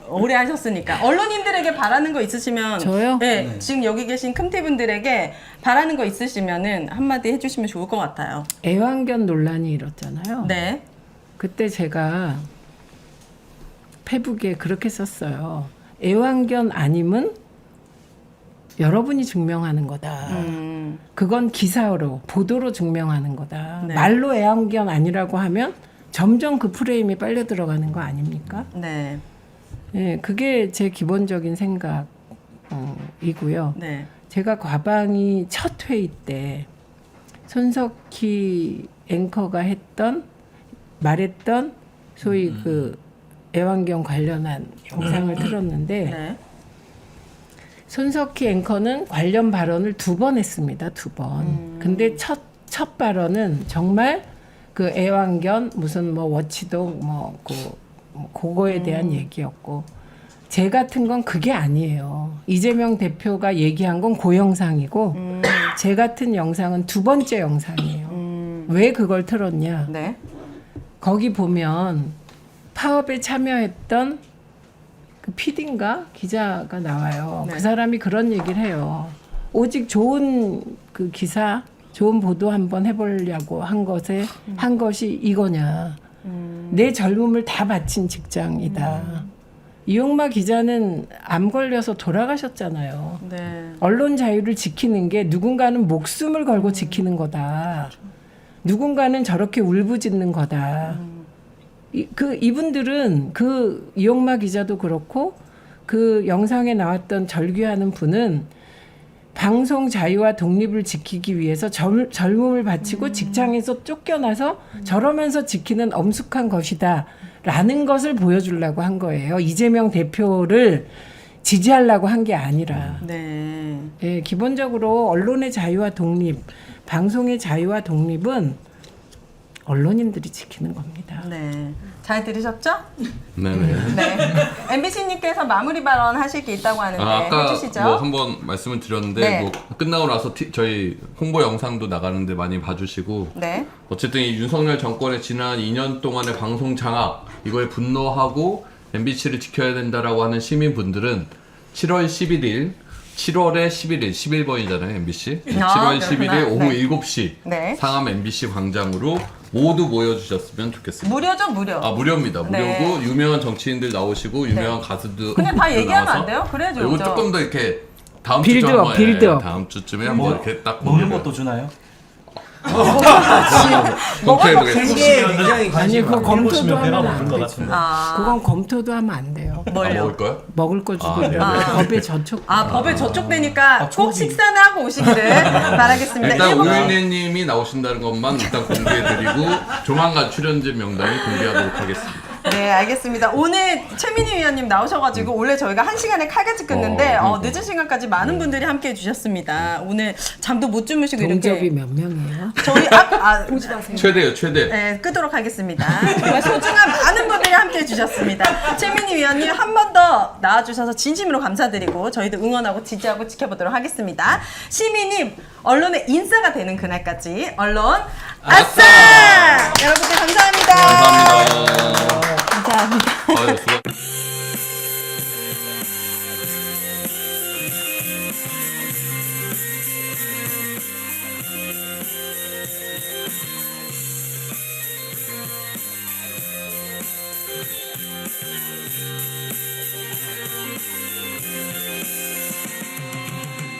오래 하셨으니까 언론인들에게 바라는 거 있으시면
저요?
네, 지금 여기 계신 큼티분들에게 바라는 거 있으시면은 한마디 해주시면 좋을 것 같아요.
애완견 논란이 일었잖아요.
네.
그때 제가 페북에 그렇게 썼어요. 애완견 아님은 여러분이 증명하는 거다. 그건 기사로 보도로 증명하는 거다.
네.
말로 애완견 아니라고 하면 점점 그 프레임이 빨려 들어가는 거 아닙니까?
네.
네, 그게 제 기본적인 생각이고요.
네.
제가 과방위 첫 회의 때 손석희 앵커가 말했던 소위 그 애완견 관련한 영상을 틀었는데
네.
손석희 앵커는 관련 발언을 2번 했습니다. 2번. 근데 첫 발언은 정말 그 애완견 무슨 뭐 워치독 그거에 대한 얘기였고 제 같은 건 그게 아니에요. 이재명 대표가 얘기한 건 그 영상이고 제 같은 영상은 2번째 영상이에요. 왜 그걸 틀었냐?
네.
거기 보면 파업에 참여했던 그 PD인가 기자가 나와요.
네.
그 사람이 그런 얘기를 해요. 오직 좋은 그 기사, 좋은 보도 한번 해보려고 한 것이 이거냐. 내 젊음을 다 바친 직장이다. 이용마 기자는 암 걸려서 돌아가셨잖아요.
네.
언론 자유를 지키는 게 누군가는 목숨을 걸고 지키는 거다. 누군가는 저렇게 울부짖는 거다. 이분들은 그 이용마 기자도 그렇고 그 영상에 나왔던 절규하는 분은 방송 자유와 독립을 지키기 위해서 젊음을 바치고 직장에서 쫓겨나서 저러면서 지키는 엄숙한 것이다 라는 것을 보여주려고 한 거예요. 이재명 대표를 지지하려고 한 게 아니라
네.
예, 기본적으로 언론의 자유와 독립, 방송의 자유와 독립은 언론인들이 지키는 겁니다.
네. 잘 들으셨죠?
네네.
네. MBC님께서 마무리 발언 하실 게 있다고 하는데
아까
해주시죠.
뭐 한번 말씀을 드렸는데
네.
뭐 끝나고 나서 저희 홍보 영상도 나가는데 많이 봐주시고
네.
어쨌든 이 윤석열 정권의 지난 2년 동안의 방송 장악 이거에 분노하고 MBC를 지켜야 된다라고 하는 시민분들은 7월 11일 7월에 11일 11번이잖아요 MBC 7월 11일 오후
네.
7시
네.
상암 MBC 광장으로 모두 모여주셨으면 좋겠습니다.
무료죠, 무료.
아 무료입니다.
네.
무료고 유명한 정치인들 나오시고 유명한 가수들
그냥 다 얘기하면
나와서
안 돼요? 그래야죠.
이거
그죠?
조금 더 이렇게 다음
빌드업,
주쯤 한번
빌드업.
다음 주쯤에 한번 이렇게 딱
먹는 것도 주나요?
공개해
굉장히
아니
관심
그거
많아요.
검토도
보시면 배가
하면 안
고픈 것
되죠.
같은데.
그건 검토도 하면 안 돼요.
아,
뭘요?
먹을 거요?
먹을 거 주고
네.
법에 저촉.
법에 저촉되니까 꼭 식사는 하고 오시기를 바라겠습니다.
일단
일본-
오윤혜님이 나오신다는 것만 일단 공개해드리고 조만간 출연진 명단이 공개하도록 하겠습니다.
네, 알겠습니다. 오늘 최민희 위원님 나오셔가지고 원래 저희가 1시간에 칼같이 끊는데 늦은 시간까지 많은 분들이 함께 해주셨습니다. 오늘 잠도 못 주무시고
동접이
이렇게
몇 명이에요?
저희
최대요, 최대.
네, 끄도록 하겠습니다. 정말 소중한 많은 분들이 함께 해주셨습니다. 최민희 위원님 한 번 더 나와주셔서 진심으로 감사드리고 저희도 응원하고 지지하고 지켜보도록 하겠습니다. 시민이 언론의 인싸가 되는 그날까지 언론 아싸! 여러분들 감사합니다.
감사합니다.
감사합니다.
아유, 수고.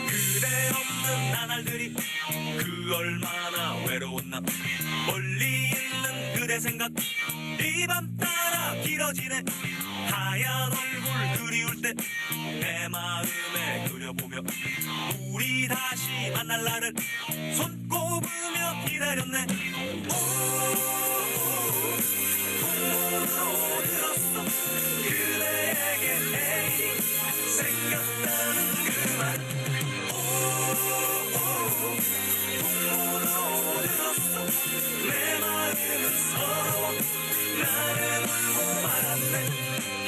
그대 없는 나날들이 그 얼마나 외로웠나 멀리 있는 그대 생각 이 밤 따라 길어지네 하얀 얼굴 그리울 때 내 마음에 그려보며 우리 다시 만날 날을 손꼽으며 기다렸네 오, 들었어 그대에게 내일이 생겼다는 그 말 내 마음은 서러워 나는 울고 말았네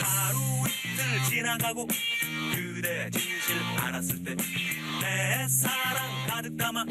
하루 이틀 지나가고 그대 진실 알았을 때 내 사랑 가득 담아